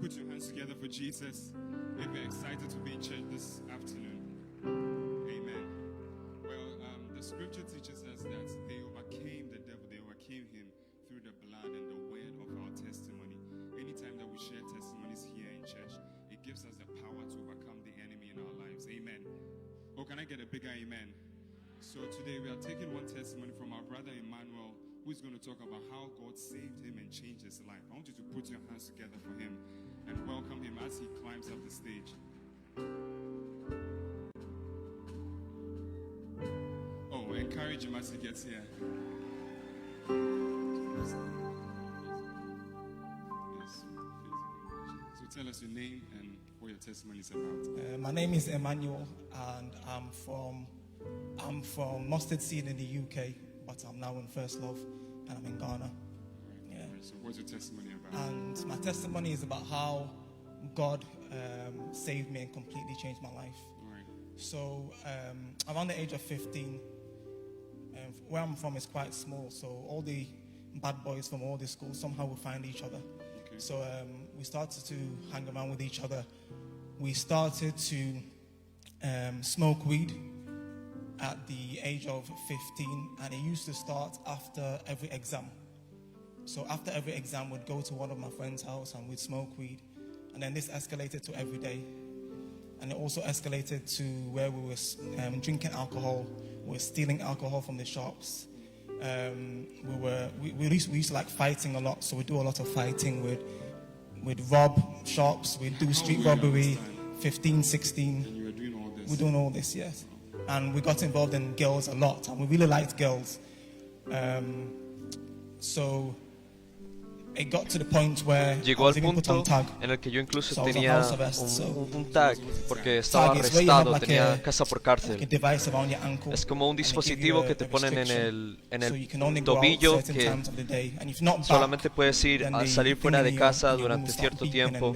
put your hands together for Jesus if you're excited to be in church this afternoon? Amen. Well, the scripture teaches us that they overcame the devil, they overcame him through the blood and the word of our testimony. Anytime that we share testimonies here in church, it gives us the power to overcome the enemy in our lives. Amen. Oh, can I get a bigger amen? So today we are taking one testimony from our brother Emmanuel, who is going to talk about how God saved him and changed his life. I want you to put your hands together for him and welcome him as he climbs up the stage. Oh, encourage him as he gets here. Yes. So tell us your name and what your testimony is about. My name is Emmanuel, and I'm from Mustard Seed in the UK, but I'm now in First Love, and I'm in Ghana. Right. Yeah. Right. So what's your testimony about? And my testimony is about how God saved me and completely changed my life. Right. So around the age of 15, where I'm from is quite small, so all the bad boys from all the schools somehow will find each other. Okay. So we started to hang around with each other. We started to smoke weed at the age of 15, and it used to start after every exam. So after every exam, we'd go to one of my friend's house and we'd smoke weed, and then this escalated to every day, and it also escalated to where we were drinking alcohol, we were stealing alcohol from the shops. We used to like fighting a lot, so we do a lot of fighting. We'd rob shops, we'd do street robbery, 15, 16. And you were doing all this? We're doing all this, yes. And we got involved in girls a lot, and we really liked girls. So it got to the point where Llegó al punto en el que yo incluso tenía un tag porque estaba arrestado, tenía casa por cárcel. Es como un dispositivo que te ponen en el tobillo que solamente puedes salir fuera de casa durante cierto tiempo.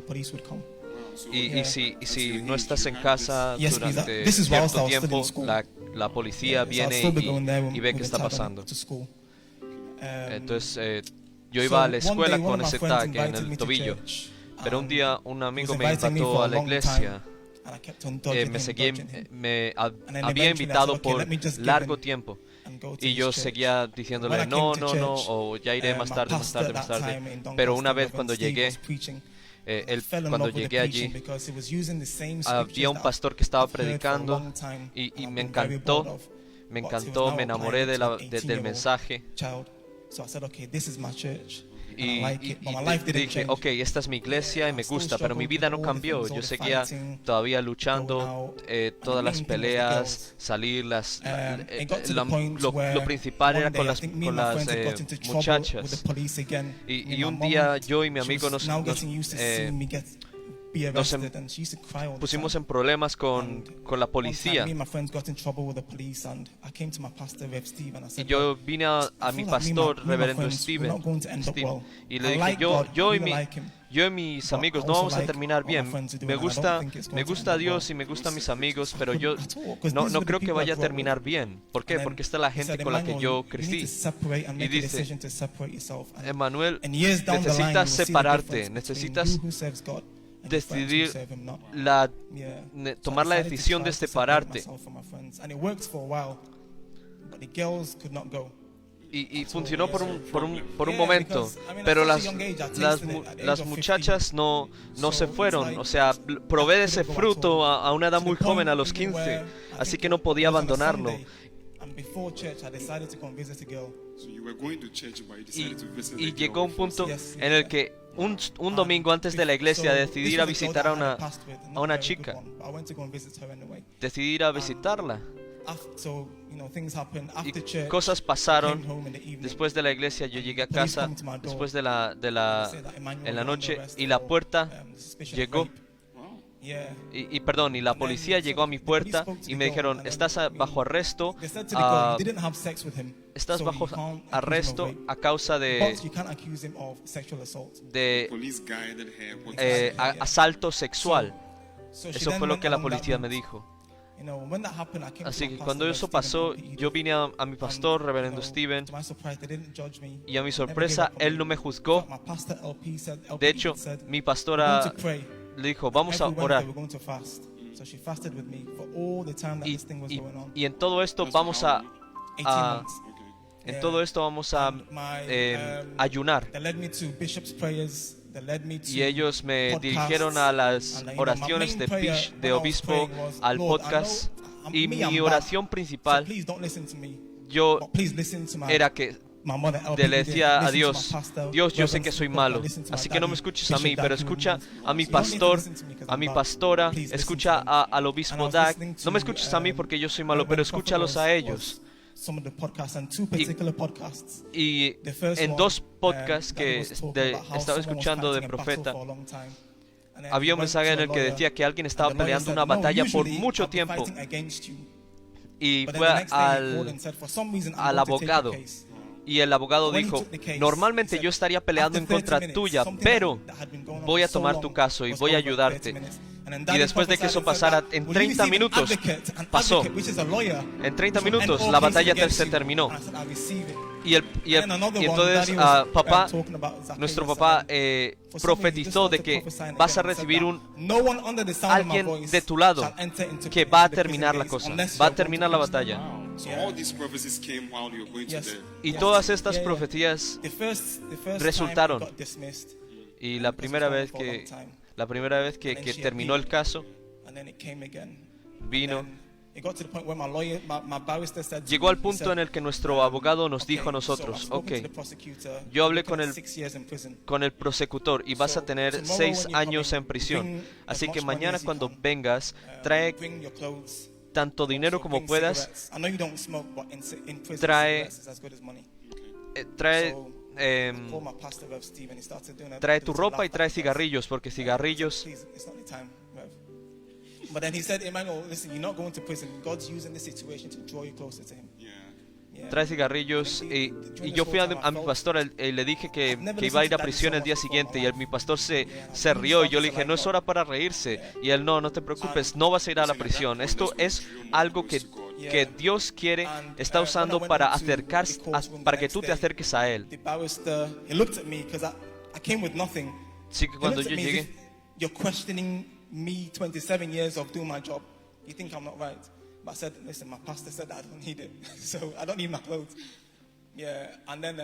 Y si no estás en casa durante cierto tiempo, la policía viene y ve qué está pasando. Entonces yo iba a la escuela con ese tag en el tobillo, pero un día un amigo me invitó a la iglesia. Me había invitado por largo tiempo y yo seguía diciéndole no, o ya iré más tarde. Pero una vez cuando llegué allí, había un pastor que estaba predicando y me encantó, me enamoré del mensaje. Y dije, ok, esta es mi iglesia y me gusta, pero mi vida no cambió. Yo seguía todavía luchando, todas las peleas, salir, lo principal era con las muchachas. Y un día yo y mi amigo nos pusimos en problemas con la policía. Y yo vine a mi pastor, reverendo Steve, y le dije, yo y mis amigos no vamos a terminar bien. Me gusta Dios y me gustan mis amigos, pero yo no creo que vaya a terminar bien. ¿Por qué? Porque está la gente con la que yo crecí. Y dice, Emmanuel, necesitas separarte, necesitas decidir tomar la decisión de separarte. Y funcionó por un momento, pero las muchachas no se fueron. O sea, probé de ese fruto a una edad muy joven, a los 15, así que no podía abandonarlo. Y llegó un punto en el que un domingo antes de la iglesia decidí ir a visitar a una chica. Decidí ir a visitarla. Y cosas pasaron. Después de la iglesia yo llegué a casa después en la noche, y la puerta llegó. Y la policía llegó a mi puerta y me dijeron, estás bajo arresto. Estás bajo arresto a causa de asalto sexual. Eso fue lo que la policía me dijo. Así que cuando eso pasó, yo vine a mi pastor, reverendo Steven, y a mi sorpresa, él no me juzgó. De hecho, mi pastora le dijo, vamos a orar. Y en todo esto vamos a ayunar. Y ellos me dirigieron a las oraciones de obispo, al podcast. Y mi oración principal, era que le decía a Dios, Dios, yo sé que soy malo, así que no me escuches a mí, pero escucha a mi pastor, a mi pastora, escucha al obispo Doug. No me escuches a mí porque yo soy malo, pero escúchalos a ellos. Y en dos podcasts que estaba escuchando de profeta, había un mensaje en el que decía que alguien estaba peleando una batalla por mucho tiempo, y fue al abogado, y el abogado dijo, normalmente yo estaría peleando en contra tuya, pero voy a tomar tu caso y voy a ayudarte. Y después de que eso pasara, en 30 minutos pasó. En 30 minutos la batalla se terminó. Y entonces nuestro papá profetizó de que vas a recibir alguien de tu lado que va a terminar la cosa, va a terminar la batalla. Y todas estas profecías resultaron. Y la primera vez que terminó el caso, vino. Llegó al punto en el que nuestro abogado nos dijo a nosotros, ok, yo hablé con el prosecutor y vas a tener 6 años en prisión. Así que mañana cuando vengas, trae tanto dinero como puedas, trae tu ropa y trae cigarrillos, porque cigarrillos... But then he said, Emmanuel, listen, you're not going to prison. God's using this situation to draw you closer to him. Trae cigarrillos, y yo fui a mi pastor y le dije que iba a ir a prisión el día siguiente, y mi pastor se rió, y yo le dije, no es hora para reírse, y él, no te preocupes, no vas a ir a la prisión. Esto es algo que Dios está usando para acercarse, para que tú te acerques a él. Así que cuando yo llegué, me 27 years of doing my job, you think I'm not right? But I said, listen, my pastor said that I don't need it, so I don't need my clothes. Yeah, and then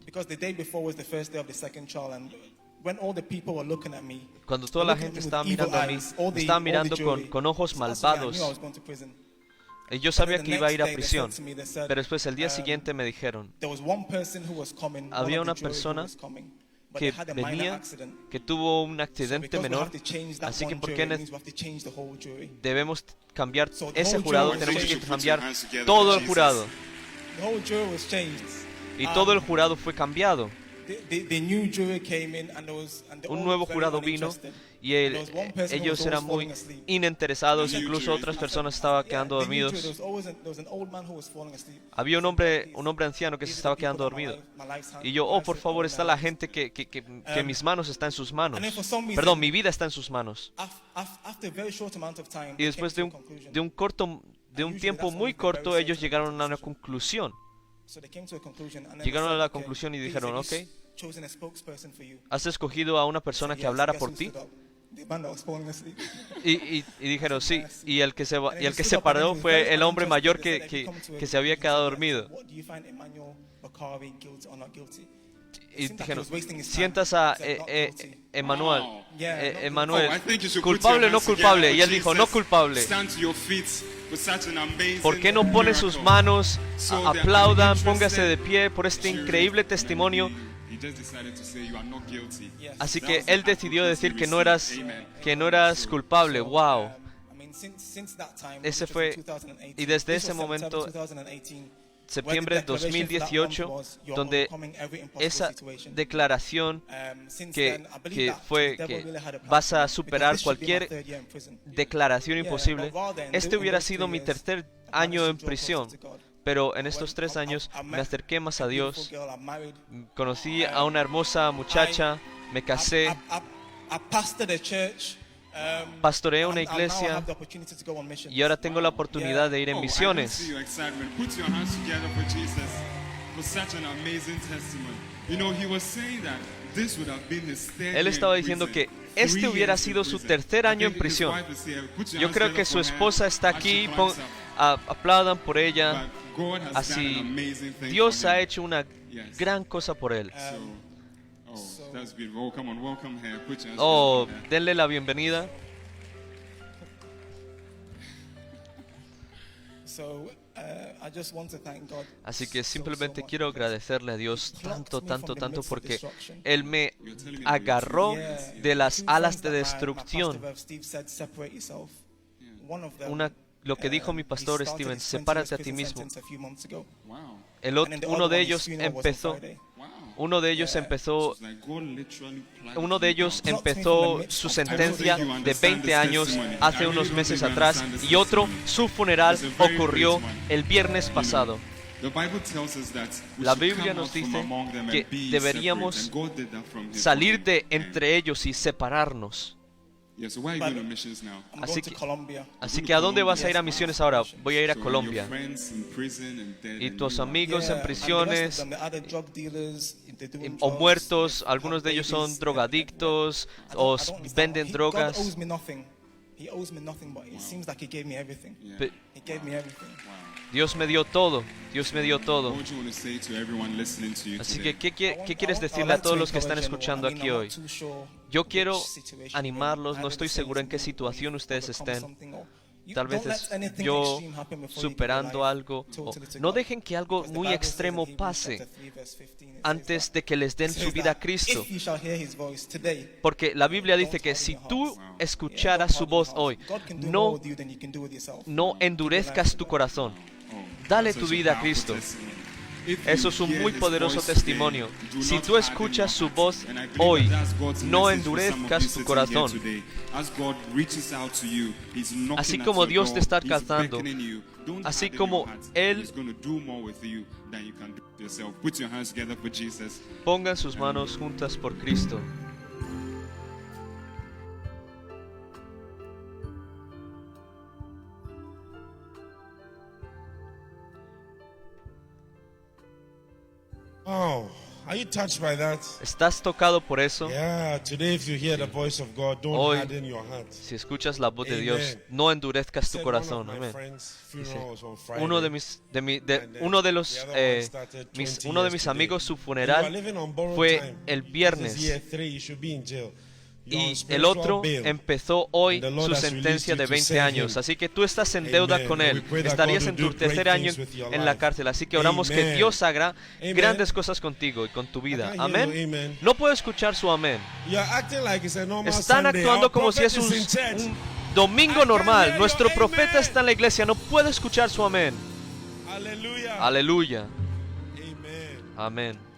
because the day before was the first day of the second trial, and when all the people were looking at me, cuando toda la gente estaba mirando a mí, me estaba mirando con ojos malvados, y yo sabía que iba a ir a prisión. Pero después el día siguiente me dijeron, había una persona que venía, que tuvo un accidente menor, así que ¿por qué debemos cambiar ese jurado? Tenemos que cambiar todo el jurado. Y todo el jurado fue cambiado. Un nuevo jurado vino, y ellos eran muy ininteresados, incluso otras personas estaban quedando dormidos. Había un hombre anciano que se estaba quedando dormido. Y yo, por favor, está la gente que mis manos están en sus manos. Perdón, mi vida está en sus manos. Y después de un tiempo muy corto, ellos llegaron a una conclusión. Llegaron a la conclusión y dijeron, ok, ¿has escogido a una persona que hablara por ti? Y dijeron, sí, y el que se paró fue el hombre mayor que se había quedado dormido. Y dijeron, sientas a Emmanuel, ¿culpable o no culpable? Y él dijo, no culpable. ¿Por qué no pone sus manos, aplaudan, póngase de pie por este increíble testimonio? Así que él decidió decir que no eras culpable. Wow. Ese fue, y desde ese momento, septiembre de 2018, donde esa declaración que fue que vas a superar cualquier declaración imposible, este hubiera sido mi tercer año en prisión. Pero en estos 3 años me acerqué más a Dios, conocí a una hermosa muchacha, me casé. pastoreé una iglesia y ahora tengo la oportunidad de ir en misiones. Él estaba diciendo que este hubiera sido su tercer año en prisión. Yo creo que su esposa está aquí, aplaudan por ella. Así, Dios ha hecho una gran cosa por él. Oh, denle la bienvenida. Así que simplemente quiero agradecerle a Dios tanto porque Él me agarró de las alas de destrucción. Lo que dijo mi pastor Steven, sepárate a ti mismo. Uno de ellos empezó su sentencia de 20 años hace unos meses atrás y su funeral ocurrió el viernes pasado. La Biblia nos dice que deberíamos salir de entre ellos y separarnos. Así que ¿a dónde vas a ir a misiones ahora? Voy a ir a Colombia. Y tus amigos en prisiones o muertos, algunos de ellos son drogadictos o venden drogas. Dios me dio todo. Así que, ¿qué quieres decirle a todos los que están escuchando aquí hoy? Yo quiero animarlos, no estoy seguro en qué situación ustedes estén. Tal vez yo superando algo. No dejen que algo muy extremo pase antes de que les den su vida a Cristo. Porque la Biblia dice que si tú escucharas su voz hoy, no endurezcas tu corazón. Dale tu vida a Cristo. Eso es un muy poderoso testimonio. Si tú escuchas su voz hoy, no endurezcas tu corazón. Así como Dios te está alcanzando, así como Él, pongan sus manos juntas por Cristo. Oh, are you touched by that? ¿Estás tocado por eso? Yeah, today if you hear the voice of God, don't Hoy, harden your heart. si escuchas la voz de Dios, no endurezcas tu corazón. Amén. Uno de mis amigos, su funeral fue el viernes. Y el otro empezó hoy su sentencia de 20 años. Así que tú estás en deuda con él. Estarías en tu tercer año en la cárcel. Así que oramos que Dios haga grandes cosas contigo y con tu vida. Amén. No puedo escuchar su amén. Están actuando como si es un domingo normal. Nuestro profeta está en la iglesia. No puedo escuchar su amén. Aleluya. Amén.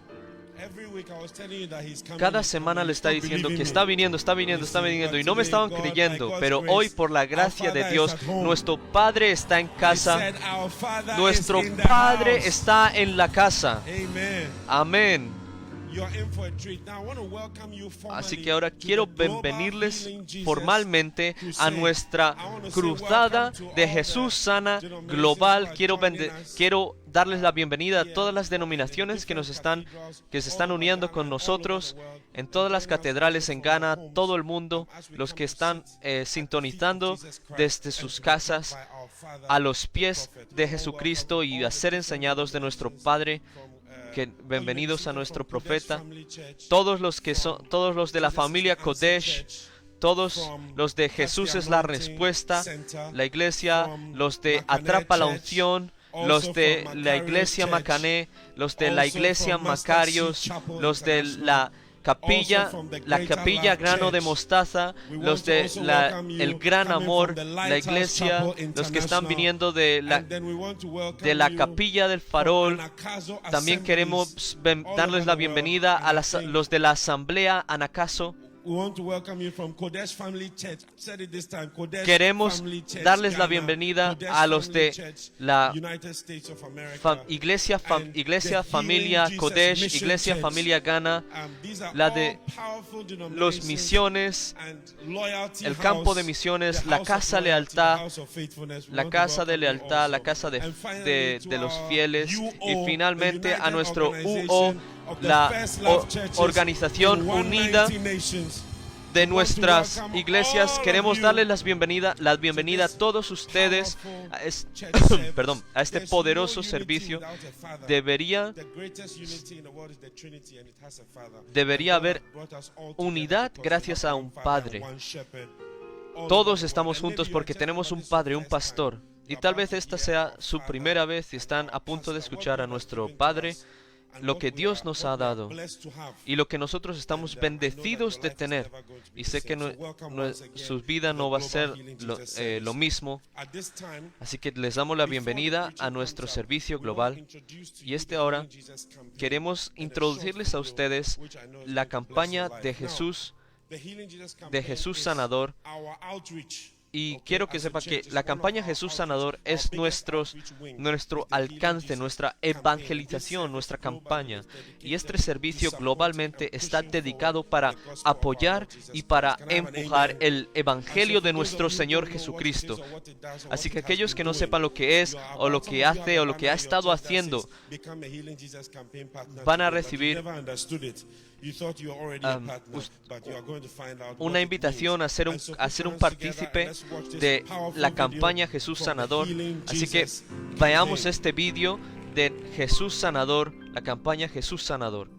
Cada semana le está diciendo que está viniendo y no me estaban creyendo, pero hoy por la gracia de Dios nuestro Padre está en casa, nuestro Padre está en la casa. Amén. Así que ahora quiero bienvenirles formalmente a nuestra cruzada de Jesús Sana Global. Quiero darles la bienvenida a todas las denominaciones que se están uniendo con nosotros en todas las catedrales en Ghana, todo el mundo, los que están sintonizando desde sus casas a los pies de Jesucristo y a ser enseñados de nuestro Padre. Bienvenidos a nuestro profeta, todos los de la familia Kodesh, todos los de Jesús es la respuesta, la iglesia, los de Atrapa la Unción, los de la iglesia Macané, los de la iglesia Macarios, los de la capilla Grano de Mostaza, los de el Gran Amor, la iglesia, los que están viniendo de la capilla del Farol. También queremos darles la bienvenida a los de la asamblea Anacaso, Queremos darles la bienvenida a los de la Iglesia Familia Kodesh, Iglesia Familia Ghana, la de los misiones, el campo de misiones, la casa lealtad, la casa de lealtad, la casa de los fieles, y finalmente a nuestro UO, la Organización Unida de nuestras iglesias. Queremos darles la bienvenida a todos ustedes a este poderoso servicio. Debería haber unidad gracias a un Padre. Todos estamos juntos porque tenemos un Padre, un pastor. Y tal vez esta sea su primera vez y están a punto de escuchar a nuestro Padre, lo que Dios nos ha dado y lo que nosotros estamos bendecidos de tener. Y sé que su vida no va a ser lo mismo. Así que les damos la bienvenida a nuestro servicio global. Y ahora queremos introducirles a ustedes la campaña de Jesús Sanador. Y quiero que sepa que la campaña Jesús Sanador es nuestro alcance, nuestra evangelización, nuestra campaña. Y este servicio globalmente está dedicado para apoyar y para empujar el evangelio de nuestro Señor Jesucristo. Así que aquellos que no sepan lo que es, o lo que hace, o lo que ha estado haciendo, van a recibir una invitación a ser un partícipe de la campaña Jesús Sanador. Así que veamos este vídeo de Jesús Sanador, la campaña Jesús Sanador.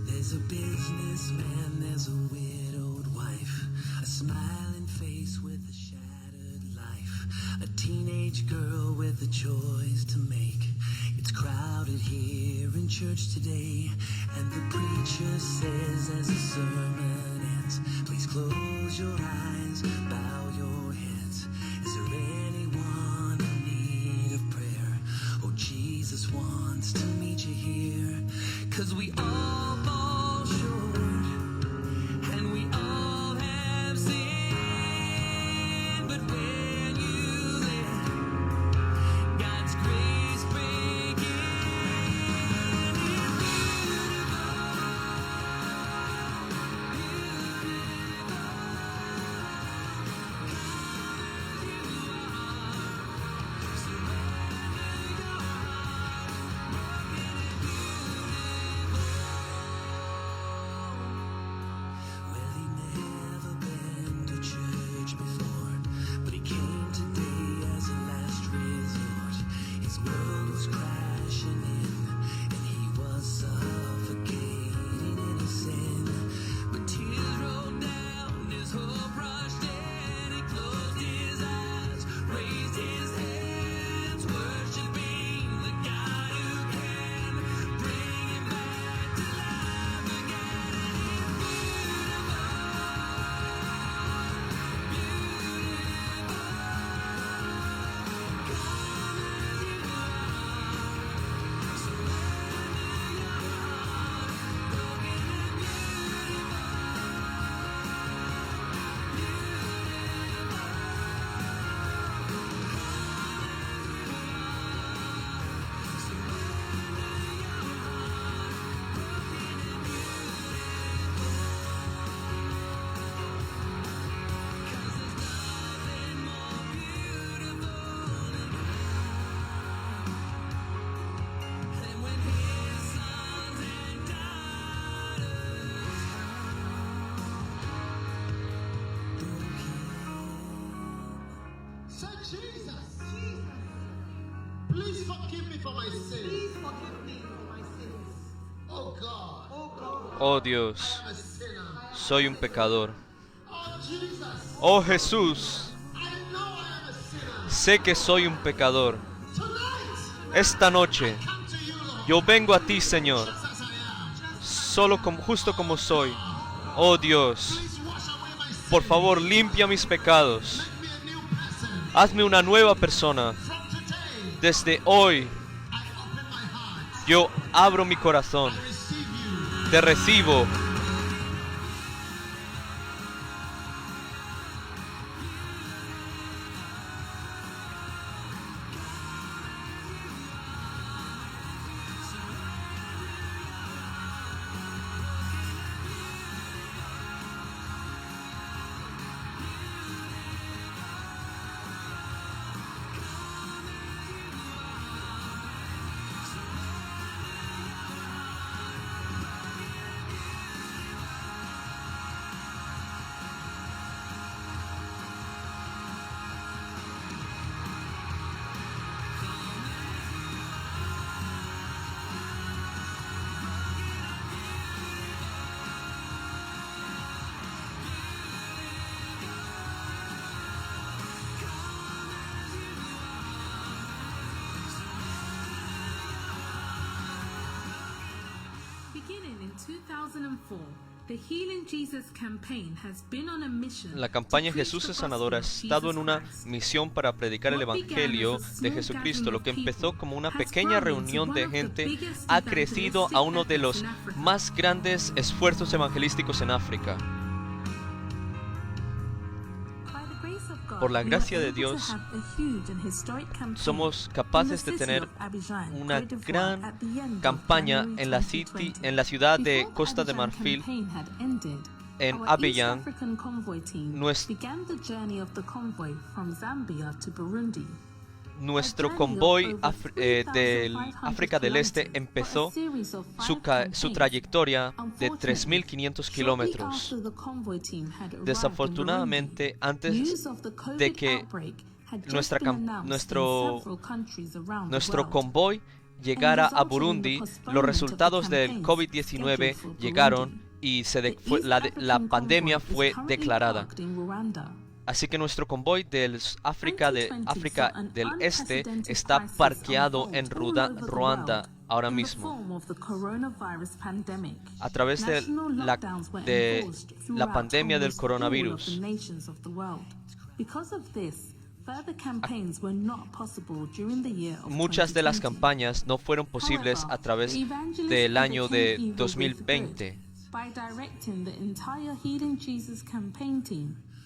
There's a businessman, there's a widowed wife, a smiling face with a shattered life, a teenage girl with a choice to make. It's crowded here in church today, and the preacher says as the sermon ends, please close your eyes, bow your heads. Is there anyone in need of prayer? Oh, Jesus wants to meet you here, 'cause we all fall short, and we all have sinned, but when you let God's grace break in, it's beautiful. Please forgive me for my sins. Oh God. Oh Dios, I'm a sinner. soy un pecador. Oh Jesus. Oh Jesús, I know I am a sinner. sé que soy un pecador. Tonight, Esta noche come to you, Lord. yo vengo a ti, Señor, Just as I am. solo como, justo como soy. Oh Dios, Please wash away my sins. por favor, limpia mis pecados. Make me a new person. Hazme una nueva persona. From today, Desde hoy I open my heart. yo abro mi corazón. Receive you. Te recibo. Beginning in 2004, the Healing Jesus campaign has been on a mission. La campaña to preach Jesús the es sanador ha gospel of estado en Jesus una Christ. misión para predicar el Evangelio de Jesucristo. Lo que empezó como una pequeña reunión de gente ha crecido a uno de los más grandes esfuerzos evangelísticos en África. Por la gracia de Dios, somos capaces de tener una gran campaña en la ciudad de Costa de Marfil, en Abidjan. Nuestro convoy del África del Este empezó su trayectoria de 3.500 kilómetros. Desafortunadamente, antes de que nuestro convoy llegara a Burundi, los resultados del COVID-19 llegaron y la pandemia fue declarada. Así que nuestro convoy del África del Este está parqueado en Ruanda ahora mismo. A través de la pandemia del coronavirus. Muchas de las campañas no fueron posibles a través del año de 2020.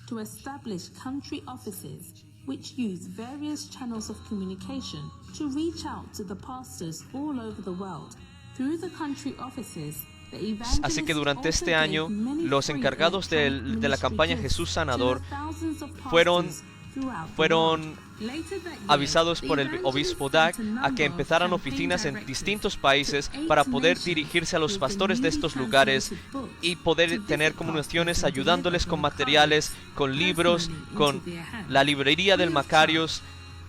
To establish country offices which use various channels of communication to reach out to the pastors all over the world. Through the country offices, así que durante este año, los encargados de la campaña Jesús Sanador fueron avisados por el obispo Dag a que empezaran oficinas en distintos países para poder dirigirse a los pastores de estos lugares y poder tener comunicaciones ayudándoles con materiales, con libros, con la librería del Macarios,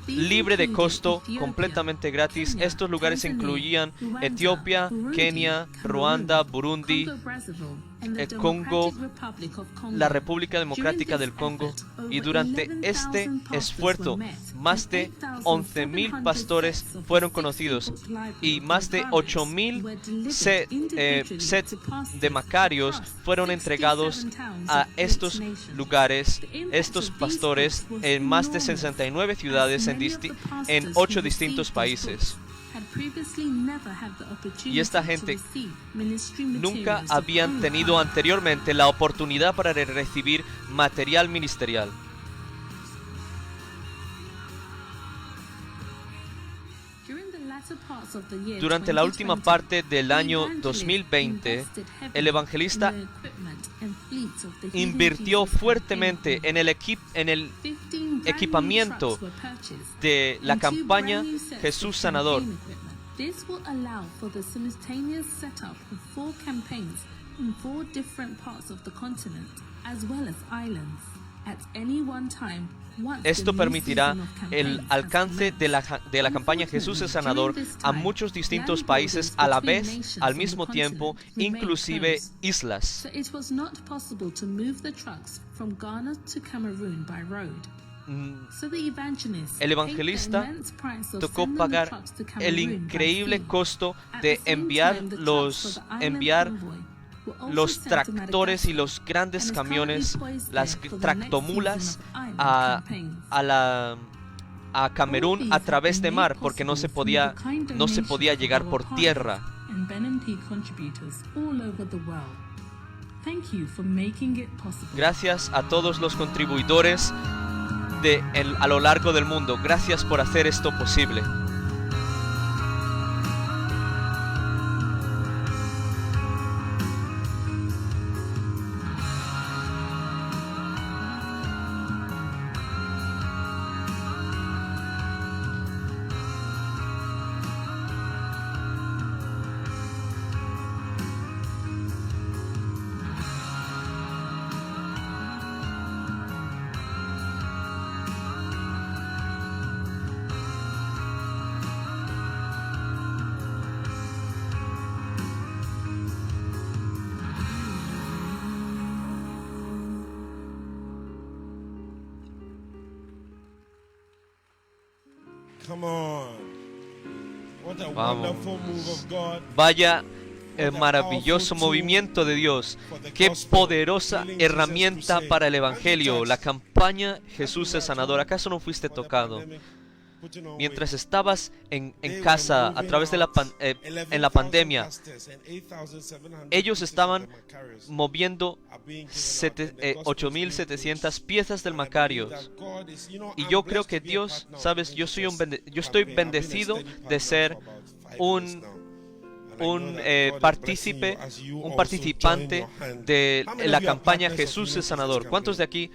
libre de costo, completamente gratis. Estos lugares incluían Etiopía, Kenia, Ruanda, Burundi, el Congo, la República Democrática del Congo, y durante este esfuerzo más de 11.000 pastores fueron conocidos y más de 8.000 sets de macarios fueron entregados a estos lugares, estos pastores, en más de 69 ciudades en 8 distintos países. Y esta gente nunca habían tenido anteriormente la oportunidad para recibir material ministerial. Durante la última parte del año 2020, el evangelista invirtió fuertemente en el equipamiento de la campaña Jesús Sanador. This will allow for the simultaneous setup of 4 campaigns in 4 different parts of the continent, as well as islands. Esto permitirá el alcance de la campaña Jesús es Sanador a muchos distintos países a la vez, al mismo tiempo, inclusive islas. El evangelista tocó pagar el increíble costo de enviar los tractores y los grandes camiones, las tractomulas a Camerún a través de mar, porque no se podía llegar por tierra. Gracias a todos los contribuidores a lo largo del mundo. Gracias por hacer esto posible. Come on. What a wonderful move of God. Vaya maravilloso movimiento de Dios. Qué poderosa herramienta para el Evangelio. La campaña Jesús es Sanador. ¿Acaso no fuiste tocado? Mientras estabas en casa a través de en la pandemia, ellos estaban moviendo 8,700 piezas del Macarios. Y yo creo que Dios, sabes, yo estoy bendecido de ser un participante de la campaña Jesús es Sanador. ¿Cuántos de aquí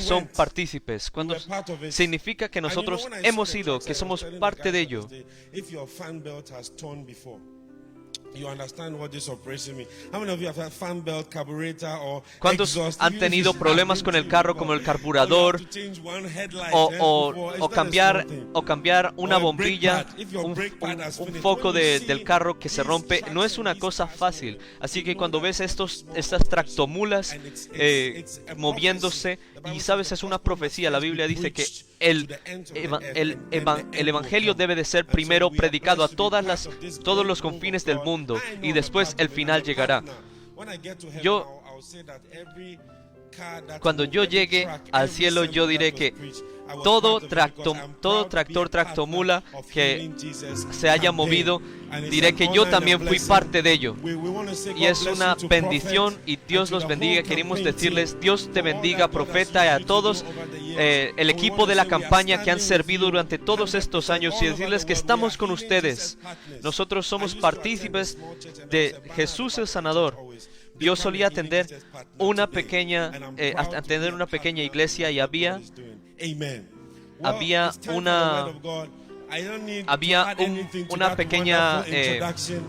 son partícipes? ¿Cuántos? Significa que nosotros hemos ido, que somos parte de ello. ¿Cuántos han tenido problemas con el carro, como el carburador, o cambiar una bombilla, un foco del carro que se rompe? No es una cosa fácil. Así que cuando ves estas tractomulas moviéndose, y sabes, es una profecía. La Biblia dice que el Evangelio debe de ser primero predicado a todos los confines del mundo, y después el final llegará. Cuando yo llegue al cielo, yo diré que todo tractor, tractomula que se haya movido, diré que yo también fui parte de ello. Y es una bendición, y Dios los bendiga. Queremos decirles, Dios te bendiga, profeta, y a todos el equipo de la campaña que han servido durante todos estos años, y decirles que estamos con ustedes. Nosotros somos partícipes de Jesús el Sanador. Yo solía atender una pequeña iglesia, y había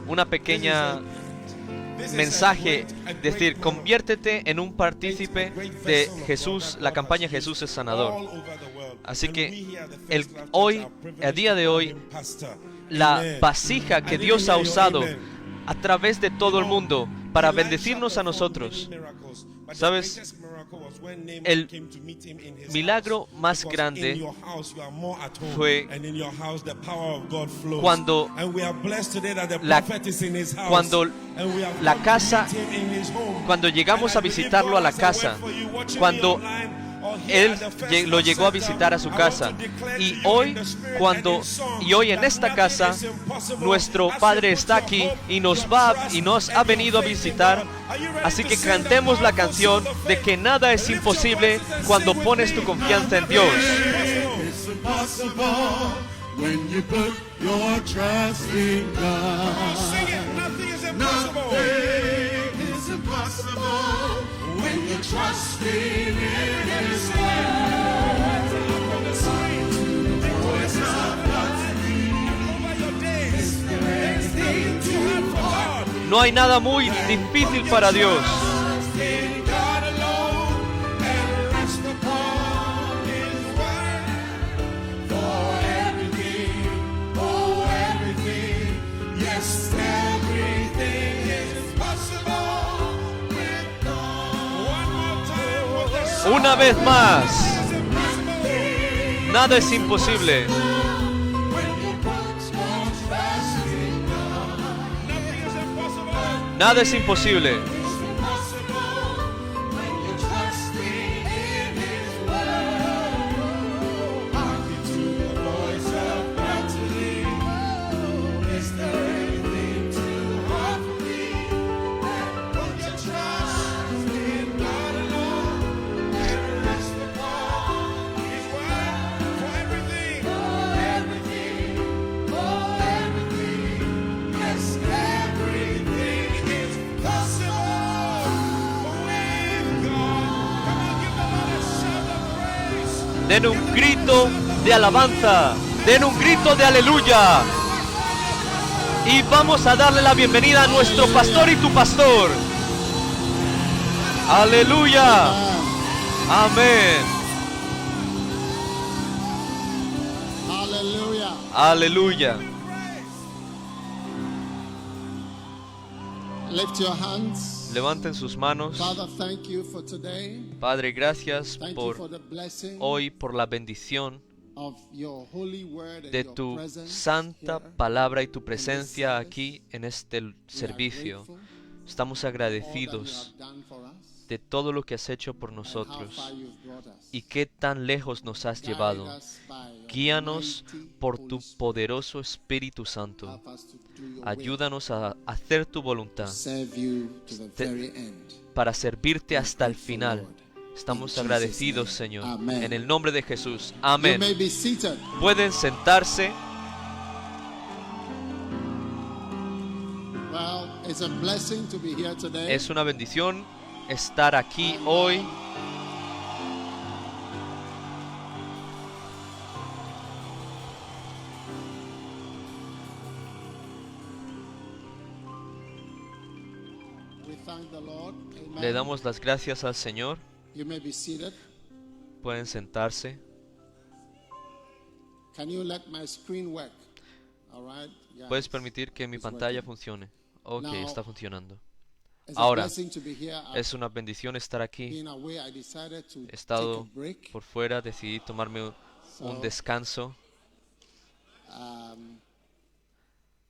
una pequeña mensaje, decir, conviértete en un partícipe de Jesús, la campaña Jesús es Sanador. Así que a día de hoy, la vasija que Dios ha usado a través de todo el mundo para bendecirnos a nosotros, ¿sabes? El milagro más grande fue cuando llegamos a visitarlo a la casa, cuando Él lo llegó a visitar a su casa. Y hoy en esta casa, nuestro Padre está aquí y nos ha venido a visitar. Así que cantemos la canción de que nada es imposible cuando pones tu confianza en Dios. When you're trusting in His word, it's not no hay nada muy difícil para Dios. Una vez más. Nada es imposible. Nada es imposible. Den un grito de alabanza, den un grito de aleluya. Y vamos a darle la bienvenida a nuestro pastor y tu pastor. Aleluya. Amén. Aleluya. Aleluya. Lift your hands. Levanten sus manos. Father, thank you for today. Padre, gracias Thank you por for the blessing hoy, por la bendición of your holy word and de your tu presence santa here. palabra y tu presencia aquí en este servicio. Estamos All that you agradecidos have done for us de todo lo que has hecho por and how nosotros far you've brought us. y qué tan lejos nos has Guide llevado. us by your Guíanos mighty por Holy tu Spirit. 'poderoso Espíritu Santo. Help us to do your will, Ayúdanos a hacer tu voluntad to serve you to the Te- very end. para servirte hasta el Grateful, final. Lord. Estamos In agradecidos, Jesus' name. Señor. Amen. En el nombre de Jesús. You Amén. may be seated. Pueden sentarse. Well, it's a blessing to be here today. Es una bendición estar aquí hoy. We thank the Lord. Amen. Le damos las gracias al Señor. You may be seated. Pueden sentarse. Can you let my screen work? All right. Yeah, ¿Puedes permitir que mi it's pantalla working. funcione? Ok, Now, está funcionando. It's a Ahora, blessing to be here. es una bendición estar aquí. Being away, I decided to He take a estado break. por fuera, decidí tomarme un So, descanso,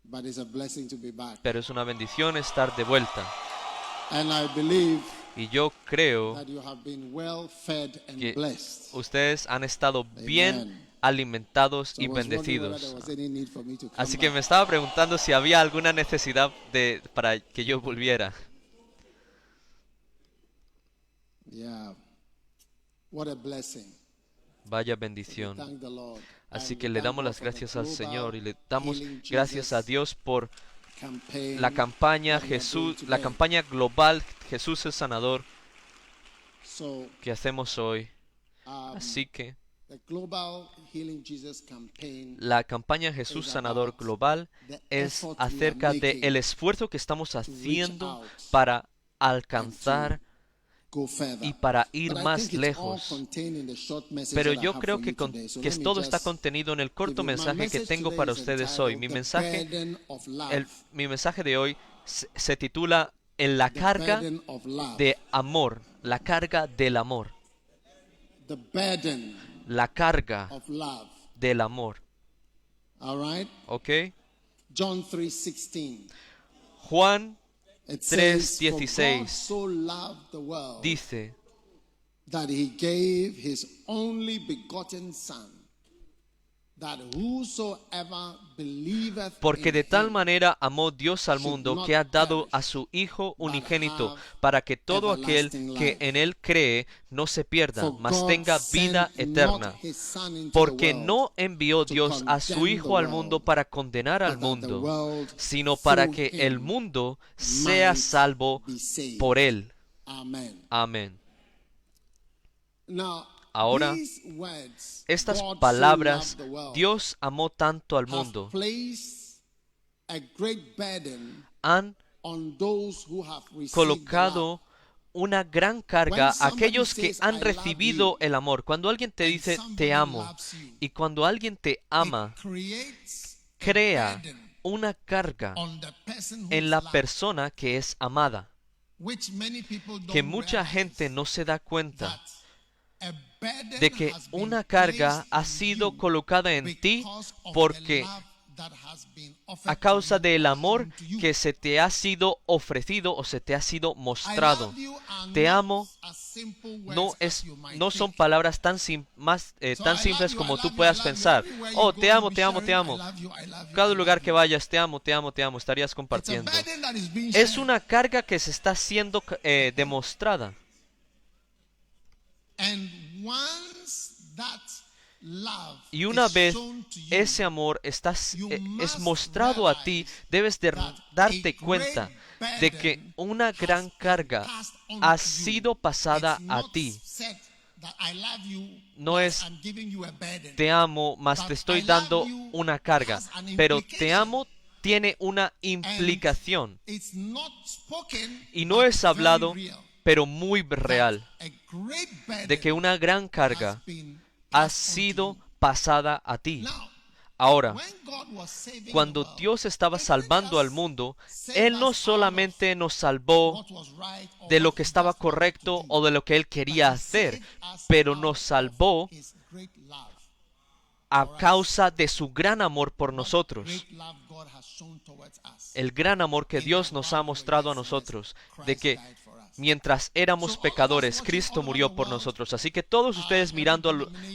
But it's a blessing to be back. pero es una bendición estar de vuelta. And I believe Y yo creo that you have been well fed and que blessed. ustedes han estado bien alimentados So y I was wondering whether bendecidos. there was any need for me to come Así que back. me estaba preguntando si había alguna necesidad para que yo volviera. Yeah. What a blessing. Vaya We bendición. thank the Lord. Así And que we le thank damos God las for the gracias al global Señor y le damos Healing gracias a Jesus Dios por campaign la campaña that we are doing la today. campaña global Jesús el Sanador So, que hacemos hoy. um, Así que the Global Healing Jesus campaign la campaña Jesús is Sanador about global the es effort we are acerca de making el esfuerzo que estamos reach haciendo out para alcanzar go further. y para ir But I más think it's all lejos. contained in the short message Pero that I yo have creo for que, you today. So que let me todo está just contenido en el corto give you- my mensaje que message tengo today para is ustedes hoy. entitled, Mi "The mensaje, Burden of Love". mi mensaje de hoy se titula En la The carga burden of love. de amor, la carga del amor, The burden la carga of love. del amor. All right? ¿Ok? John 3:16. Juan It says, "For 3:16 God so loved the world dice, that he gave his only begotten Son, that whosoever believeth porque in de tal him manera amó Dios al should mundo not que ha dado perish, a su Hijo but unigénito, have para que todo aquel everlasting que life. en él cree no se pierda, For mas God tenga sent vida not eterna. his Son into the Porque world no envió to Dios a su condemn Hijo the al mundo world, para condenar al but that the mundo, world sino para through que him el mundo sea might salvo be saved. por él. Amen. Amén. Now, Ahora, these words, estas God so palabras, loved the world, Dios amó tanto al have mundo, placed a great burden han on those who have received the love. colocado una gran carga When a somebody aquellos que says, han "I love recibido you", el amor. Cuando alguien te and dice somebody te amo loves you, y cuando alguien te ama, it creates a crea burden una carga on the person who en is la loved, persona que es amada, which many people don't que mucha realize gente no se da cuenta that de que una carga ha sido colocada en ti porque a causa del amor que se te ha sido ofrecido o se te ha sido mostrado. Te amo no son palabras tan simples como tú puedas pensar. Oh, te amo, te amo, te amo. Cada lugar que vayas, te amo, te amo, te amo. Estarías compartiendo. Es una carga que se está siendo demostrada. Y una vez ese amor es mostrado a ti, debes de darte cuenta de que una gran carga ha sido pasada a ti. No es te amo, más te estoy dando una carga, pero te amo tiene una implicación. Y no es hablado, pero muy real, de que una gran carga ha sido pasada a ti. Ahora, cuando Dios estaba salvando al mundo, Él no solamente nos salvó de lo que estaba correcto o de lo que Él quería hacer, pero nos salvó a causa de su gran amor por nosotros. El gran amor que Dios nos ha mostrado a nosotros, de que mientras éramos pecadores, Cristo murió por nosotros. Así que todos ustedes mirando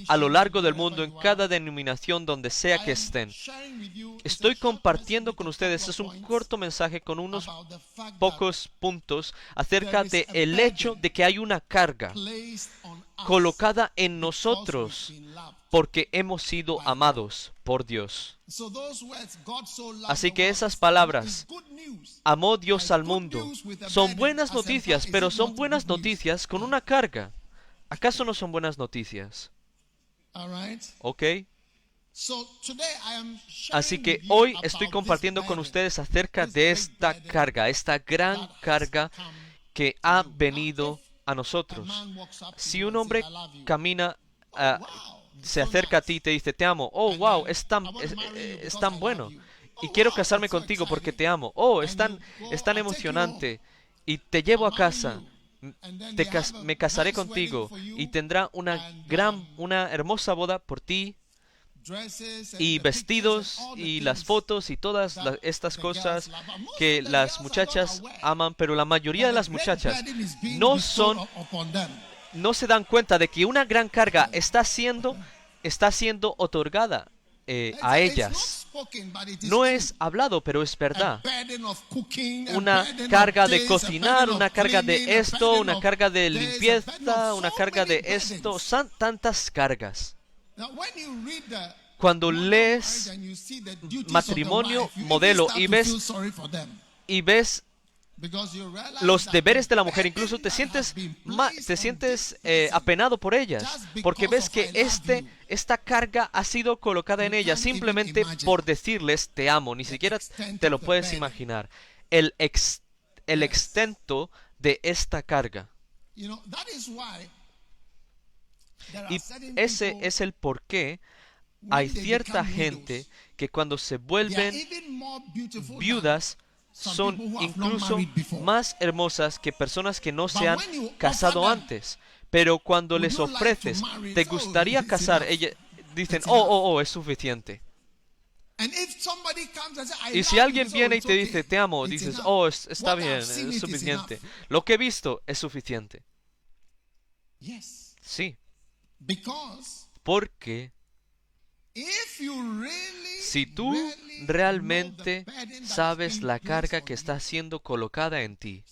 a lo largo del mundo, en cada denominación, donde sea que estén, estoy compartiendo con ustedes, es un corto mensaje con unos pocos puntos acerca de el hecho de que hay una carga colocada en nosotros porque hemos sido amados por Dios. Así que esas palabras, amó Dios al mundo, son buenas noticias, pero son buenas noticias con una carga. ¿Acaso no son buenas noticias? ¿Ok? Así que hoy estoy compartiendo con ustedes acerca de esta gran carga que ha venido a nosotros. Si un hombre camina, se acerca a ti y te dice, te amo, oh, wow, es tan bueno, y quiero casarme contigo porque te amo, oh, es tan emocionante, y te llevo a casa, me casaré contigo, y tendrá una hermosa boda por ti, y vestidos, y las fotos, y todas estas cosas que las muchachas aman, pero la mayoría de las muchachas no se dan cuenta de que una gran carga está siendo otorgada a ellas. No es hablado, pero es verdad. Una carga de cocinar, una carga de esto, una carga de limpieza, una carga de esto. Son tantas cargas. Cuando lees Matrimonio Modelo y ves los deberes de la mujer, incluso te sientes apenado por ellas, porque ves que esta carga ha sido colocada en ellas simplemente por decirles te amo. Ni siquiera te lo puedes imaginar el extento de esta carga. Y ese es el porqué hay cierta gente que cuando se vuelven viudas son incluso más hermosas que personas que no se han casado antes. Pero cuando les ofreces, ¿te gustaría casar? Ellas dicen, oh, es suficiente. Y si alguien viene y te dice, te amo, dices, oh, está bien, es suficiente. Lo que he visto es suficiente. Sí. Porque si tú realmente sabes la carga que está siendo colocada en ti,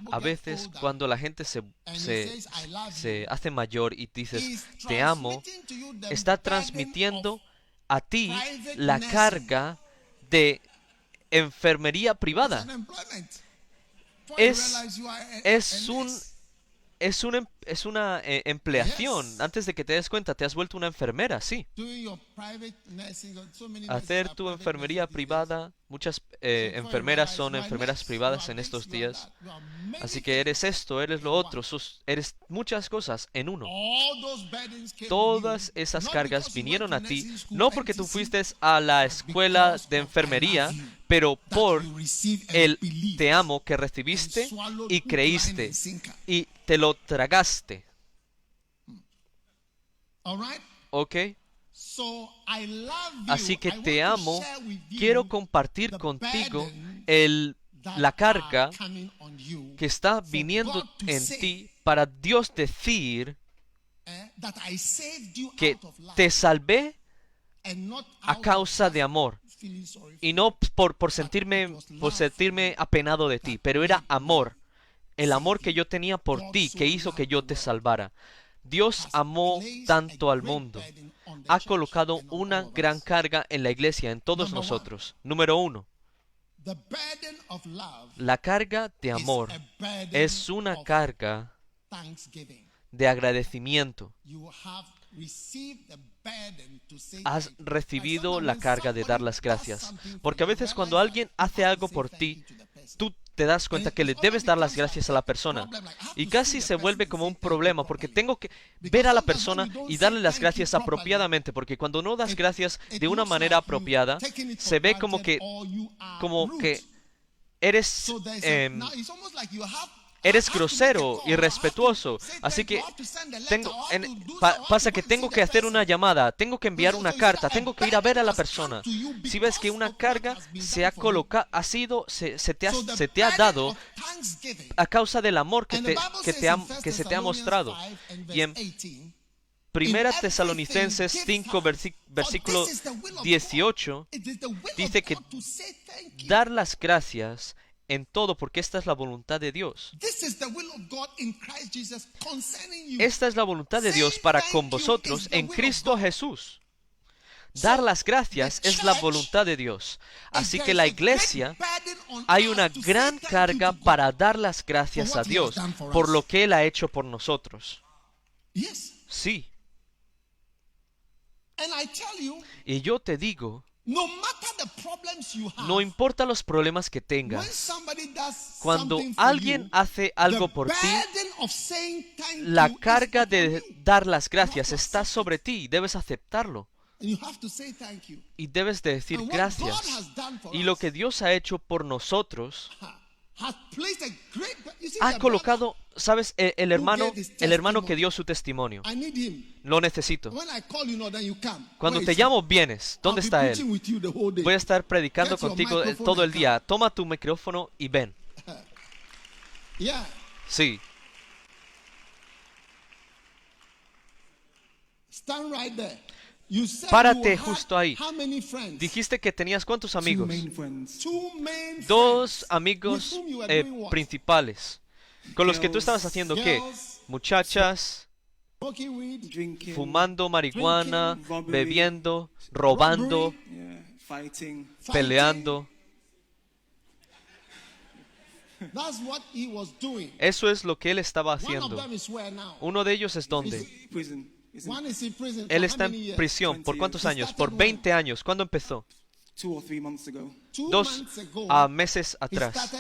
a veces cuando la gente se hace mayor y dices, te amo, está transmitiendo a ti la carga de enfermería privada. Es una empleación. Antes de que te des cuenta, te has vuelto una enfermera, sí. Hacer tu enfermería privada. Muchas enfermeras son enfermeras privadas en estos días. Así que eres esto, eres lo otro, eres muchas cosas en uno. Todas esas cargas vinieron a ti, no porque tú fuiste a la escuela de enfermería, pero por el te amo que recibiste y creíste y te lo tragaste. ¿Ok? Así que te amo. Quiero compartir contigo la carga que está viniendo en ti para Dios decir que te salvé a causa de amor y no por sentirme apenado de ti, pero era amor, el amor que yo tenía por ti que hizo que yo te salvara. Dios amó tanto al mundo, ha colocado una gran carga en la iglesia, en todos nosotros. Número 1, la carga de amor es una carga de agradecimiento. Has recibido la carga de dar las gracias. Porque a veces cuando alguien hace algo por ti, tú te das cuenta que le debes dar las gracias a la persona. Y casi se vuelve como un problema, porque tengo que ver a la persona y darle las gracias apropiadamente. Porque cuando no das gracias de una manera apropiada, se ve como que eres grosero, irrespetuoso. Así que pasa que tengo que hacer una llamada, tengo que enviar una carta, tengo que ir a ver a la persona. Si ves que una carga se ha colocado, se te ha dado a causa del amor que se te ha mostrado. Y en 1 Tesalonicenses 5, versículo 18, dice que dar las gracias en todo, porque esta es la voluntad de Dios. Esta es la voluntad de Dios para con vosotros en Cristo Jesús. Dar las gracias es la voluntad de Dios. Así que la iglesia, hay una gran carga para dar las gracias a Dios por lo que Él ha hecho por nosotros. Sí. Y yo te digo, no importa los problemas que tengas, cuando alguien hace algo por ti, la carga de dar las gracias está sobre ti y debes aceptarlo. Y debes de decir gracias. Y lo que Dios ha hecho por nosotros, ha colocado, ¿sabes? El hermano que dio su testimonio. Lo necesito. Cuando te llamo, vienes. ¿Dónde está él? Voy a estar predicando contigo todo el día. Toma tu micrófono y ven. Sí. Párate justo ahí. Dijiste que tenías ¿cuántos amigos? 2 amigos principales. ¿Con los que tú estabas haciendo qué? Muchachas, fumando marihuana, bebiendo, robando, peleando. Eso es lo que él estaba haciendo. Uno de ellos es ¿dónde? Él está en prisión. ¿Por cuántos años? Por 20 años. ¿Cuándo empezó? 2 meses atrás.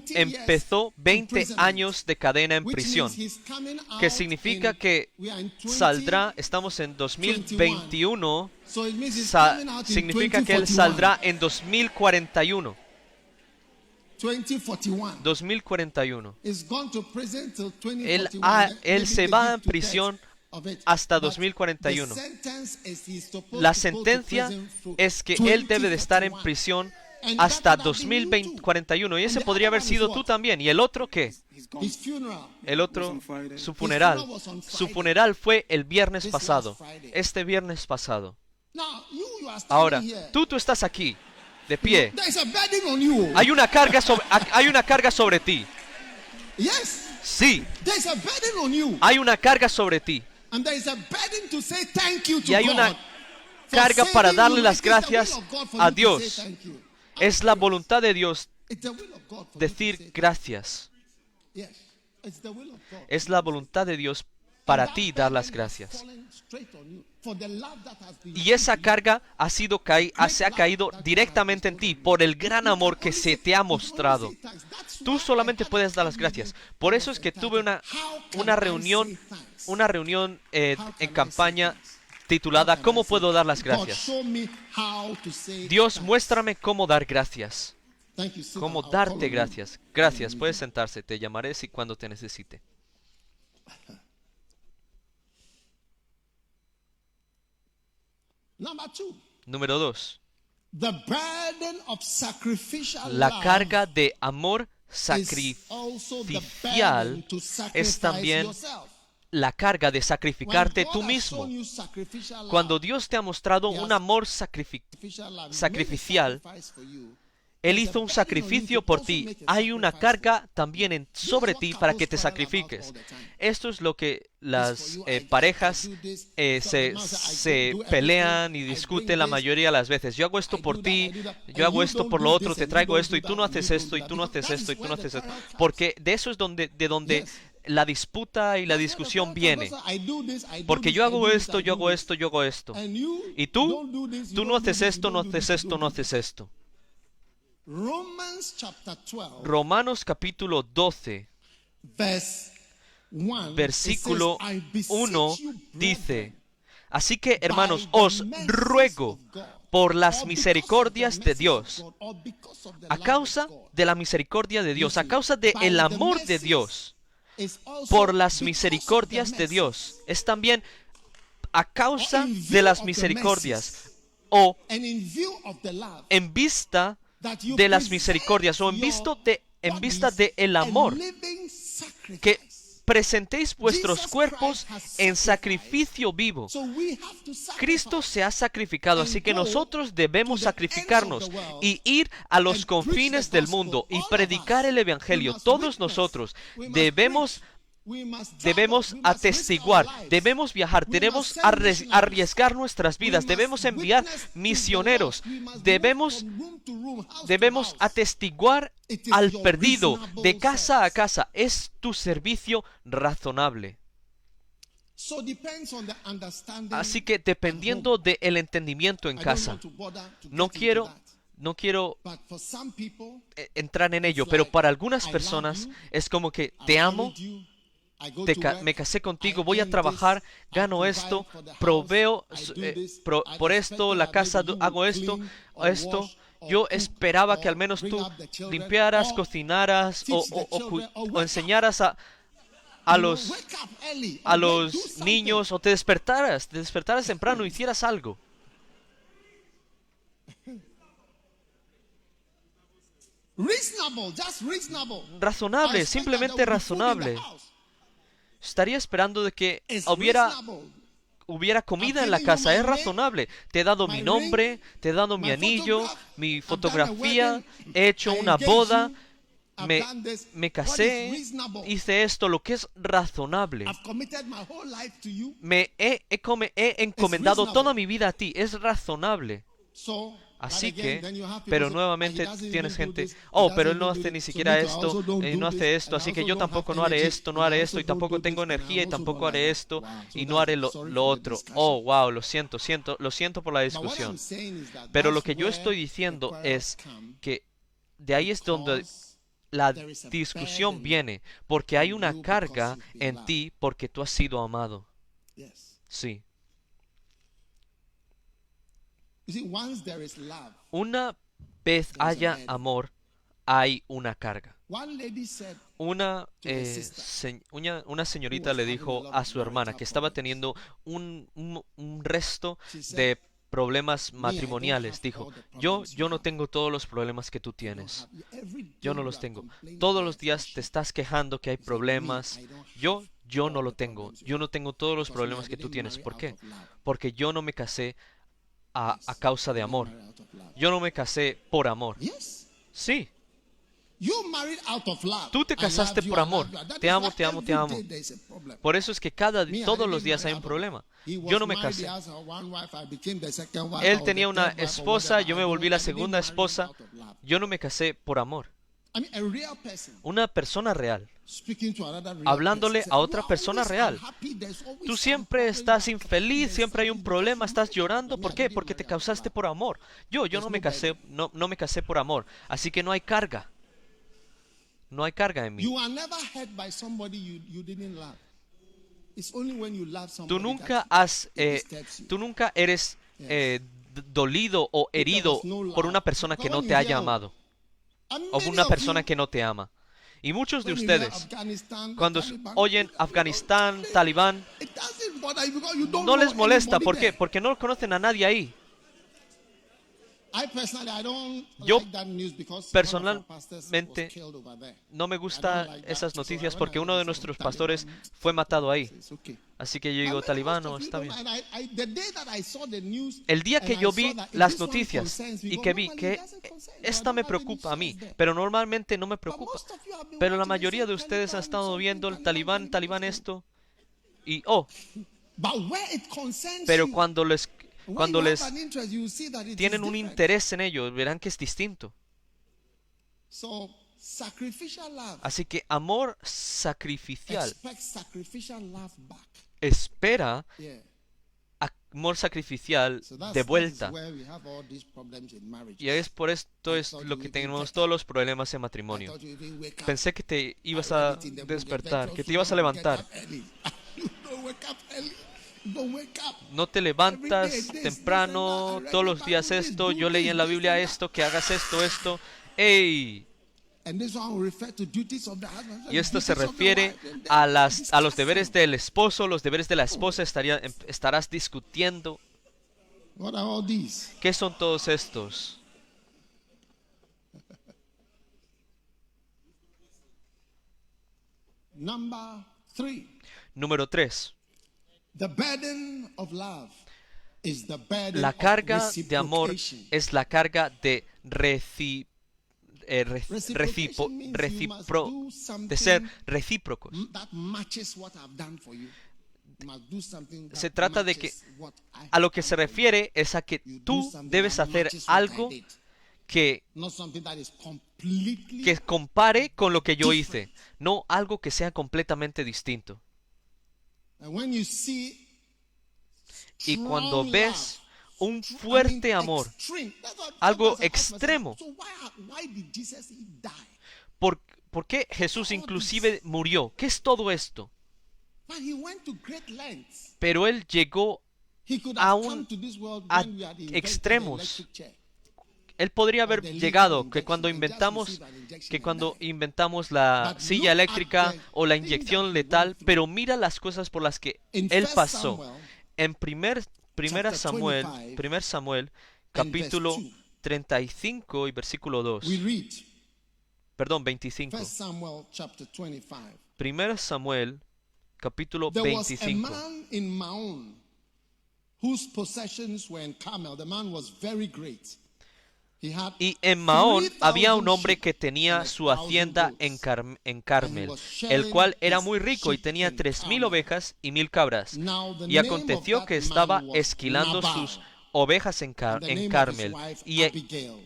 Empezó 20 años de cadena en prisión. Que significa que saldrá, estamos en 2021, significa que él saldrá en 2041. 2041. Él se va en prisión hasta 2041. La sentencia es que él debe de estar en prisión hasta 2041. Y ese podría haber sido tú también. ¿Y el otro qué? El otro, su funeral. Su funeral fue el viernes pasado. Este viernes pasado. Ahora, tú estás aquí, de pie. Hay una carga sobre ti. Sí. Hay una carga sobre ti. Y hay una carga para darle las gracias a Dios. Es la voluntad de Dios decir gracias. Es la voluntad de Dios para ti dar las gracias. Y esa carga se ha caído directamente en ti por el gran amor que se te ha mostrado. Tú solamente puedes dar las gracias. Por eso es que tuve una reunión en campaña titulada ¿Cómo puedo dar las gracias? Dios, muéstrame cómo dar gracias. Cómo darte gracias. Gracias, puedes sentarse. Te llamaré cuando te necesite. Número 2. The burden of sacrificial La love carga de amor is also the sacrificial burden to es sacrifice también yourself. la carga de When sacrificarte God tú has mismo. shown you sacrificial Cuando love, Dios te ha mostrado un amor sacrificial, Él hizo un sacrificio por ti. Hay una carga también sobre ti para que te sacrifiques. Esto es lo que las parejas se pelean y discuten la mayoría de las veces. Yo hago esto por ti, yo hago esto por lo otro, te traigo esto y tú no haces esto y tú no haces esto y tú no haces esto. Porque de eso es de donde la disputa y la discusión viene. Porque yo hago esto, yo hago esto, yo hago esto. Y tú no haces esto, no haces esto, no haces esto. Romanos capítulo 12, versículo 1 dice: Así que, hermanos, os ruego por las misericordias de Dios, a causa de la misericordia de Dios, a causa del amor de Dios, por las misericordias de Dios, es también a causa de las misericordias, o en vista de las misericordias, o en vista de el amor, que presentéis vuestros cuerpos en sacrificio vivo. Cristo se ha sacrificado, así que nosotros debemos sacrificarnos y ir a los confines del mundo y predicar el Evangelio. Todos nosotros debemos atestiguar, debemos viajar, debemos arriesgar nuestras vidas, debemos enviar misioneros, debemos atestiguar al perdido de casa a casa. Es tu servicio razonable. Así que dependiendo del entendimiento en casa, no quiero entrar en ello, pero para algunas personas es como que te amo, me casé contigo, voy a trabajar, gano esto, proveo por esto, la casa, hago esto. Yo esperaba que al menos tú limpiaras, cocinaras o enseñaras a los niños, o te despertaras temprano, hicieras algo. Razonable, simplemente razonable. Estaría esperando de que hubiera comida en la casa. Es razonable. Te he dado mi nombre, te he dado mi anillo, mi fotografía, he hecho una boda, me casé, hice esto, lo que es razonable. Me he encomendado toda mi vida a ti. Es razonable. Así que, pero nuevamente tienes gente, pero él no hace ni siquiera esto, no hace esto, así que yo tampoco no haré esto, y tampoco tengo energía, y tampoco haré esto, y no haré lo otro. Oh, wow, lo siento por la discusión. Pero lo que yo estoy diciendo es que de ahí es donde la discusión viene, porque hay una carga en ti porque tú has sido amado. Sí. Una vez haya amor, hay una carga. Una señorita le dijo a su hermana que estaba teniendo un resto de problemas matrimoniales. Dijo: yo no tengo todos los problemas que tú tienes. Yo no los tengo. Todos los días te estás quejando que hay problemas. Yo no lo tengo. Yo no tengo todos los problemas que tú tienes. ¿Por qué? Porque yo no me casé a causa de amor. Yo no me casé por amor. Sí. Tú te casaste por amor. Te amo, te amo, te amo. Por eso es que todos los días hay un problema. Yo no me casé. Él tenía una esposa, yo me volví la segunda esposa. Yo no me casé por amor. Una persona real, hablándole a otra persona real. Tú siempre estás infeliz, siempre hay un problema, estás llorando. ¿Por qué? Porque te casaste por amor. Yo no me casé, no me casé por amor. Así que no hay carga. No hay carga en mí. Tú nunca eres dolido o herido por una persona que no te haya amado, o por una persona que no te ama. Y muchos de ustedes, cuando oyen Afganistán, Talibán, no les molesta. ¿Por qué? Porque no conocen a nadie ahí. Yo personalmente no me gustan esas noticias porque uno de nuestros pastores fue matado ahí. Así que yo digo, Talibán, no, está bien. El día que yo vi las noticias y que vi que esta me preocupa a mí, pero normalmente no me preocupa. Pero la mayoría de ustedes han estado viendo el Talibán esto, y pero cuando les tienen un interés en ello, verán que es distinto. Así que amor sacrificial espera amor sacrificial de vuelta. Y es por esto es lo que tenemos todos los problemas en matrimonio. Pensé que te ibas a despertar, que te ibas a levantar. No te levantas temprano, todos los días esto, yo leí en la Biblia esto, que hagas esto. ¡Ey! Y esto se refiere a los deberes del esposo, los deberes de la esposa. Estarás discutiendo. ¿Qué son todos estos? Número 3. La carga de amor es la carga de de ser recíprocos. Se trata de que a lo que se refiere es a que tú debes hacer algo que compare con lo que yo hice, no algo que sea completamente distinto. Y cuando ves un fuerte amor, algo extremo, ¿por qué Jesús inclusive murió? ¿Qué es todo esto? Pero Él llegó a extremos. Él podría haber llegado que cuando inventamos la silla eléctrica o la inyección letal, pero mira las cosas por las que Él pasó. En 1 Samuel, capítulo 35 y versículo 2. Perdón, 25. 1 Samuel, capítulo 25. Y en Maón había un hombre que tenía su hacienda en Carmel, el cual era muy rico y tenía 3,000 ovejas y 1,000 cabras. Y aconteció que estaba esquilando sus ovejas en Carmel. Y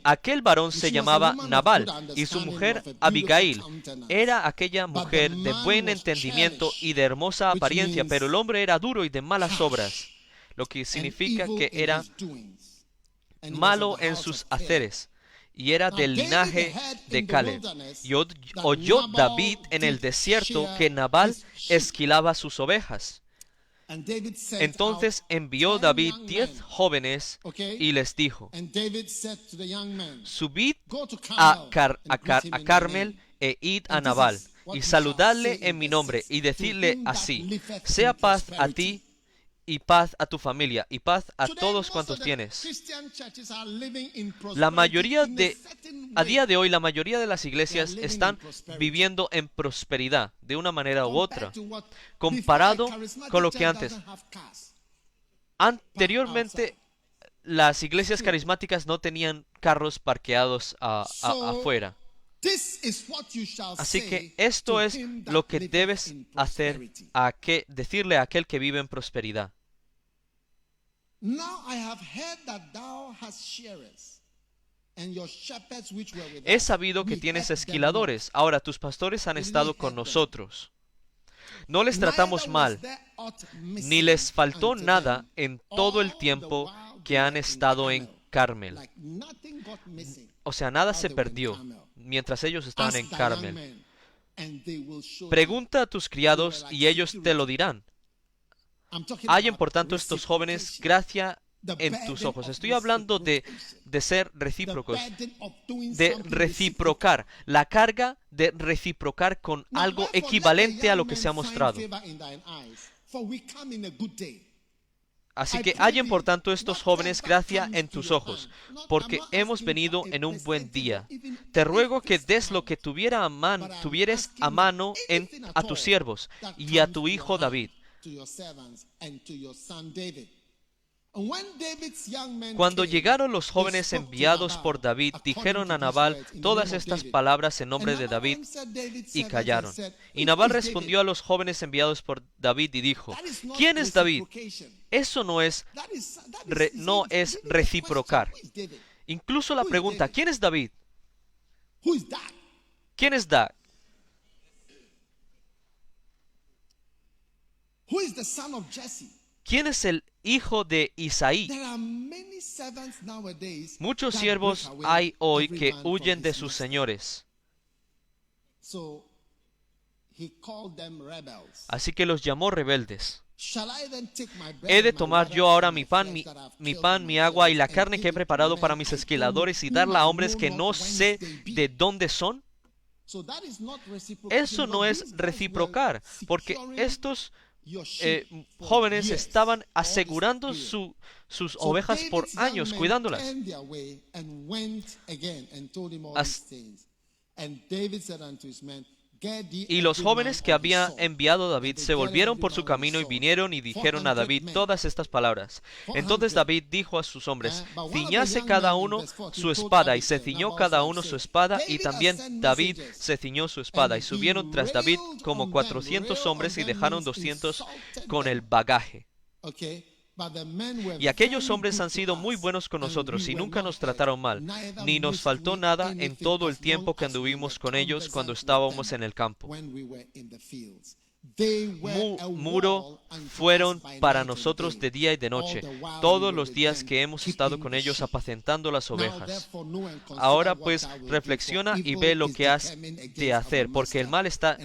aquel varón se llamaba Nabal, y su mujer Abigail. Era aquella mujer de buen entendimiento y de hermosa apariencia, pero el hombre era duro y de malas obras, lo que significa que era malo en sus haceres, y era del linaje de Caleb. Y oyó David en el desierto que Nabal esquilaba sus ovejas. Entonces envió David 10 jóvenes y les dijo: subid a Carmel e id a Nabal y saludadle en mi nombre y decidle así: sea paz a ti y paz a tu familia y paz a todos cuantos tienes. A día de hoy, la mayoría de las iglesias están viviendo en prosperidad de una manera u otra, comparado con lo que antes. Anteriormente, las iglesias carismáticas no tenían carros parqueados afuera. Así que esto es lo que debes hacer, decirle a aquel que vive en prosperidad. He sabido que tienes esquiladores. Ahora tus pastores han estado con nosotros. No les tratamos mal, ni les faltó nada en todo el tiempo que han estado en Carmel. O sea, nada se perdió mientras ellos estaban en Carmel. Pregunta a tus criados y ellos te lo dirán. Hallen por tanto estos jóvenes gracia en tus ojos. Estoy hablando de ser recíprocos, de reciprocar, la carga de reciprocar con algo equivalente a lo que se ha mostrado. Así que hallen por tanto estos jóvenes gracia en tus ojos, porque hemos venido en un buen día. Te ruego que des lo que tuvieres a mano a tus siervos y a tu hijo David. Cuando llegaron los jóvenes enviados por David, dijeron a Nabal todas estas palabras en nombre de David y callaron. Y Nabal respondió a los jóvenes enviados por David y dijo: ¿Quién es David? Eso no es reciprocar. Incluso la pregunta: ¿quién es David? ¿Quién es Dag? ¿Quién es el hijo de Isaí? Muchos siervos hay hoy que huyen de sus señores. Así que los llamó rebeldes. ¿He de tomar yo ahora mi pan, mi agua y la carne que he preparado para mis esquiladores y darla a hombres que no sé de dónde son? Eso no es reciprocar, porque estos jóvenes estaban asegurando sus ovejas por años, cuidándolas. Y los jóvenes que había enviado David se volvieron por su camino y vinieron y dijeron a David todas estas palabras. Entonces David dijo a sus hombres: ciñase cada uno su espada. Y se ciñó cada uno su espada, y también David se ciñó su espada. Y subieron tras David como 400 hombres y dejaron 200 con el bagaje. Y aquellos hombres han sido muy buenos con nosotros y nunca nos trataron mal, ni nos faltó nada en todo el tiempo que anduvimos con ellos cuando estábamos en el campo. Muro fueron para nosotros de día y de noche, todos los días que hemos estado con ellos apacentando las ovejas. Ahora pues reflexiona y ve lo que has de hacer, porque el mal está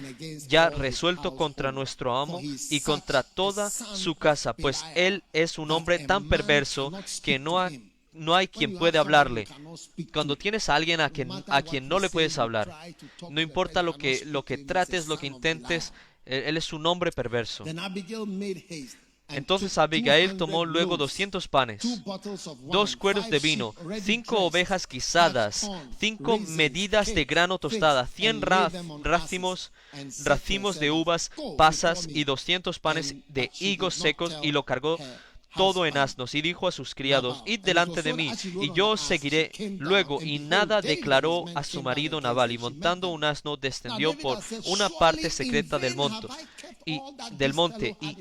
ya resuelto contra nuestro amo y contra toda su casa, pues él es un hombre tan perverso que no hay quien puede hablarle. Cuando tienes a alguien a quien no le puedes hablar, no importa lo que trates, lo que intentes, él es un hombre perverso. Entonces Abigail tomó luego 200 panes, 2 cueros de vino, 5 ovejas guisadas, 5 medidas de grano tostada, 100 racimos de uvas pasas y 200 panes de higos secos, y lo cargó todo en asnos, y dijo a sus criados: id delante de mí, y yo os seguiré luego. Y nada declaró a su marido Nabal, y montando un asno descendió por una parte secreta del monte, y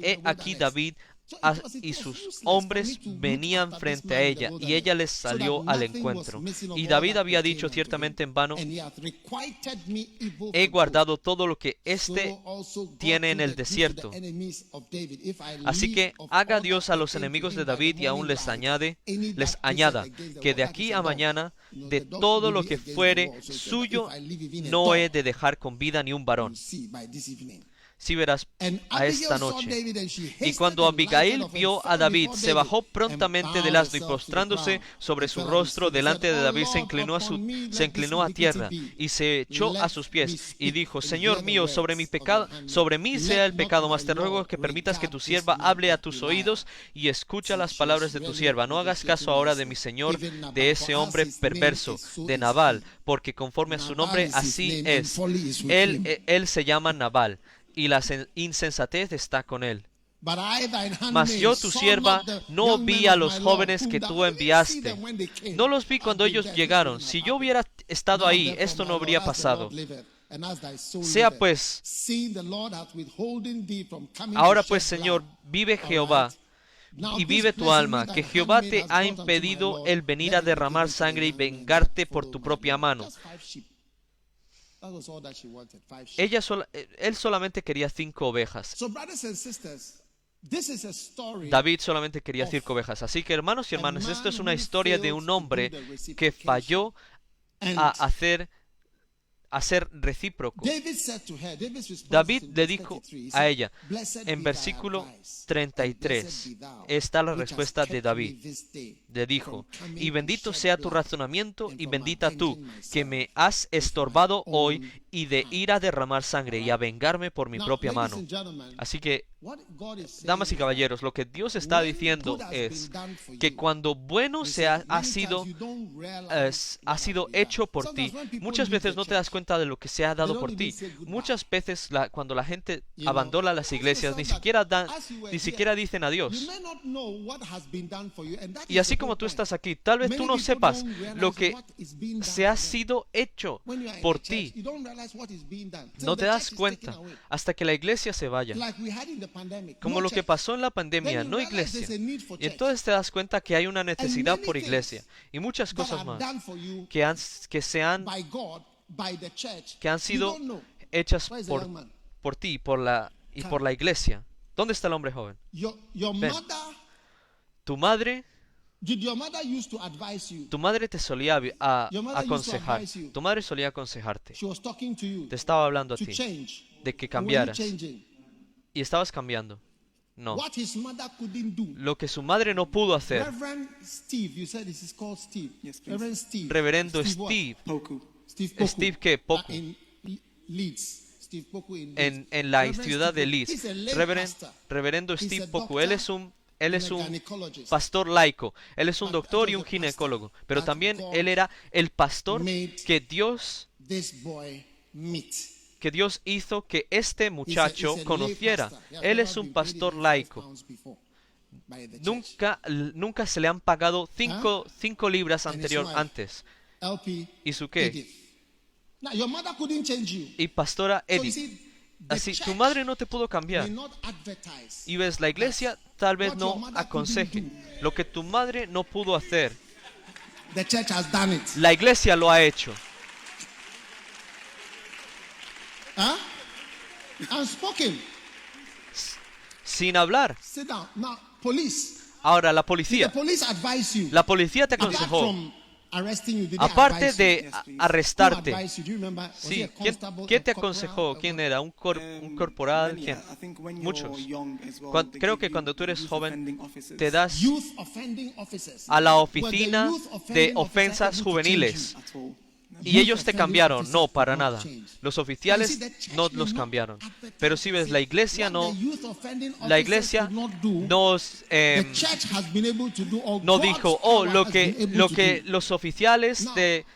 he aquí David y sus hombres venían frente a ella, y ella les salió al encuentro. Y David había dicho: ciertamente en vano he guardado todo lo que éste tiene en el desierto. Así que haga Dios a los enemigos de David, y aún les añada que de aquí a mañana de todo lo que fuere suyo no he de dejar con vida ni un varón. Si verás a esta noche. Y cuando Abigail vio a David, se bajó prontamente del asno, y postrándose sobre su rostro delante de David, se inclinó a tierra y se echó a sus pies y dijo: Señor mío, sobre mí sea el pecado, mas te ruego que permitas que tu sierva hable a tus oídos y escucha las palabras de tu sierva. No hagas caso ahora de mi señor, de ese hombre perverso, de Nabal, porque conforme a su nombre así es. Él se llama Nabal, y la insensatez está con él. Mas yo, tu sierva, no vi a los jóvenes que tú enviaste. No los vi cuando ellos llegaron. Si yo hubiera estado ahí, esto no habría pasado. Sea pues, ahora pues, Señor, vive Jehová, y vive tu alma, que Jehová te ha impedido el venir a derramar sangre y vengarte por tu propia mano. Él solamente quería 5 ovejas. David solamente quería 5 ovejas. Así que, hermanos y hermanas, esto es una historia de un hombre que falló a ser recíproco. David le dijo a ella, en versículo 33, está la respuesta de David. Le dijo, y bendito sea tu razonamiento y bendita tú, que me has estorbado hoy y de ir a derramar sangre y a vengarme por mi propia mano. Así que, damas y caballeros, lo que Dios está diciendo es que cuando bueno ha sido hecho por ti, muchas veces no te das cuenta de lo que se ha dado por ti. Muchas veces cuando la gente abandona las iglesias, ni siquiera dicen adiós. Y así como tú estás aquí, tal vez tú no sepas lo que se ha sido hecho por ti. No te das cuenta hasta que la iglesia se vaya. Como lo que pasó en la pandemia, no iglesia. Y entonces te das cuenta que hay una necesidad por iglesia y muchas cosas más que han sido hechas por ti y por la iglesia. ¿Dónde está el hombre joven? Ven. Tu madre te solía aconsejar. Tu madre solía aconsejarte. Te estaba hablando a ti de que cambiaras. Y estabas cambiando. No. Lo que su madre no pudo hacer. Reverendo Steve. Steve ¿qué? Poku. En la ciudad de Leeds. Reverendo Steve Poku. Él es un pastor laico. Él es un doctor y un ginecólogo. Pero también él era el pastor que Dios hizo que este muchacho conociera. Él es un pastor laico. Nunca se le han pagado 5 libras antes. ¿Y su qué? Y pastora Eddie. Así, tu madre no te pudo cambiar. Y ves, la iglesia tal vez no aconseje lo que tu madre no pudo hacer. La iglesia lo ha hecho. Sin hablar. Ahora, la policía te aconsejó. Aparte de arrestarte, sí, ¿quién te aconsejó? ¿Quién era? ¿Un corporal? ¿Quién? Muchos. Creo que cuando tú eres joven te das a la oficina de ofensas juveniles. Y ellos te cambiaron. No, para nada. Los oficiales no los cambiaron. Pero si ves, la iglesia no dijo, lo que los oficiales de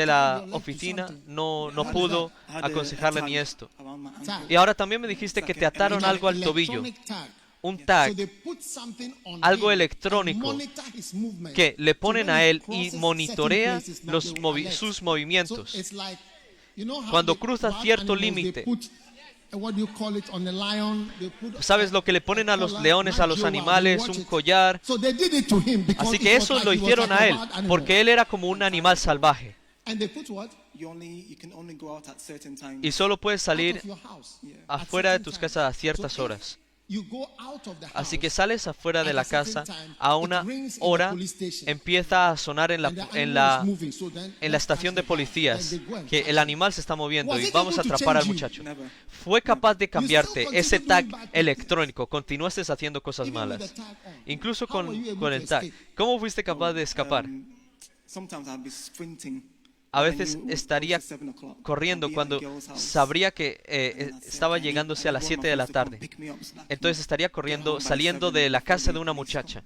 la oficina no pudo aconsejarle ni esto. Y ahora también me dijiste que te ataron algo al tobillo. Un tag, algo electrónico que le ponen a él y monitorea sus movimientos. Cuando cruza cierto límite, ¿sabes lo que le ponen a los leones, a los animales? Un collar. Así que eso lo hicieron a él, porque él era como un animal salvaje. Y solo puedes salir afuera de tus casas a ciertas horas. Así que sales afuera de la casa a una hora, empieza a sonar en la estación de policías que el animal se está moviendo y vamos a atrapar al muchacho. Fue capaz de cambiarte ese tag electrónico. Continuaste haciendo cosas malas, incluso con el tag. ¿Cómo fuiste capaz de escapar? A veces estaría corriendo cuando sabría que estaba llegándose a las 7 de la tarde. Entonces estaría corriendo, saliendo de la casa de una muchacha.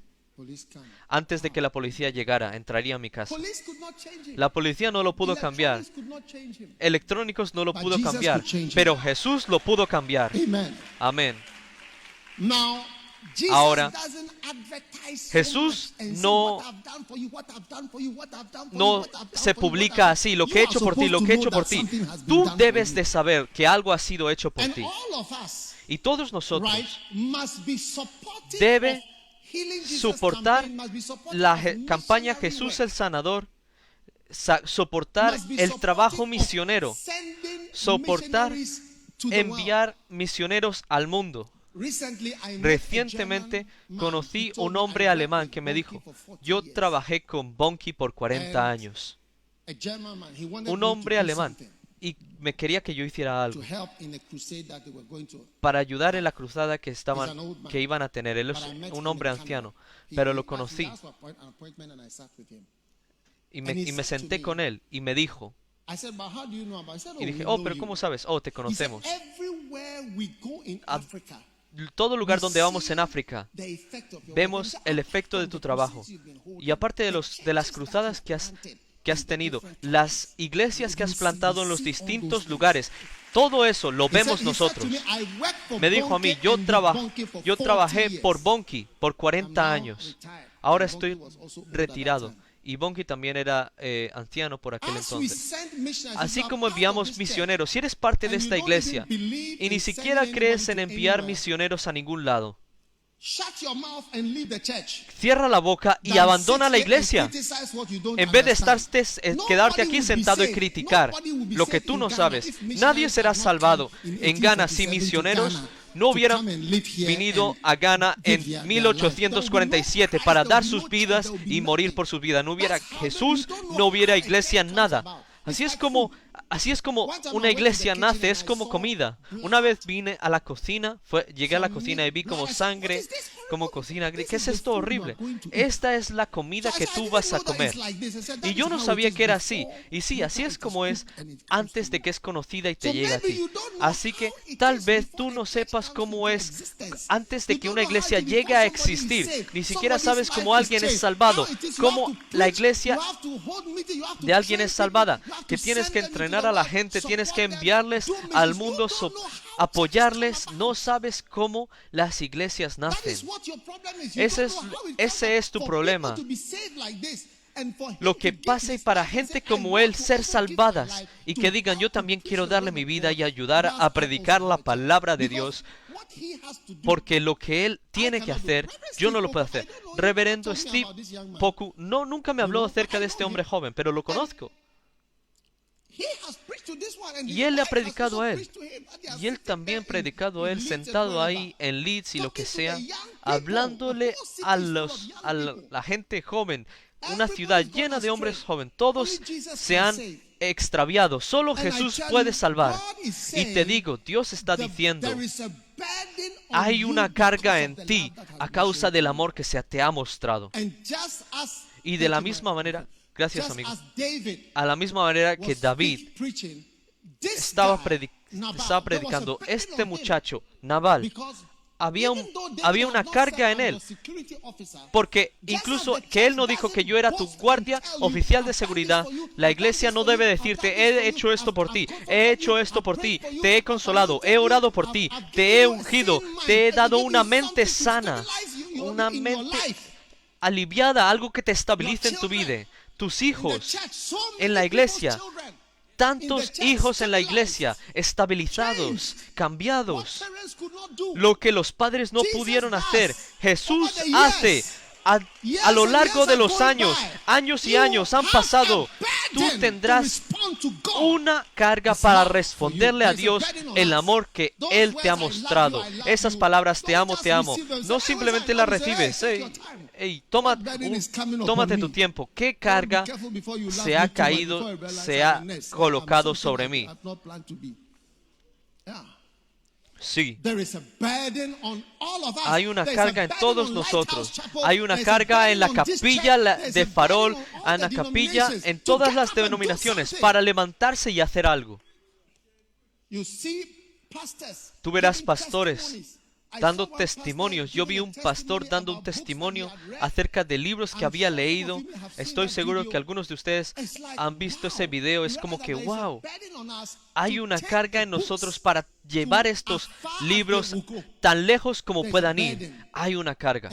Antes de que la policía llegara, entraría a mi casa. La policía no lo pudo cambiar. Electrónicos no lo pudo cambiar. Pero Jesús lo pudo cambiar. Amén. Ahora, Jesús no se publica así, lo que he hecho por ti, lo que he hecho por ti. Tú debes de saber que algo ha sido hecho por ti. Y todos nosotros debe soportar la campaña Jesús el Sanador, soportar el trabajo misionero, soportar enviar misioneros al mundo. Recientemente conocí un hombre alemán que me dijo, yo trabajé con Bonke por 40 años. Un hombre alemán. y me quería que yo hiciera algo para ayudar en la cruzada que iban a tener. Él es un hombre anciano, pero lo conocí y me senté con él y me dijo, y dije, oh, pero ¿cómo sabes? Oh, te conocemos. A todo lugar donde vamos en África, vemos el efecto de tu trabajo. Y aparte de las cruzadas que has tenido, las iglesias que has plantado en los distintos lugares, todo eso lo vemos nosotros. Me dijo a mí, yo trabajé por Bonnke por 40 años. Ahora estoy retirado. Y Bonnke también era anciano por aquel entonces. Así como enviamos misioneros, si eres parte de esta iglesia y ni siquiera crees en enviar misioneros a ningún lado, cierra la boca y abandona la iglesia. En vez de quedarte aquí sentado y criticar lo que tú no sabes. Nadie será salvado en Ghana si misioneros no hubieran venido a Ghana en 1847 para dar sus vidas y morir por su vida. No hubiera Jesús, no hubiera iglesia, nada. Así es como una iglesia nace, es como comida. Una vez vine a la cocina, llegué a la cocina y vi como sangre, como cocina. ¿Qué es esto horrible? Esta es la comida que tú vas a comer. Y yo no sabía que era así. Y sí, así es como es antes de que es conocida y te llegue a ti. Así que tal vez tú no sepas cómo es antes de que una iglesia llegue a existir. Ni siquiera sabes cómo alguien es salvado, cómo la iglesia de alguien es salvada. Que tienes que entrenar a la gente, tienes que enviarles al mundo, apoyarles. No sabes cómo las iglesias nacen. Ese es tu problema. Lo que pase para gente como él ser salvadas y que digan, yo también quiero darle mi vida y ayudar a predicar la palabra de Dios, porque lo que él tiene que hacer, yo no lo puedo hacer. Reverendo Steve Poku nunca me habló acerca de este hombre joven, pero lo conozco. Y él le ha predicado a él. Y él también ha predicado a él sentado ahí en Leeds y lo que sea, hablándole a la gente joven. Una ciudad llena de hombres jóvenes. Todos se han extraviado. Solo Jesús puede salvar. Y te digo, Dios está diciendo, hay una carga en ti a causa del amor que se te ha mostrado. Y de la misma manera, gracias, amigo. A la misma manera que David estaba predicando, este muchacho, Nabal, había una carga en él. Porque incluso que él no dijo que yo era tu guardia oficial de seguridad, la iglesia no debe decirte, he hecho esto por ti, he hecho esto por ti, te he consolado, he orado por ti, te he ungido, te he dado una mente sana, una mente aliviada, algo que te estabilice en tu vida. Tus hijos en la iglesia, tantos hijos en la iglesia, estabilizados, cambiados. Lo que los padres no pudieron hacer, Jesús hace. A lo largo de los años y años han pasado. Tú tendrás una carga para responderle a Dios el amor que Él te ha mostrado. Esas palabras, te amo, no simplemente las recibes. Tómate tu tiempo. ¿Qué carga se ha caído, se ha colocado sobre mí? Sí. Hay una carga en todos nosotros. Hay una carga en la capilla de Farol, en la capilla, en todas las denominaciones, para levantarse y hacer algo. Tú verás pastores dando testimonios. Yo vi un pastor dando un testimonio acerca de libros que había leído. Estoy seguro que algunos de ustedes han visto ese video. Es como que, wow, hay una carga en nosotros para llevar estos libros tan lejos como puedan ir. Hay una carga.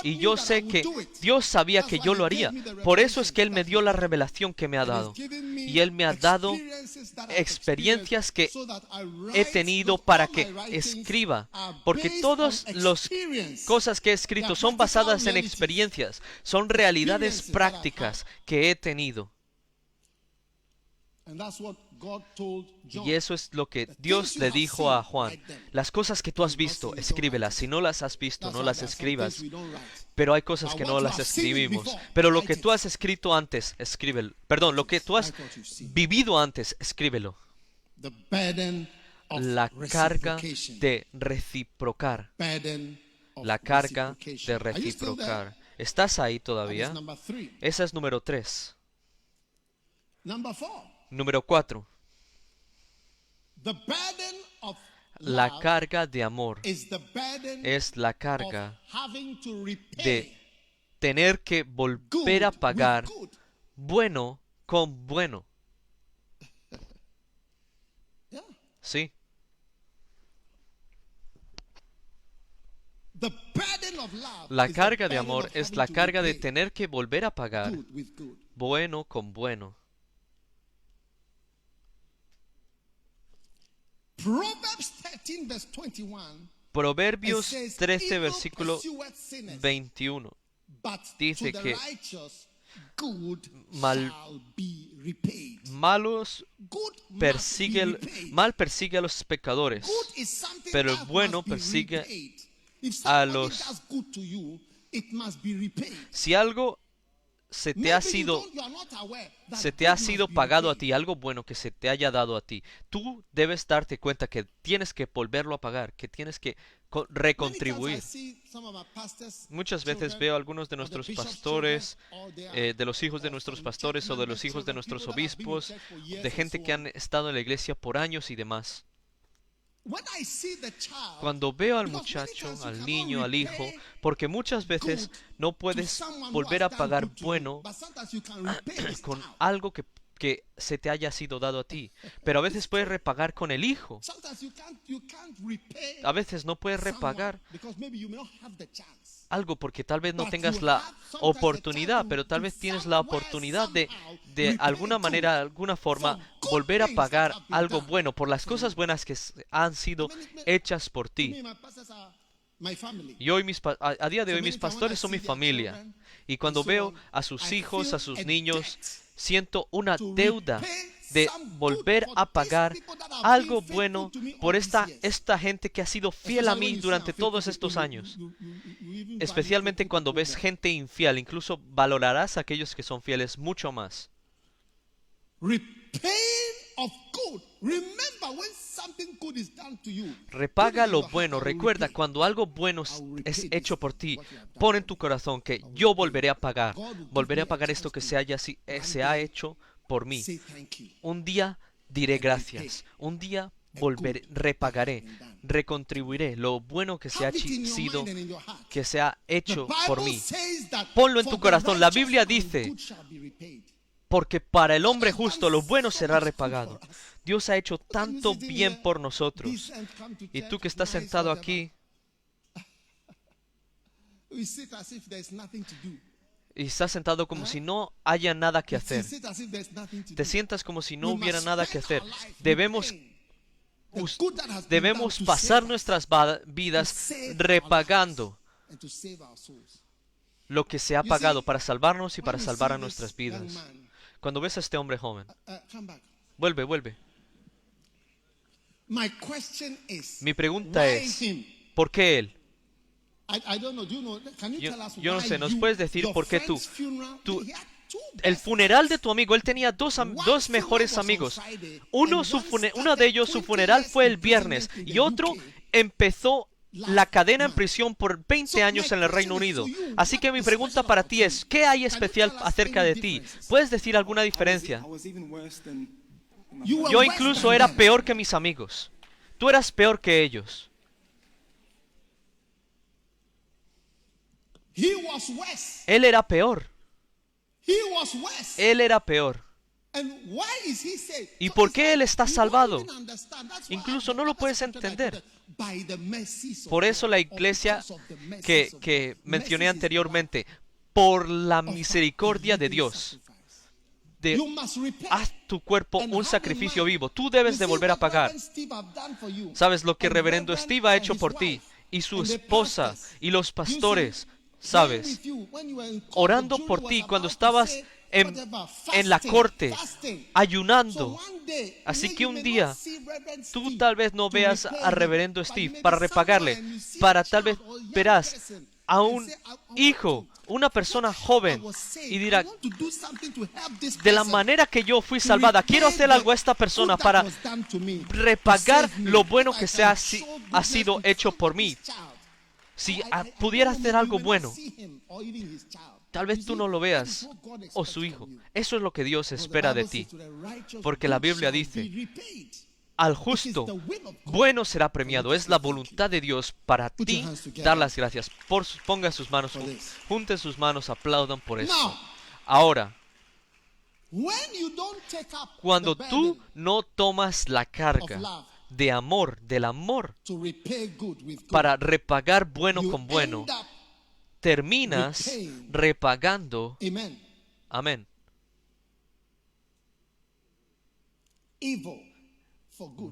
Y yo sé que Dios sabía que yo lo haría. Por eso es que Él me dio la revelación que me ha dado. Y Él me ha dado experiencias que he tenido para que escriba. Porque todas las cosas que he escrito son basadas en experiencias. Son realidades prácticas que he tenido. Y eso es lo que Dios le dijo a Juan. Las cosas que tú has visto, escríbelas. Si no las has visto, no las escribas. Pero hay cosas que no las escribimos. Pero lo que tú has escrito antes, escríbelo. Perdón, lo que tú has vivido antes, escríbelo. la carga de reciprocar. La carga de reciprocar. ¿Estás ahí todavía? Esa es número 3. Número 4. La carga de amor es la carga de tener que volver a pagar bueno con bueno. Sí. La carga de amor es la carga de tener que volver a pagar bueno con bueno. Proverbios 13, versículo 21 dice que mal persigue a los pecadores, pero el bueno persigue a los... Si algo se te ha sido pagado a ti, algo bueno que se te haya dado a ti, tú debes darte cuenta que tienes que volverlo a pagar, que tienes que recontribuir. Muchas veces veo a algunos de nuestros pastores, de los hijos de nuestros pastores o de los hijos de nuestros obispos, de gente que han estado en la iglesia por años y demás. Cuando veo al muchacho, al niño, al hijo, porque muchas veces no puedes volver a pagar bueno con algo que se te haya sido dado a ti, pero a veces puedes repagar con el hijo. A veces no puedes repagar algo porque tal vez no tengas la oportunidad, pero tal vez tienes la oportunidad de alguna manera, de alguna forma, volver a pagar algo bueno por las cosas buenas que han sido hechas por ti. Y hoy a día de hoy mis pastores son mi familia. Y cuando veo a sus hijos, a sus niños, siento una deuda de volver a pagar algo bueno por esta gente que ha sido fiel a mí durante todos estos años. Especialmente cuando ves gente infiel, incluso valorarás a aquellos que son fieles mucho más. Repaga lo bueno. Recuerda, cuando algo bueno es hecho por ti, pon en tu corazón que yo volveré a pagar. Volveré a pagar esto que se ha hecho por mí. Un día diré gracias. Un día repagaré, recontribuiré lo bueno que se ha hecho por mí. Ponlo en tu corazón. La Biblia dice, porque para el hombre justo lo bueno será repagado. Dios ha hecho tanto bien por nosotros. Y tú que estás sentado aquí y estás sentado como si no haya nada que hacer. Te sientas como si no hubiera nada que hacer. Debemos pasar nuestras vidas repagando lo que se ha pagado para salvarnos y para salvar a nuestras vidas. Cuando ves a este hombre joven, vuelve. Mi pregunta es, ¿por qué él? Yo no sé, ¿nos puedes decir por qué tú? El funeral de tu amigo, él tenía dos mejores amigos. Uno de ellos, su funeral fue el viernes y otro empezó la cadena en prisión por 20 años en el Reino Unido. Así que mi pregunta para ti es, ¿qué hay especial acerca de ti? ¿Puedes decir alguna diferencia? Yo incluso era peor que mis amigos. Tú eras peor que ellos. Él era peor. Él era peor. ¿Y por qué él está salvado? Incluso no lo puedes entender. Por eso la iglesia que mencioné anteriormente, por la misericordia de Dios, haz tu cuerpo un sacrificio vivo. Tú debes de volver a pagar. ¿Sabes lo que el reverendo Steve ha hecho por ti? Y su esposa y los pastores, ¿sabes? Orando por ti cuando estabas en la corte, ayunando. Así que un día, tú tal vez no veas a reverendo Steve para repagarle, tal vez verás a un hijo una persona joven y dirá, de la manera que yo fui salvada, quiero hacer algo a esta persona para repagar lo bueno que ha sido hecho por mí. Si pudiera hacer algo bueno, tal vez tú no lo veas, o su hijo. Eso es lo que Dios espera de ti. Porque la Biblia dice, al justo, bueno será premiado. Es la voluntad de Dios para ti dar las gracias. Ponga sus manos, junten sus manos, aplaudan por eso. Ahora, cuando tú no tomas la carga de amor, del amor, para repagar bueno con bueno, terminas repagando. Amén.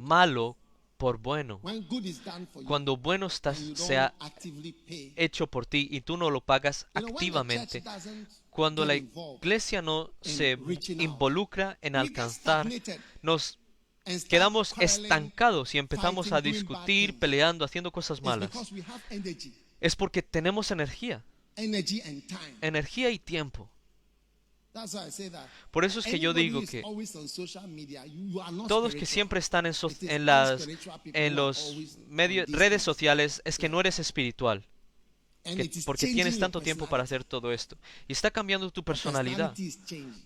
Malo por bueno. Cuando bueno sea hecho por ti y tú no lo pagas activamente, cuando la iglesia no se involucra en alcanzar, nos quedamos estancados y empezamos a discutir, peleando, haciendo cosas malas. Es porque tenemos energía y tiempo. Por eso es que yo digo que todos que siempre están en los redes sociales es que no eres espiritual, porque tienes tanto tiempo para hacer todo esto. Y está cambiando tu personalidad.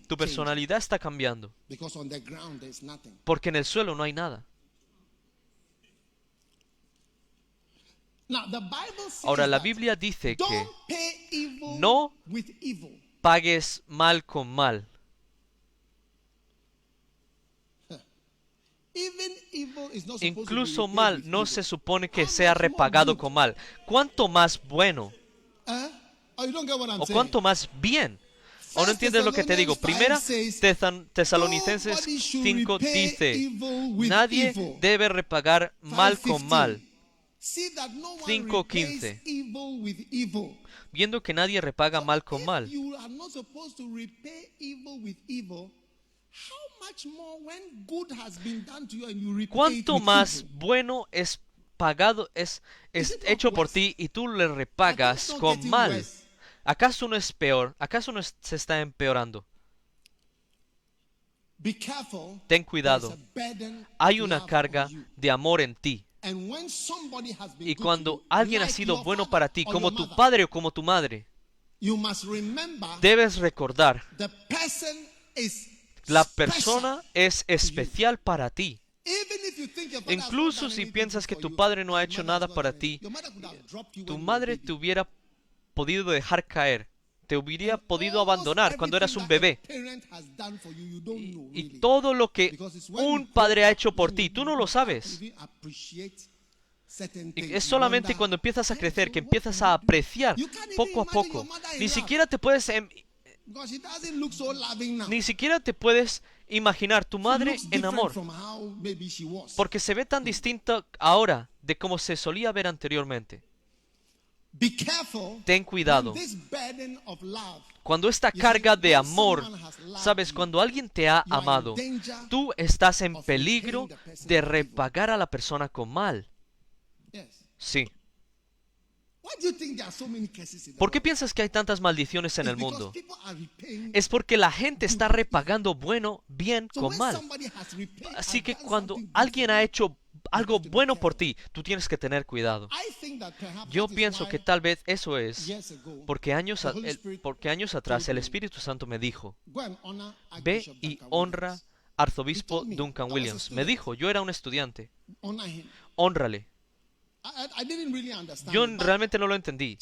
Tu personalidad está cambiando, porque en el suelo no hay nada. Ahora, la Biblia dice que no pagues mal con mal. Incluso mal no se supone que sea repagado con mal. ¿Cuánto más bueno? ¿O cuánto más bien? ¿O no entiendes lo que te digo? Primera Tesalonicenses 5 dice, nadie debe repagar mal con mal. 5:15. Viendo que nadie repaga mal con mal. ¿Cuánto más bueno es pagado, es hecho por ti y tú le repagas con mal? ¿Acaso no es peor? ¿Acaso no se está empeorando? Ten cuidado. Hay una carga de amor en ti. Y cuando alguien ha sido bueno para ti, como tu padre o como tu madre, debes recordar, la persona es especial para ti. Incluso si piensas que tu padre no ha hecho nada para ti, tu madre te hubiera podido dejar caer, te hubiera podido abandonar cuando eras un bebé. Y todo lo que un padre ha hecho por ti, tú no lo sabes. Y es solamente cuando empiezas a crecer que empiezas a apreciar poco a poco. Ni siquiera te puedes imaginar tu madre en amor, porque se ve tan distinta ahora de como se solía ver anteriormente. Ten cuidado. Cuando esta carga de amor, sabes, cuando alguien te ha amado, tú estás en peligro de repagar a la persona con mal. Sí. ¿Por qué piensas que hay tantas maldiciones en el mundo? Es porque la gente está repagando bien con mal. Así que cuando alguien ha hecho algo bueno por ti, tú tienes que tener cuidado. Yo pienso que tal vez eso es porque años atrás el Espíritu Santo me dijo, ve y honra Arzobispo Duncan Williams. Me dijo, yo era un estudiante, hónrale. Yo realmente no lo entendí.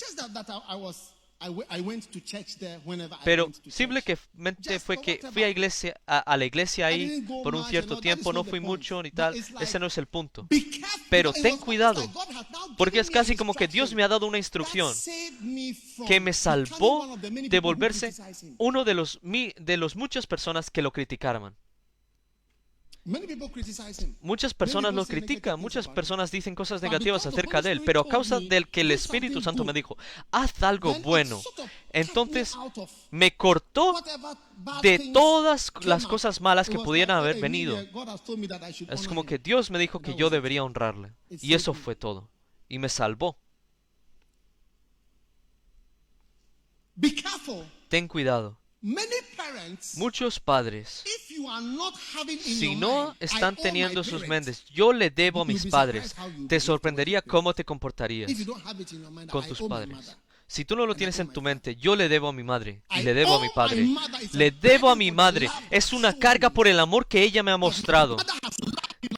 Pero simplemente fue que fui a la iglesia ahí por un cierto tiempo, no fui mucho ni tal, ese no es el punto. Pero ten cuidado, porque es casi como que Dios me ha dado una instrucción que me salvó de volverse uno de los muchas personas que lo criticaban. Muchas personas lo critican, muchas personas dicen cosas negativas acerca de él, pero a causa del que el Espíritu Santo me dijo, haz algo bueno, entonces me cortó de todas las cosas malas que pudieran haber venido. Es como que Dios me dijo que yo debería honrarle, y eso fue todo, y me salvó. Ten cuidado. Muchos padres, si no están teniendo sus mentes, yo le debo a mis padres, te sorprendería cómo te comportarías con tus padres. Si tú no lo tienes en tu mente, yo le debo a mi madre y le debo a mi padre. Le debo a mi madre. Es una carga por el amor que ella me ha mostrado.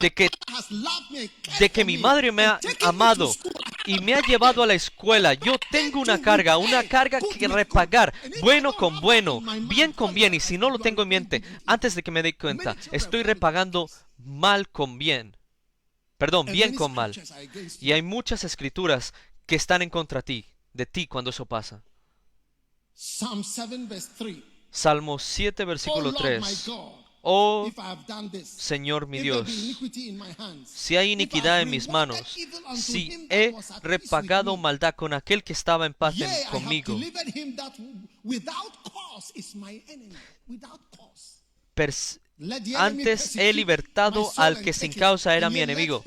De que mi madre me ha amado y me ha llevado a la escuela. Yo tengo una carga que repagar, bueno con bueno, bien con bien. Y si no lo tengo en mente, antes de que me dé cuenta, estoy repagando mal con bien. Perdón, bien con mal. Y hay muchas escrituras que están en contra de ti cuando eso pasa. Salmo 7, versículo 3. Oh Señor mi Dios, si hay iniquidad en mis manos, si he repagado maldad con aquel que estaba en paz conmigo, antes he libertado al que sin causa era mi enemigo.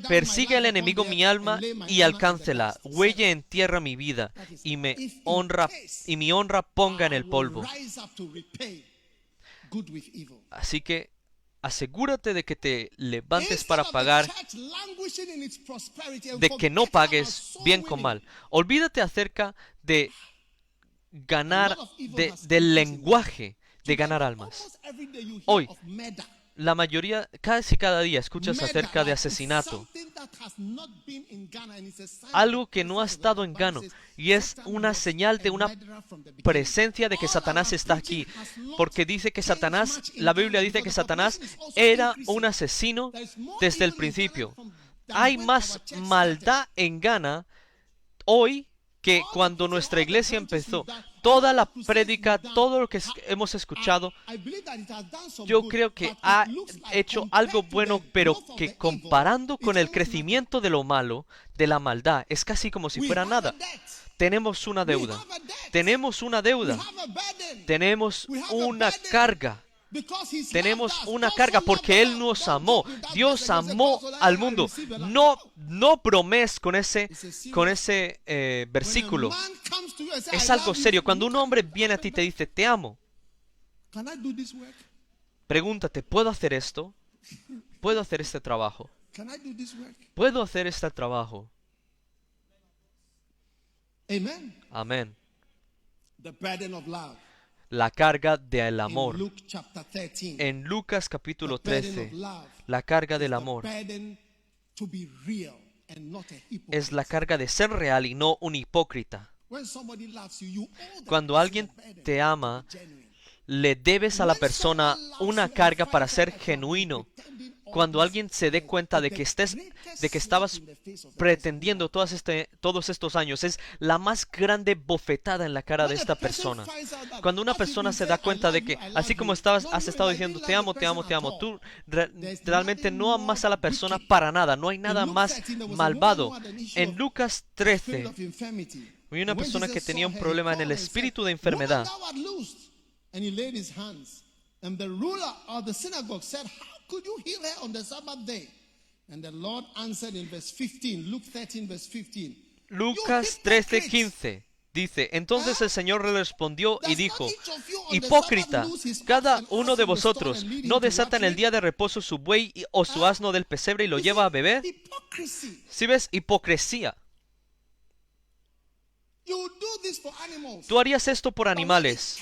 Persigue al enemigo mi alma y alcáncela. Huelle en tierra mi vida y mi honra ponga en el polvo. Así que asegúrate de que te levantes para pagar, de que no pagues bien con mal. Olvídate acerca de ganar, del lenguaje de ganar almas. Hoy, la mayoría, casi cada día escuchas acerca de asesinato. Algo que no ha estado en Ghana. Y es una señal de una presencia de que Satanás está aquí. Porque dice que Satanás, la Biblia dice que Satanás era un asesino desde el principio. Hay más maldad en Ghana hoy que cuando nuestra iglesia empezó. Toda la prédica, todo lo que hemos escuchado, yo creo que ha hecho algo bueno, pero que comparando con el crecimiento de lo malo, de la maldad, es casi como si fuera nada. Tenemos una deuda. Tenemos una deuda. Tenemos una carga. Tenemos una carga porque Él nos amó. Dios amó al mundo. No bromees con ese versículo. Es algo serio. Cuando un hombre viene a ti y te dice, te amo, pregúntate, ¿puedo hacer esto? ¿Puedo hacer este trabajo? ¿Puedo hacer este trabajo? Amén. La carga del amor. En Lucas capítulo 13, la carga del amor es la carga de ser real y no un hipócrita. Cuando alguien te ama, le debes a la persona una carga para ser genuino. Cuando alguien se dé cuenta de que estabas pretendiendo todos estos años, es la más grande bofetada en la cara de esta persona. Cuando una persona se da cuenta de que, así como has estado diciendo, te amo, tú realmente no amas a la persona para nada. No hay nada más malvado. En Lucas 13, hay una persona que tenía un problema en el espíritu de enfermedad. Could you heal her on the Sabbath day? And the Lord answered in verse 15, Luke 13, verse 15. Lucas 13:15 dice, entonces el Señor le respondió y dijo, hipócrita, cada uno de vosotros no desata en el día de reposo su buey o su asno del pesebre y lo lleva a beber. ¿Sí ves? Hipocresía. Tú harías esto por animales.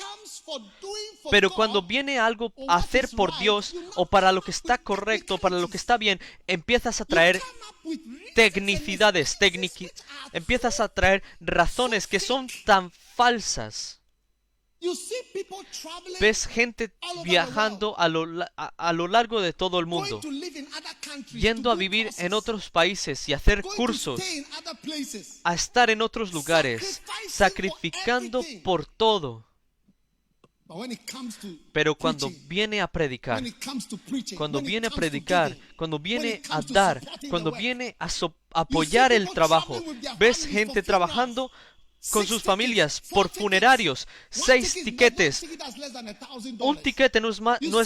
Pero cuando viene algo a hacer por Dios o para lo que está correcto, para lo que está bien, empiezas a traer tecnicidades, empiezas a traer razones que son tan falsas. Ves gente viajando a lo largo de todo el mundo, yendo a vivir en otros países y hacer cursos, a estar en otros lugares, sacrificando por todo. Pero cuando viene a predicar, cuando viene a dar, cuando viene a apoyar el trabajo, ves gente trabajando con sus familias por funerarios, 6 tiquetes. Un tiquete no es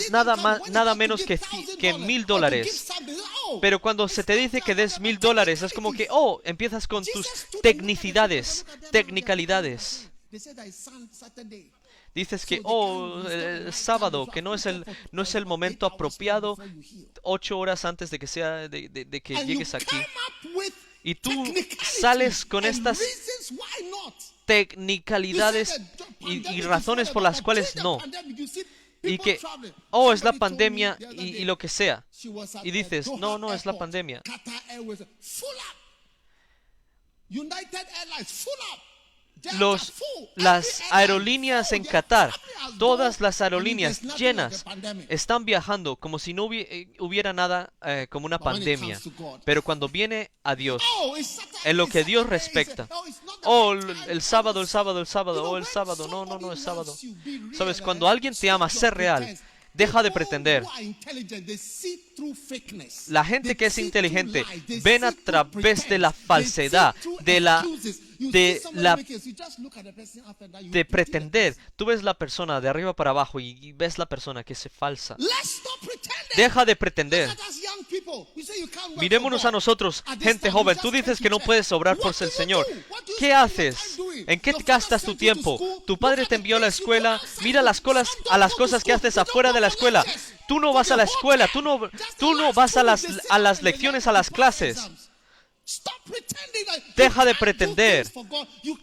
nada menos que $1,000. Pero cuando se te dice que des $1,000, es como que, empiezas con tus tecnicalidades. Dices que, el sábado, que no es el momento apropiado, 8 horas antes de que de que llegues aquí. Y tú sales con estas technicalidades y razones por las cuales no. Y que, es la pandemia y lo que sea. Y dices, no es la pandemia. Las aerolíneas en Qatar, todas las aerolíneas llenas, están viajando como si no hubiera nada como una pandemia. Pero cuando viene a Dios, en lo que Dios respecta, el sábado, el sábado, no es sábado. Sabes, cuando alguien te ama, ser real. Deja de pretender. La gente que es inteligente ven a través de la falsedad, de pretender. Tú ves la persona de arriba para abajo y ves la persona que es falsa. Deja de pretender. Mirémonos a nosotros, gente joven. Tú dices que no puedes obrar por el Señor. ¿Qué haces? ¿En qué gastas tu tiempo? Tu padre te envió a la escuela. Mira a las cosas que haces afuera de la escuela. Tú no vas a la escuela. Tú no vas a las lecciones, a las clases. Deja de pretender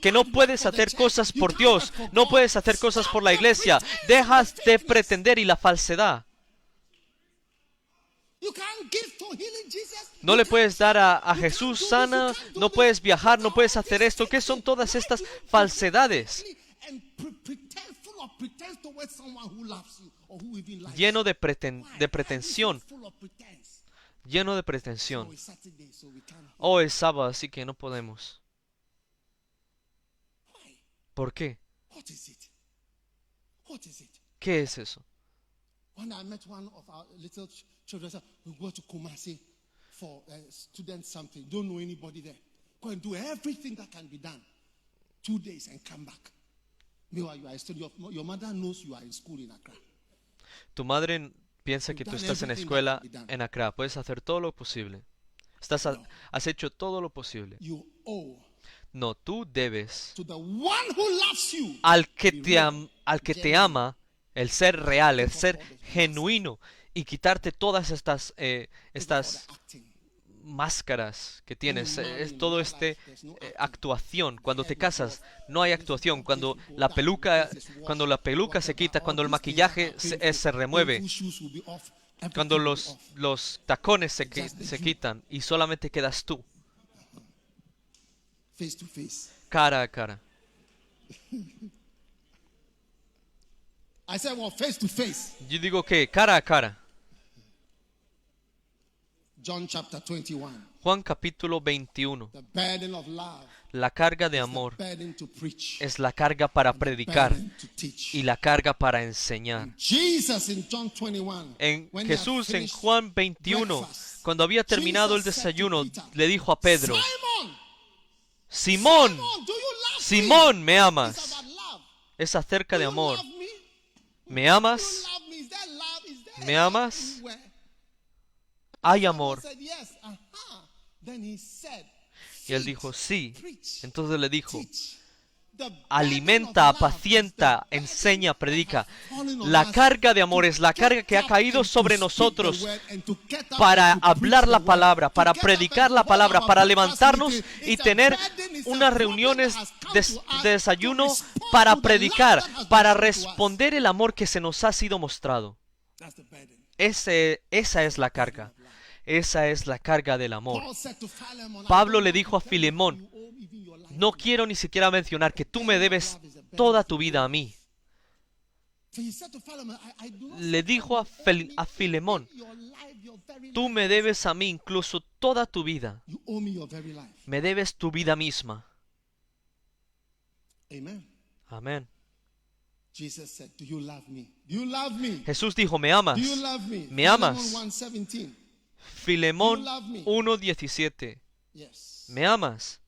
que no puedes hacer cosas por Dios, no puedes hacer cosas por la iglesia. Dejas de pretender y la falsedad. No le puedes dar a Jesús sana, no puedes viajar, no puedes hacer esto. ¿Qué son todas estas falsedades? Lleno de pretensión. Lleno de pretensión. Es sábado, así que no podemos. ¿Por qué? ¿Qué es eso? Tu madre piensa que tú estás en escuela en Accra. Puedes hacer todo lo posible. Has hecho todo lo posible. No, tú debes al que te ama, el ser real, el ser genuino, y quitarte todas estas máscaras que tienes. Es todo actuación. Cuando te casas no hay actuación. Cuando la peluca se quita, cuando el maquillaje se remueve, cuando los tacones se quitan y solamente quedas tú. Cara a cara. Yo digo que cara a cara. Juan capítulo 21. La carga de amor es la carga para predicar y la carga para enseñar. Jesús en Juan 21, cuando había terminado el desayuno, le dijo a Pedro: Simón, Simón, ¿me amas? Es acerca de amor. ¿Me amas? ¿Me amas? Hay amor. Y él dijo, sí. Entonces le dijo, alimenta, apacienta, enseña, predica. La carga de amor es la carga que ha caído sobre nosotros para hablar la palabra, para predicar la palabra, para levantarnos y tener unas reuniones de desayuno para predicar, para responder el amor que se nos ha sido mostrado. Esa es la carga. Esa es la carga del amor. Pablo le dijo a Filemón, no quiero ni siquiera mencionar que tú me debes toda tu vida a mí. Le dijo a Filemón, tú me debes a mí incluso toda tu vida. Me debes tu vida misma. Amén. Jesús dijo, ¿me amas? ¿Me amas? Filemón 1:17. ¿Me amas?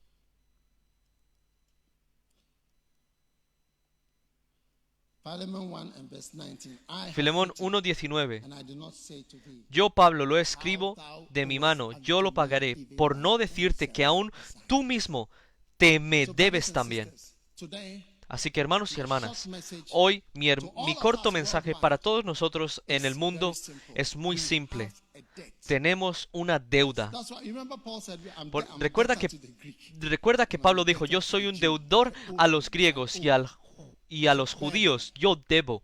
Filemón 1:19. Yo, Pablo, lo escribo de mi mano, yo lo pagaré, por no decirte que aún tú mismo me debes también. Así que, hermanos y hermanas, hoy mi corto mensaje para todos nosotros en el mundo es muy simple. Tenemos una deuda. Recuerda que Pablo dijo, yo soy un deudor a los griegos y a los judíos. Yo debo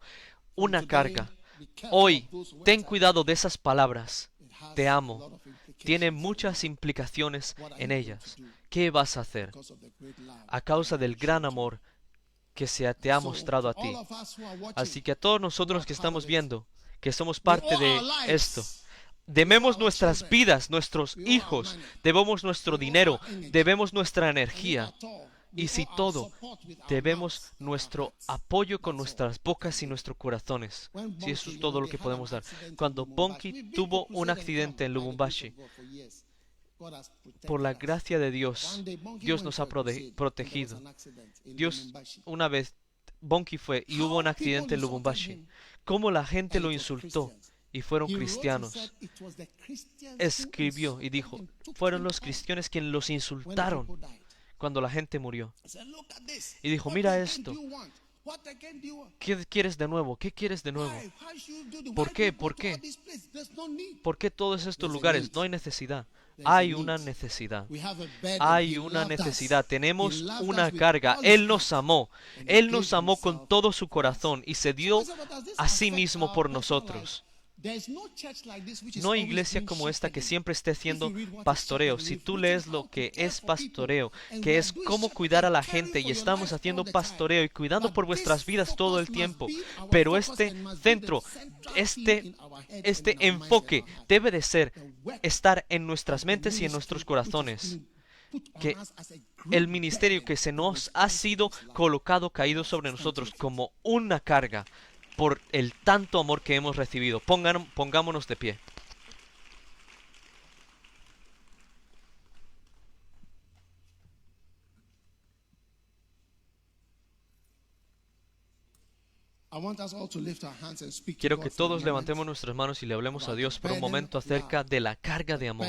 una carga. Hoy, ten cuidado de esas palabras. Te amo. Tiene muchas implicaciones en ellas. ¿Qué vas a hacer? A causa del gran amor que te ha mostrado a ti. Así que a todos nosotros que estamos viendo, que somos parte de esto, debemos nuestras vidas, nuestros hijos, debemos nuestro dinero, debemos nuestra energía. Y si todo, debemos nuestro apoyo con nuestras bocas y nuestros corazones. Si eso es todo lo que podemos dar. Cuando Bonnke tuvo un accidente en Lubumbashi, por la gracia de Dios, Dios nos ha protegido. Una vez Bonnke fue y hubo un accidente en Lubumbashi. Cómo la gente lo insultó y fueron cristianos. Escribió y dijo, fueron los cristianos quienes los insultaron cuando la gente murió. Y dijo, mira esto. ¿Qué quieres de nuevo? ¿Qué quieres de nuevo? ¿Por qué? ¿Por qué? ¿Por qué todos estos lugares? No hay necesidad. Hay una necesidad. Hay una necesidad. Tenemos una carga. Él nos amó. Él nos amó con todo su corazón y se dio a sí mismo por nosotros. No hay iglesia como esta que siempre esté haciendo pastoreo. Si tú lees lo que es pastoreo, que es cómo cuidar a la gente, y estamos haciendo pastoreo y cuidando por vuestras vidas todo el tiempo, pero este centro, este enfoque debe de estar en nuestras mentes y en nuestros corazones. Que el ministerio que se nos ha sido colocado, caído sobre nosotros como una carga, por el tanto amor que hemos recibido. Pongámonos de pie. Quiero que todos levantemos nuestras manos y le hablemos a Dios por un momento acerca de la carga de amor,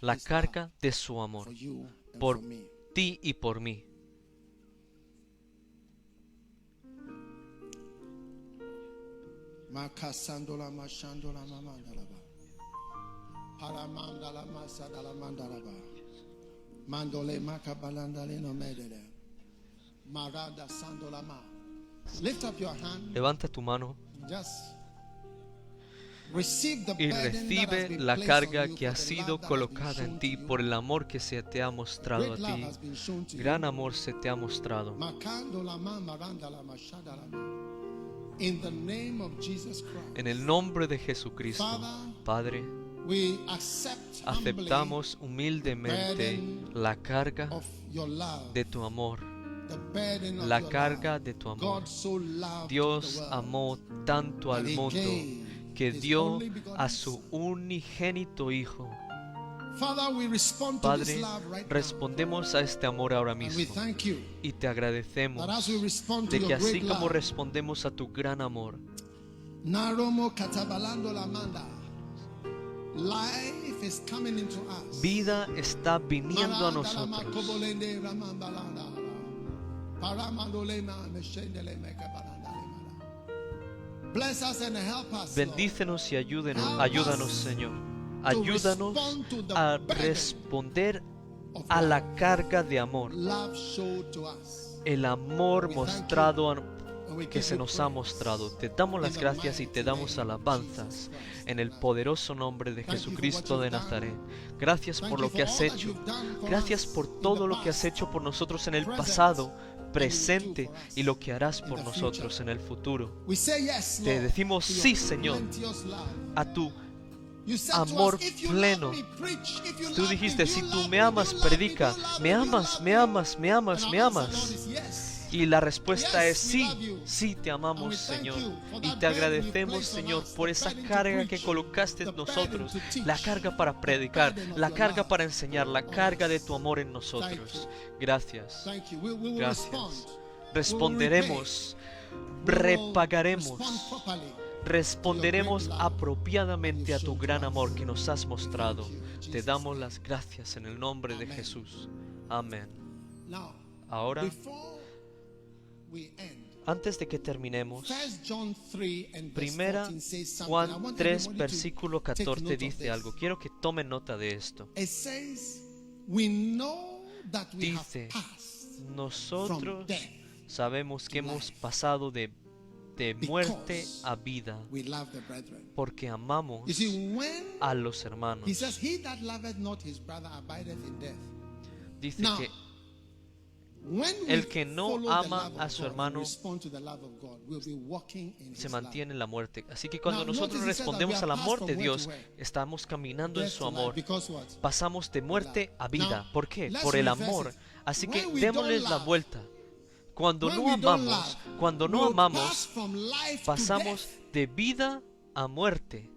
la carga de su amor, por ti y por mí. Makasandola mashandola mamandalaba. Paramandala masadala mandalaba. Mandole makabalandale no medele. Marada sandola ma. Lift up your hand. Levanta tu mano Just y recibe la carga que ha sido colocada en ti por el amor que se te ha mostrado a ti. Gran amor se te ha mostrado. En el nombre de Jesucristo, Padre, aceptamos humildemente la carga de tu amor. La carga de tu amor. Dios amó tanto al mundo que dio a su unigénito Hijo. Padre, respondemos a este amor ahora mismo y te agradecemos de que así como respondemos a tu gran amor, vida está viniendo a nosotros. Bendícenos y ayúdanos, Señor. Ayúdanos a responder a la carga de amor, el amor mostrado que se nos ha mostrado. Te damos las gracias y te damos alabanzas en el poderoso nombre de Jesucristo de Nazaret. Gracias por lo que has hecho. Gracias por todo lo que has hecho por nosotros en el pasado, presente y lo que harás por nosotros en el futuro. Te decimos sí, Señor, a tu amor pleno. Tú dijiste, si tú me amas, predica. Me amas, me amas, me amas, me amas. Y la respuesta es sí, sí te amamos, Señor. Y te agradecemos, Señor, por esa carga que colocaste en nosotros. La carga para predicar, la carga para enseñar, la carga de tu amor en nosotros. Gracias. Gracias. Responderemos, repagaremos, responderemos apropiadamente a tu gran amor que nos has mostrado. Te damos las gracias en el nombre de Jesús. Amén. Ahora, Antes de que terminemos, 1 John 3 and verse Primera 14 says something. I Juan want 3, everybody to versículo take 14 note of dice this. algo. Quiero que tomen nota de esto. It says, we know that we Dice, have passed from nosotros death sabemos que to hemos life pasado de muerte a vida we love the brethren. porque amamos You see, when a los hermanos. he says, he that loveth not his brother abideth in death. Dice Now, que when we el que no follow the ama love a of su God, hermano respond to the love of God, we'll be walking in se his love. mantiene en la muerte. Así que cuando Now, nosotros notice he said that respondemos we a la are amor passed de from Dios, where to where? estamos caminando en Death su to life, amor. because what? Pasamos de muerte a vida. Now, ¿Por qué? let's Por el reverse amor. it. Así que When we démosles don't la love, vuelta. Cuando when no we don't amamos, love, cuando no we'll amamos, pass from life to pasamos death. de vida a muerte.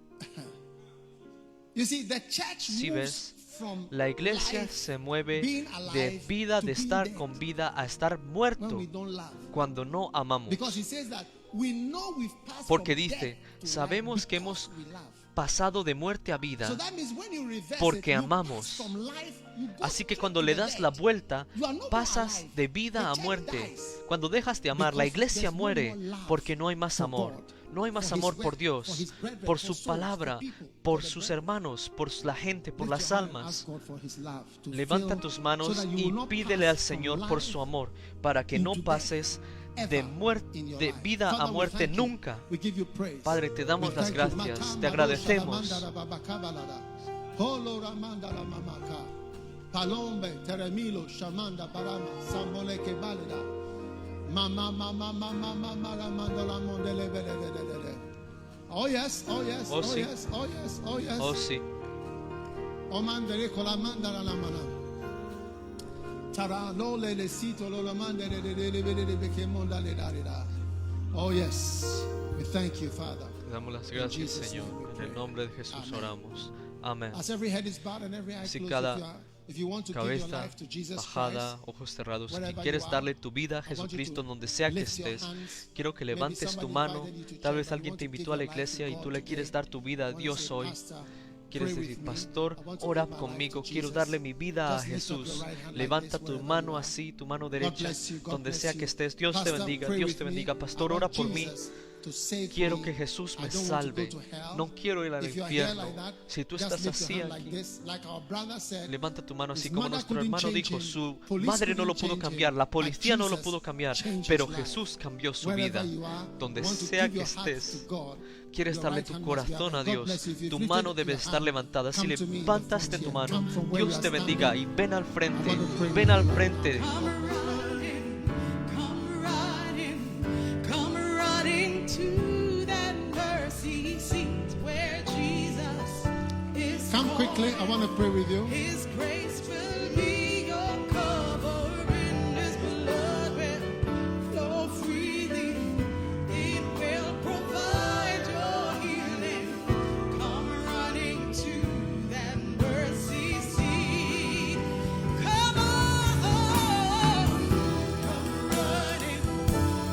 You see, the church Si moves ves, from la iglesia life se mueve being de alive vida, to de being estar dead con vida, a estar when muerto we don't love. cuando no amamos. Because he says that we know we've passed Porque from dice, death to sabemos life que because hemos we love. pasado de muerte a vida. So that means when you reverse Porque it, you amamos. pass from life, you go Así que straight cuando to le the das dead. la vuelta, You are no more pasas alive. de vida The a church muerte. dies Cuando dejas de amar, la because iglesia there's no muere more love porque no hay más for amor. God, No hay más for his amor por word, for Dios, his brethren, por for su souls, palabra, for people, por for the sus brethren. hermanos, por la gente, por Lift las your hand and almas. ask God for his love to Levanta fill tus so manos that you y will not pídele pass al from Señor por life su amor, para que no into death pases de ever muerte, in your de life. vida Father, a we muerte thank you. nunca. We give you praise. Padre, te damos We las thank you. gracias, Makamba te agradecemos. Rosha Lamanda Rabakabalada. Holo Ramanda la Mamaka. Palombe Teremilo Shamanda Barama Sambole Kebalida. Mama Ramanda la Mondele Bele. Oh yes, oh yes, Oh, oh sí. yes, oh yes, oh yes. Oh sí, O mandere con la mandala la mana. Tara no le sito lo la mandere de que monda le da. Oh yes. We thank you, Father. te damos las gracias, Jesus' Señor. name we En pray. el nombre de Jesús Amen. oramos. Amén. As every head is bowed and every eye Si closed, cada if you want to give your cabeza life to Jesus bajada, Christ, ojos cerrados. Si wherever quieres you are, darle tu vida a I want you Jesucristo to donde sea que lift your estés, hands. quiero que Maybe levantes tu somebody mano. invited you to Tal church vez and you alguien want te to give invitó a la your life to iglesia y God tú le today. quieres dar tu vida a I want to Dios say, hoy. Pastor, Quieres pray decir, with me. pastor, I want to ora give my life conmigo, to quiero Jesus. darle mi vida a Just lift up Jesús. your right hand like Levanta this tu wherever mano you are. así, tu mano God derecha, bless you, God donde bless sea you. que estés. Dios te Pastor, bendiga, pray Dios with te me. bendiga. I Pastor, want ora por mí. Jesus to save Quiero me. que Jesús me I don't want to salve. go to hell. No quiero ir al If you are here infierno. like that, Si tú just estás lift your así hand like aquí, this, like our brother said. levanta tu mano así His como mother nuestro couldn't hermano change dijo. him. Su Police madre no lo couldn't pudo change cambiar, him. la But policía no lo Jesus pudo cambiar, changed pero his life. Jesús cambió su Wherever vida. you are, Donde want to sea give que your heart estés, to God. quieres Your darle right tu hand must be corazón a up. God Dios, bless you. If you've tu lifted mano your debe estar hand, levantada. Si come to me in the levantaste front tu here. mano, Come from where Dios you te are bendiga y standing. ven al frente, I want to pray ven with al you. frente. Come running to that mercy seat where Jesus is. Come quickly, I want to pray with you. His grace will be your covering. His blood will flow freely. It will provide your healing. Come running to that mercy seat. Come on,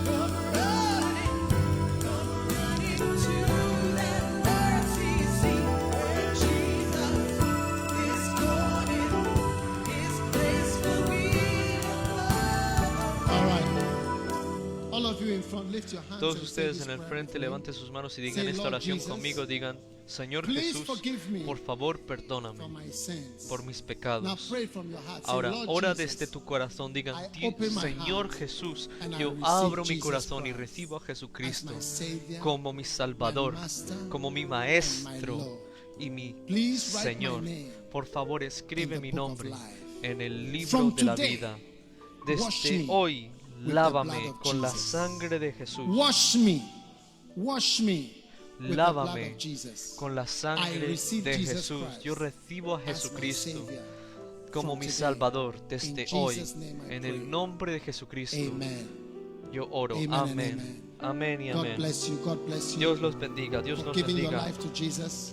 come running to that mercy seat where Jesus is going. His grace will be your All right. All of you in front, lift your hands. Todos and say ustedes this en el prayer frente with me. levanten sus manos y digan Say, esta Lord oración Jesus, conmigo. Digan, Señor please Jesús, forgive me por favor for perdóname my sins. por mis Now pecados. pray from your heart. Say, Ahora, Lord ora Jesus, desde tu corazón, digan, I open my Señor heart Jesús, and I yo receive abro mi Jesus corazón y Christ recibo a Jesucristo as my Savior, como mi Salvador, my Master, como mi and Maestro my Lord. y mi Please write my Señor. name Por favor, escribe in the mi book of nombre life. en el libro From de la today, vida. wash Desde me hoy, with the lávame blood of con la Jesus. sangre de Jesús. Wash me with the blood Lávame of Jesus. con la I sangre receive de Jesus Jesús. Christ Yo recibo a as my Jesucristo Savior como from mi today. Salvador In desde hoy. Jesus' name I En pray. el nombre de Jesucristo Amen. yo oro. Amen and Amén. amen. Amén y God amén. bless you. God bless you. Dios los bendiga. Dios for nos giving your bendiga life to Jesus.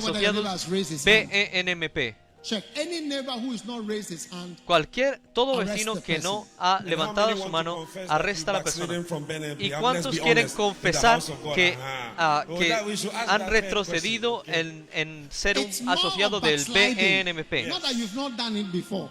asociados, PENMP. Check. Any neighbor who is not raised his hand, Todo Arrest vecino the que person. no ha And how levantado many su want mano, to confess arresta a la that you've persona. backslidden from Ben and ¿Y Let's cuántos be quieren honest, in the confesar house of God? que, Well, que that we should ask han that fair retrocedido question. en ser un it's more asociado of del backsliding. BENMP? Not that you've not done it before,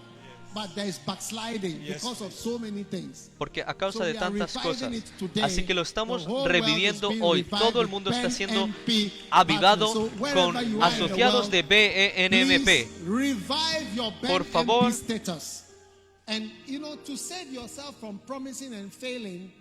but there is backsliding Yes. because of so many things. Porque a causa So de we are tantas reviving cosas. it today. Así que lo estamos The whole world reviviendo is being hoy. revived Todo el with mundo está siendo BENMP avivado partners. So con wherever you are in the asociados world, de BENMP. please revive your Por favor. BENMP status. And to save yourself from promising and failing,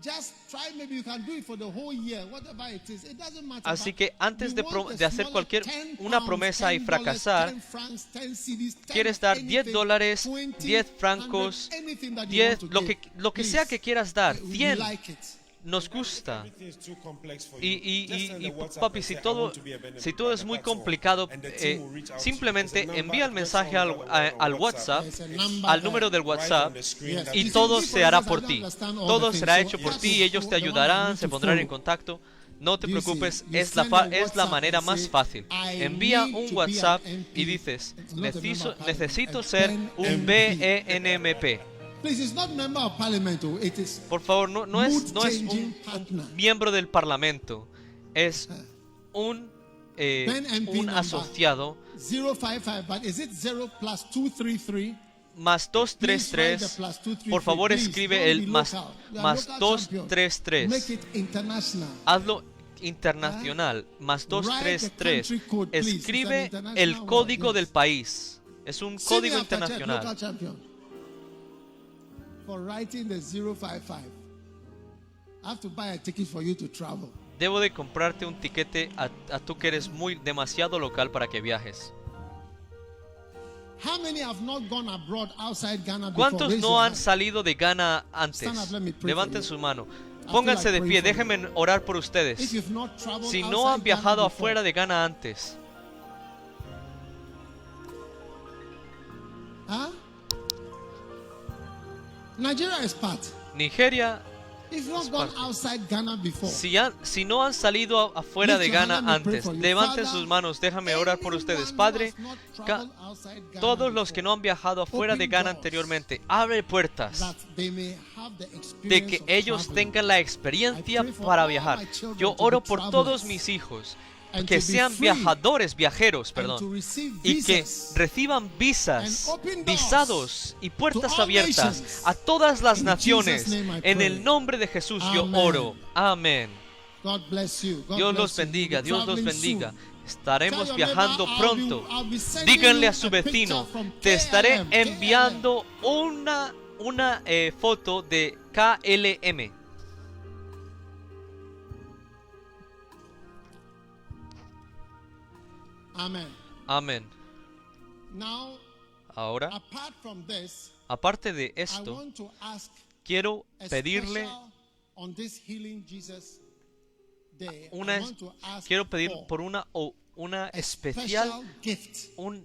just try, maybe you can do it for the whole year, whatever it is. It doesn't matter. Así but que antes you de, want the de hacer smallest cualquier 10 una pounds, promesa y $10, fracasar, 10 francs, 10 CDs, 10 quieres dar anything, 10 dólares, 20, 10 francos, 100, anything that you 10, want to give. lo que Please. sea que quieras dar, We 100, like it. nos gusta. Everything is too complex for you. Y Just send a WhatsApp papi, and si say, "I todo, want to be a benefit si todo es partner", muy that's all. complicado, And the team will reach out to you. simplemente There's a number, envía el just mensaje someone on al WhatsApp, There's a number al there. número del right WhatsApp, on the screen Yes. that y You todo see, se hará for por instance, I ti. don't understand all Todo the será things, hecho so por that's ti y ellos te the one I ayudarán, need se to pondrán en follow. contacto. No te You see, preocupes, you es la, send a es la WhatsApp manera and más say, fácil. "I Envía need un to be WhatsApp an MP." y dices, It's not a member of parliament, necesito a ser un BENMP. BENMP. Please, it's not member of parliament, oh, it is Por favor, no es mood-changing un partner. miembro del Parlamento, es un BENMP un number asociado 055, but is it 0 plus 233? más Please write the 233. plus 233. Por favor, Please, escribe don't el be más, local. You are más local champion. 233. Make it international. Hazlo internacional, más Write the 233. country code, please. It's Escribe an international el word, código yes. del país. Es un See me código after church, internacional. local champion. For writing the 055. I have to buy a ticket for you to travel. Debo de comprarte un tiquete a tú que eres demasiado local para que viajes. How many have not gone abroad outside Ghana before? ¿Cuántos Raise no your han hand. salido de Ghana antes? Stand up, let me pray Levanten for you. su mano. feel Pónganse like de pie, praying for déjenme orar por If ustedes. you've not traveled Si no outside han viajado Ghana afuera before, de Ghana antes, huh? Nigeria is part. Nigeria, If you've not gone outside Ghana before, si no han salido afuera de Ghana antes, levanten sus manos, déjame orar por ustedes. Padre, todos los que no han viajado afuera de Ghana anteriormente, abre puertas that they may have the de experience que of ellos traveling. tengan la experiencia I pray for para all viajar. my children Yo to oro be por travelers todos mis hijos and que to be sean free viajeros, and perdón, to receive y que visas reciban visas, and open doors visados y puertas to all abiertas nations. a todas las In naciones. Jesus' name I En pray. el nombre de Jesús yo Amen. oro. Amén. God bless you. God Dios bless los you. bendiga, You'll be Dios los traveling bendiga. soon. Estaremos Tell your viajando neighbor, pronto. I'll be sending Díganle you a su a picture vecino, from te estaré KLM. enviando una foto de KLM. Amen. Amén. Now, Ahora, apart from this, aparte de I esto, want to ask quiero a pedirle special on this Healing Jesus Day. una I want to ask quiero pedir for por una a especial special gift. un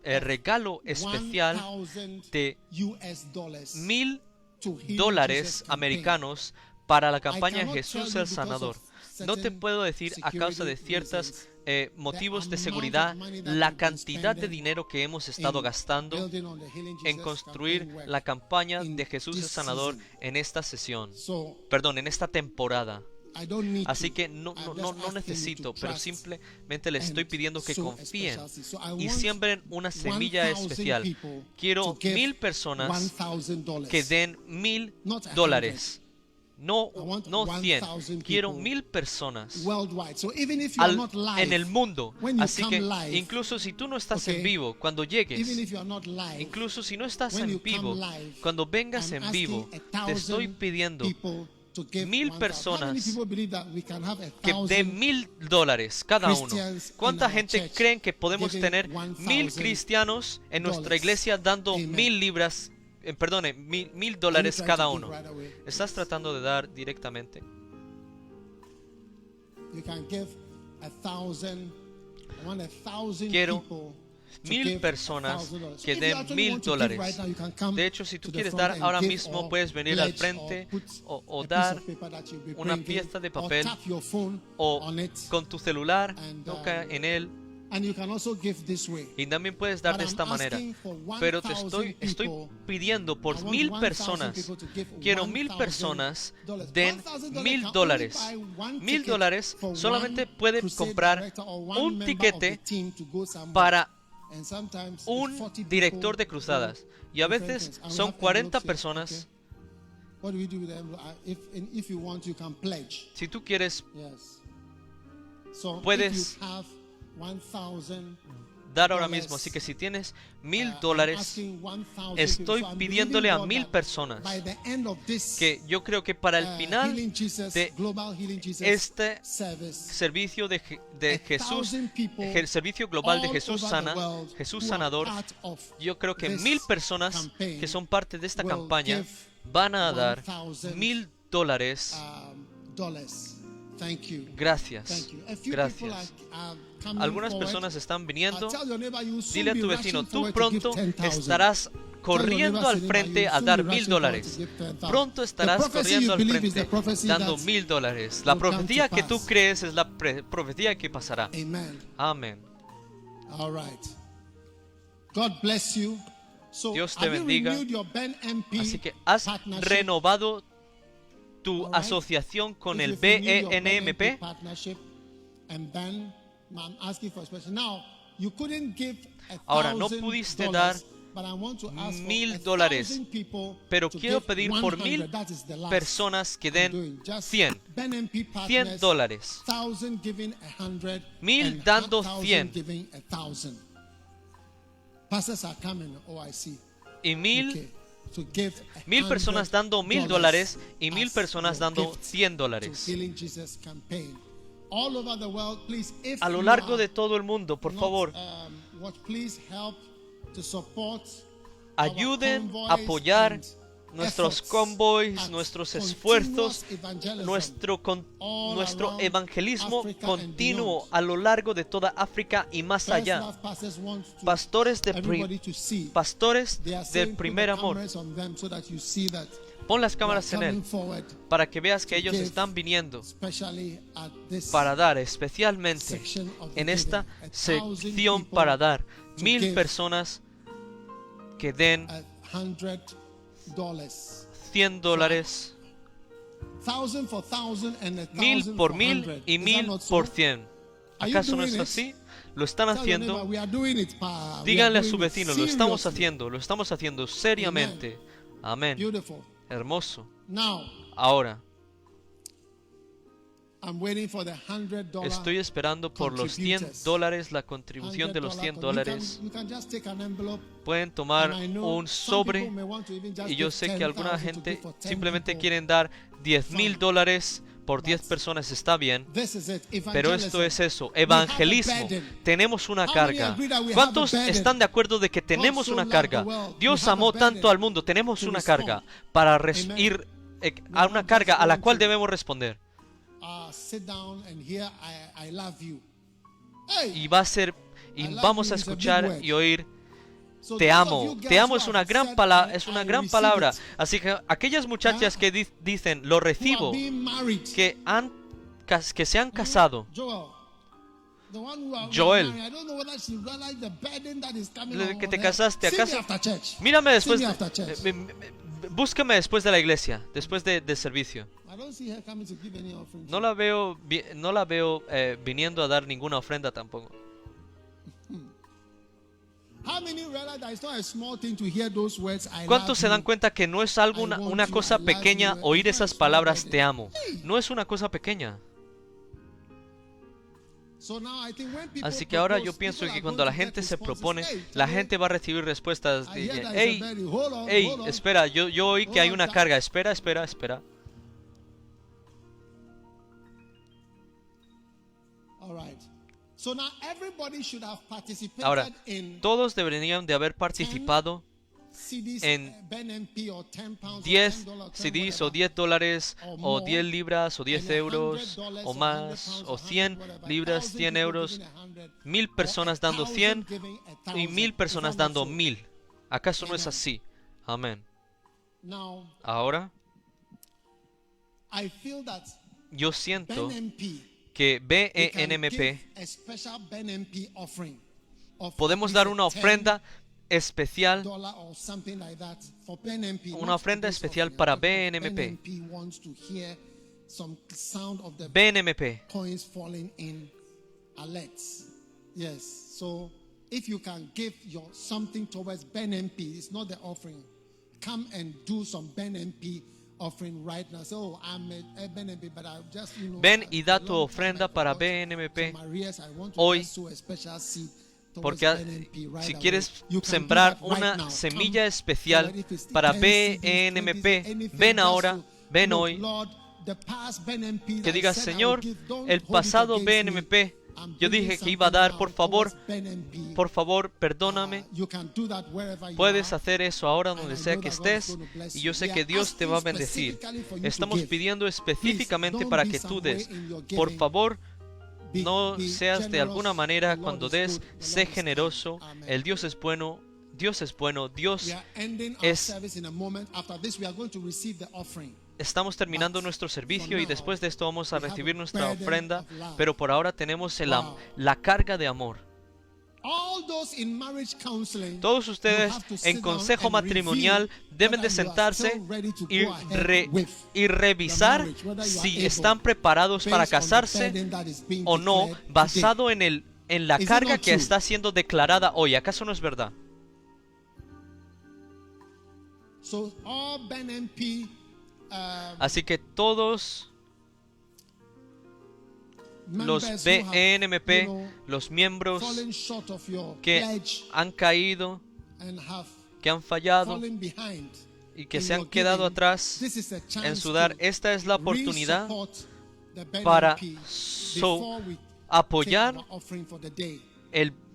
regalo especial 1,000 de US dollars $1,000 to Healing Jesus campaign. americanos para la campaña cannot Jesús tell el you Sanador. because of No te certain puedo decir a causa de security ciertos reasons, motivos de the amount seguridad of money that la we've been cantidad de spending dinero que hemos estado in gastando building on the Healing en Jesus construir campaign work la campaña in de Jesús el this Sanador season. en esta sesión. So, Perdón, en esta temporada. I don't need Así to. que no I'm just asking you to necesito, pero trust simplemente le estoy and pidiendo que sow a confíen special seed. So I y want siembren una semilla 1,000 especial. people Quiero to give 1,000 personas $1,000. que den Not $1,000. No, I want no 100. 1,000 Quiero people 1,000 personas worldwide. So even if you are not live, en el mundo. when you Así come que live, incluso si tú no estás okay, en vivo, cuando even llegues, if you are not live, incluso si no estás when you en vivo, come live, cuando vengas I'm en vivo, asking te estoy 1,000 pidiendo people to give 1,000 1,000. How many personas people believe that we can have que 1,000 den $1,000 cada uno. Christians ¿Cuánta in our gente church creen que podemos giving tener 1,000 $1,000 cristianos en nuestra iglesia dando Amen. 1,000 libras, perdone, $1,000 Are you dólares trying cada to give uno? right away? ¿Estás tratando de dar directamente? You can give 1,000. I want 1,000 Quiero people to 1,000 give personas $1,000. que If you den actually want to give $1,000. right now, you can come De hecho, si tú to the quieres front dar and ahora give mismo, or puedes venir al pledge frente or put o a piece dar of paper that you'll be una bringing, pieza de or papel tap your phone o on it. con tu celular, And, toca en él And you can also give this way. Y también puedes dar But de I'm esta manera. asking for 1,000 Pero estoy people. pidiendo I por want 1000 1,000 personas. people to give Quiero 1000 $1,000. personas den $1,000 $1000. can only buy one $1000 ticket for solamente one pueden crusade comprar director or one un member of tiquete the team to go somewhere. para And sometimes if un 40 people director de cruzadas. Y a different veces things. And we son have 40 envelopes here, personas. okay? What do we do with them? If you want, you can pledge. Si tú quieres Yes. So Puedes if you have 1,000 dar ahora mismo. Así que si tienes $1000, estoy pidiéndole a 1000 personas que yo creo que para el final de este servicio de Jesús, el servicio global de Jesús sana, Jesús sanador, yo creo que 1000 personas que son parte de esta campaña van a dar $1000. Gracias. Gracias. Algunas personas están viniendo. Dile a tu vecino, tú pronto estarás corriendo al frente a dar $1000. Pronto estarás corriendo al frente dando $1000. La profecía que tú crees es la profecía que pasará. Amén. Dios te bendiga. Así que has renovado tu asociación con el BNMP. Ahora, no pudiste dar $1000, pero quiero pedir por 1000 personas que den $100. $100. 1000 dando 100. Y 1000 personas dando $1000 y 1000 personas dando $100. A lo largo de todo el mundo, por favor, ayuden a apoyar nuestros convoys, nuestros esfuerzos, nuestro evangelismo continuo a lo largo de toda África y más allá. Pastores del primer amor. Pon las cámaras en él para que veas que ellos están viniendo para dar, especialmente en esta sección para dar 1000 personas que den $100, 1000 por 1000 y 1000 por 100. ¿Acaso no es así? ¿Lo están haciendo? Díganle a su vecino, lo estamos haciendo seriamente. Amén. Hermoso. Ahora, estoy esperando por los $100, la contribución de los $100. Pueden tomar un sobre y yo sé que alguna gente simplemente quieren dar $10,000 por 10 personas, está bien, pero esto es eso, evangelismo. Tenemos una carga. ¿Cuántos están de acuerdo de que tenemos una carga? Dios amó tanto al mundo, tenemos una carga para ir a una carga a la cual debemos responder. Y vamos a escuchar y oír te amo. Te amo es una gran palabra. Así que aquellas muchachas que dicen lo recibo, que se han casado. Joel, que te casaste, ¿acaso? Mírame después. Búscame después de la iglesia, después del servicio. No la veo viniendo a dar ninguna ofrenda tampoco. ¿Cuántos se dan cuenta que no es una cosa pequeña oír esas palabras te amo? No es una cosa pequeña. Así que ahora yo pienso que cuando la gente se propone, la gente va a recibir respuestas de hey, espera, yo oí que hay una carga, espera. Ahora, todos deberían de haber participado en 10 CDs o $10 o 10 libras o 10 euros o más o 100 libras, 100 euros, 1000 personas dando 100 y 1000 personas dando 1000. ¿Acaso no es así? Amén. Ahora, yo siento que BNMP Podemos dar una ofrenda especial, una ofrenda especial para BNMP. BNMP. Yes, so if you can give something towards BNMP, it's not the offering. Come and do some BNMP offering right now. So I'm a BNMP, but I just ven y da tu ofrenda para BNMP hoy, porque si quieres sembrar una semilla especial para BNMP, ven ahora, ven hoy, que digas: Señor, el pasado BNMP yo dije que iba a dar, por favor, perdóname. Puedes hacer eso ahora donde sea que estés, y yo sé que Dios te va a bendecir. Estamos pidiendo específicamente para que tú des. Por favor, no seas de alguna manera cuando des, sé generoso. El Dios es bueno, Dios es bueno, Dios es... Estamos terminando nuestro servicio y después de esto vamos a recibir nuestra ofrenda, pero por ahora tenemos la carga de amor. Todos ustedes en consejo matrimonial deben de sentarse y revisar si están preparados para casarse o no, basado en la carga que está siendo declarada hoy. ¿Acaso no es verdad? Así que todos los BNMP, los miembros que han caído, que han fallado y que se han quedado atrás en su dar, esta es la oportunidad para apoyar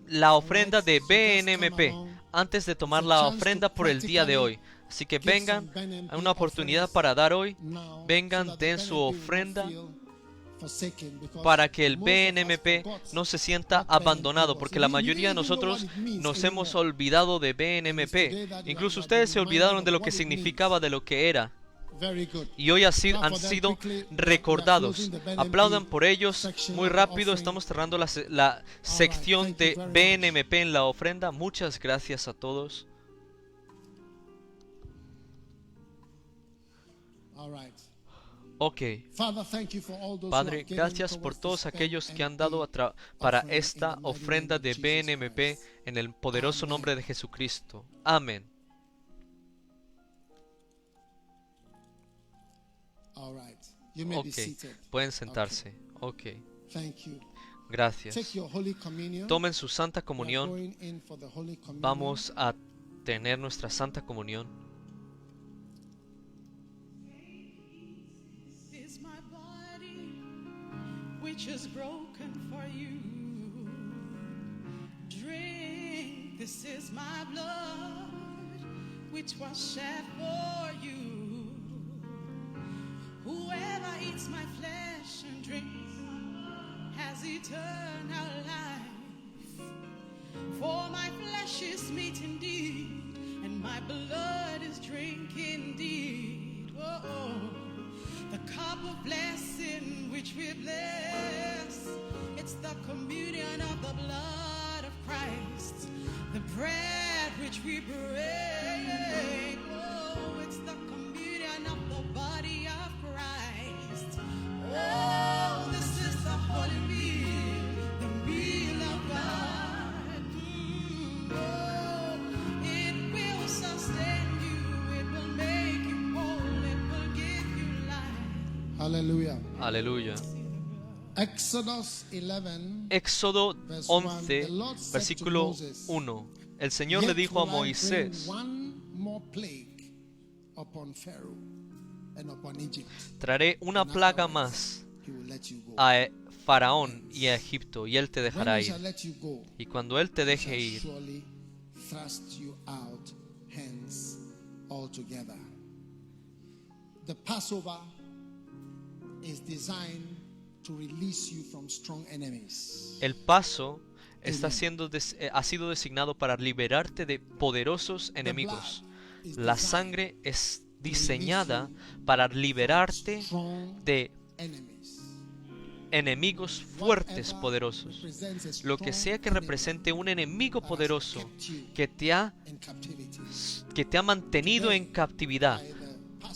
la ofrenda de BNMP antes de tomar la ofrenda por el día de hoy. Así que vengan, hay una oportunidad para dar hoy. Vengan, den su ofrenda para que el BNMP no se sienta abandonado, porque la mayoría de nosotros nos hemos olvidado de BNMP. Incluso ustedes se olvidaron de lo que significaba, de lo que era. Y hoy han sido recordados. Aplaudan por ellos. Muy rápido, estamos cerrando la sección de BNMP en la ofrenda. Muchas gracias a todos. Ok. Padre, gracias por todos aquellos que han dado para esta ofrenda de BNMP en el poderoso nombre de Jesucristo. Amén. Ok, pueden sentarse. Ok. Gracias. Tomen su Santa Comunión. Vamos a tener nuestra Santa Comunión. Which is broken for you. Drink, this is my blood, which was shed for you. Whoever eats my flesh and drinks has eternal life. For my flesh is meat indeed, and my blood is drink indeed. Oh. The cup of blessing which we bless, it's the communion of the blood of Christ. The bread which we break, oh, it's the communion of the body of Christ. Oh, this is the holy meal, the meal of God. Oh, it will sustain you, it will make you whole, it will give you life. Aleluya. Aleluya. Éxodo 11, versículo 1. El Señor le dijo a Moisés: traeré una plaga más a Faraón y a Egipto, y él te dejará ir. Y cuando él te deje ir, the Passover is designed to release you from strong enemies. el paso ha sido designado para liberarte de poderosos enemigos. La sangre es diseñada para liberarte de enemigos fuertes, poderosos. Lo que sea que represente un enemigo poderoso que te ha mantenido en captividad.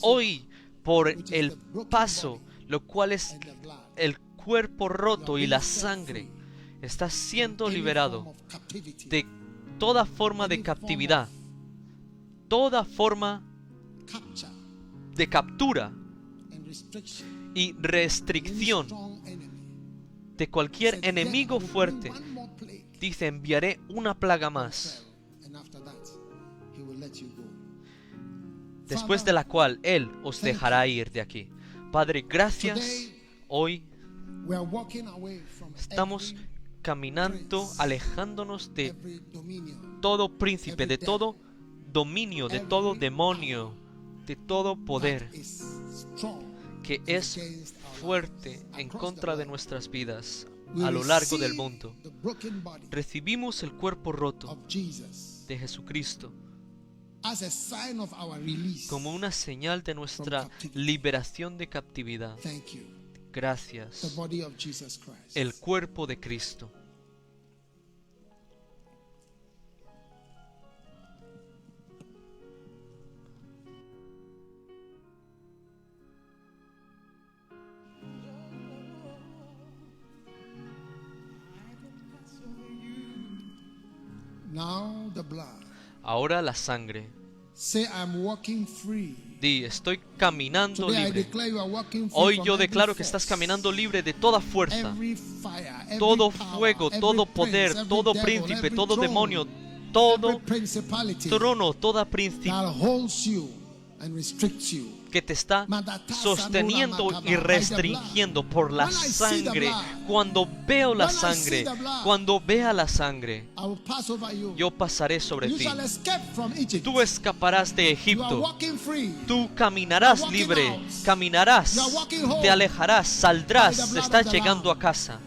Hoy, por el paso, lo cual es el cuerpo roto y la sangre, está siendo liberado de toda forma de captividad, toda forma de captura y restricción de cualquier enemigo fuerte. Dice, enviaré una plaga más, después de la cual Él os dejará ir de aquí. Padre, gracias. Hoy estamos caminando, alejándonos de todo príncipe, de todo dominio, de todo demonio, de todo poder que es fuerte en contra de nuestras vidas a lo largo del mundo. Recibimos el cuerpo roto de Jesucristo como una señal de nuestra liberación de captividad. Gracias. El cuerpo de Cristo. Now the blood. Ahora la sangre. Say, I'm walking free. Di, estoy caminando Today I libre. declare you are walking free Hoy from yo every declaro que force, estás caminando libre de toda fuerza, every fire, every todo power, fuego, every todo prince, poder, every todo devil, príncipe, every todo throne, demonio, todo every principality trono, toda príncipe that holds you and restricts you. que te está sosteniendo y restringiendo por la sangre. Cuando veo la sangre, cuando vea la sangre, I will pass over you. yo pasaré sobre You ti. shall escape from Egypt. Tú escaparás de You are Egipto. walking free. Tú caminarás libre, caminarás, te alejarás, saldrás, estás llegando a casa.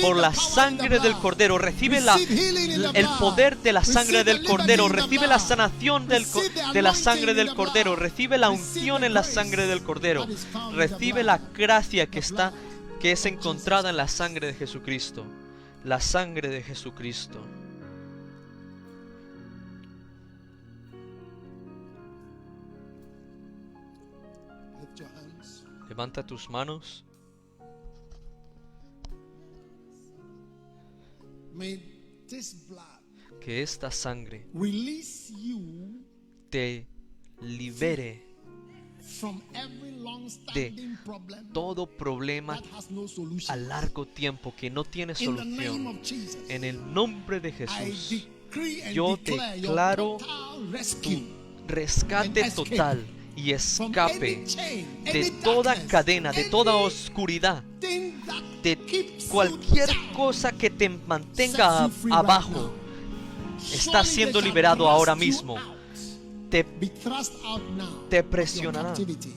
Por la sangre del Cordero, recibe el poder de la sangre del Cordero, recibe la sanación de la sangre del Cordero, recibe la unción en la sangre del Cordero, recibe la gracia que es encontrada en la sangre de Jesucristo, la sangre de Jesucristo. Lift your hands. Levanta tus manos. May this blood Que esta sangre release you te libere from every long-standing problem todo problema that has no solution. a largo tiempo que no tiene In the name solución. of Jesus, En el nombre de I Jesús, decree and yo declare your declaro total rescue rescate and escape total y from escape any chain, de any toda darkness, cadena, de toda any oscuridad, thing that de keeps you cualquier down. cosa que te Sets mantenga you free right abajo. now. Está Surely siendo they shall liberado thrust ahora you mismo. out. Te Be thrust out now te of your presionará. captivity.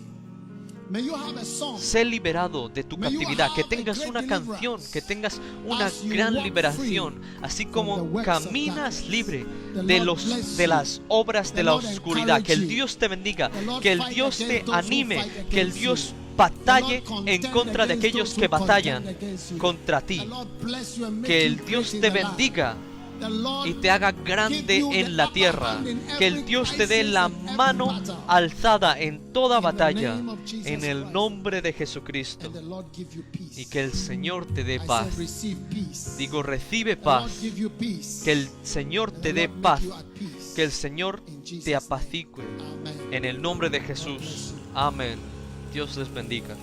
May you have a song. Sé liberado de tu May you captividad, que have a tengas great una canción, deliverance que tengas una as you gran walk liberación, free así from como the works of caminas darkness. libre The de Lord bless de you. las obras The de la Lord oscuridad. Que el encourage you. Dios te bendiga, The Lord que el fight Dios te against those who anime, fight que el against Dios you. batalle The Lord en contend contra de against aquellos those que who contend batallan against you. contra The ti. Lord bless you and make Que you el great Dios in te the land. bendiga The Lord y te haga give grande you the en la upper tierra. hand in Que el every Dios te dé crisis la and every mano battle. alzada en toda In the batalla, name of Jesus en el Christ. nombre de Jesucristo. And the Lord give you peace. Y que el Señor te dé I paz. said, receive peace. Digo, recibe The Lord paz. give you peace. Que el Señor And te the dé Lord make paz. you at peace. Que el Señor In Jesus' te name. apacigüe. Amen. En el nombre de God Jesús. bless you. Amén. Dios les bendiga.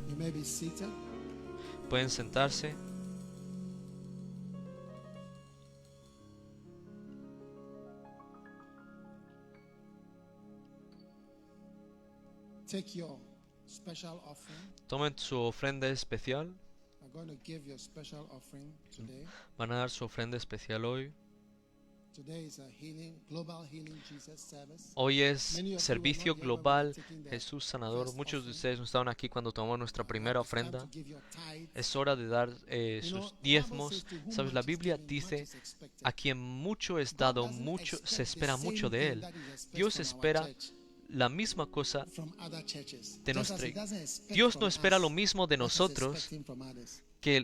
You may be seated. Pueden sentarse. Take your special offering. Tomen su ofrenda especial. I'm going to give you a special offering today. Van a dar su ofrenda especial hoy. Today is a global healing Jesus service. Hoy es Many of you servicio were not here when we were global taking the Jesús sanador. first Muchos de offering. ustedes no estaban aquí cuando tomamos nuestra primera It's time ofrenda. to give your tithe. Es hora de dar You know, sus the Bible diezmos. says to whom Sabes, la much is Biblia given, dice, much is expected. a quien mucho es God dado, doesn't mucho expect se the espera same mucho de thing él. that he expects Dios from our espera church. la misma cosa from other churches. de Just as nuestra he doesn't expect Dios from no espera us, lo mismo de what he's nosotros expecting from others. que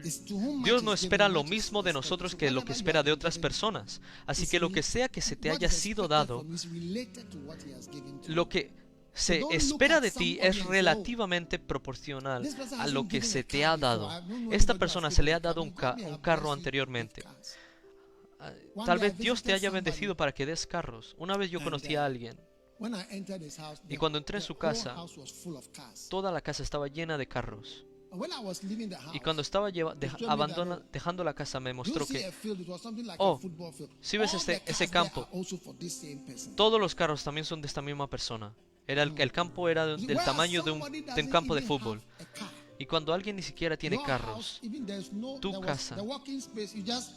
It's to whom much Dios no is espera given, lo much is mismo de expected. nosotros So que lo whatever que you espera have de been otras given, personas. Así is que lo que sea que se te what haya is sido expected dado, from you is related to what he has given to lo you. que se don't look espera at de ti somebody es and say, relativamente proporcional This person a hasn't lo que given se a te car ha before. dado. I don't know Esta anybody persona who has se le ha given a dado car. God may un have carro blessed you with anteriormente. cars. Tal One day I vez Dios te visited haya somebody, bendecido para que des carros. Una vez yo and, conocí a alguien when I entered his house, y cuando entré en su the whole casa, house was full of cars. toda la casa estaba llena de carros. And when I was leaving the house, Y cuando estaba dejando la casa me you mostró see que a field, it was something like oh, a football field. si ves All ese the cars ese there campo, are also for this same person. todos los carros también son de esta misma persona. El campo era del Whereas tamaño de somebody un doesn't campo de even fútbol. have a car. Y cuando alguien ni siquiera tiene Your carros, house, even there's no, tu there was casa, the walking space, you just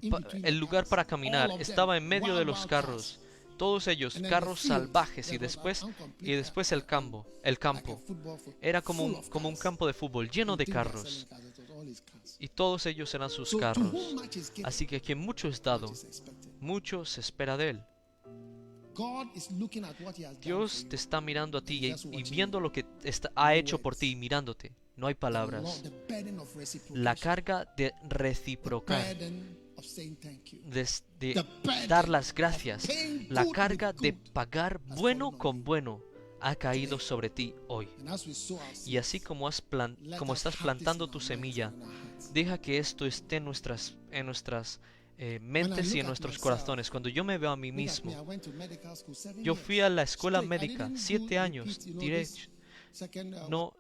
in between el the lugar cars. para caminar All of them, estaba en medio de wild, los wild carros. Todos ellos, And then carros the field, salvajes, there y was después, an incomplete el campo. like a football field, Era como full of un cars. campo de fútbol lleno You de think they're carros. selling cars, it was all his cars. Y todos ellos eran sus So, to carros. whom much is given, Así que quien mucho es dado, much is expected. mucho se espera de él. God is looking at what he has done Dios for te you. está mirando a ti Just y watching viendo lo que ha hecho por ti y mirándote. No hay The palabras. burden of reciprocation. La carga de reciprocar, Burden of saying thank you. de The burden dar las gracias, of paying la good carga with de good pagar has bueno fallen on con you. bueno ha caído sobre ti hoy. And as we sow our Y así seeds, como, let como us estás have this plantando in tu our minds semilla, and in our hearts. deja que esto esté en nuestras mentes look y en at nuestros myself, corastraitos. Cuando yo me veo a mí Look at me, I mismo, went to medical school 7 yo years. fui a la escuela Straight. I médica didn't do 7 años, repeat, you know, directo, this second, no,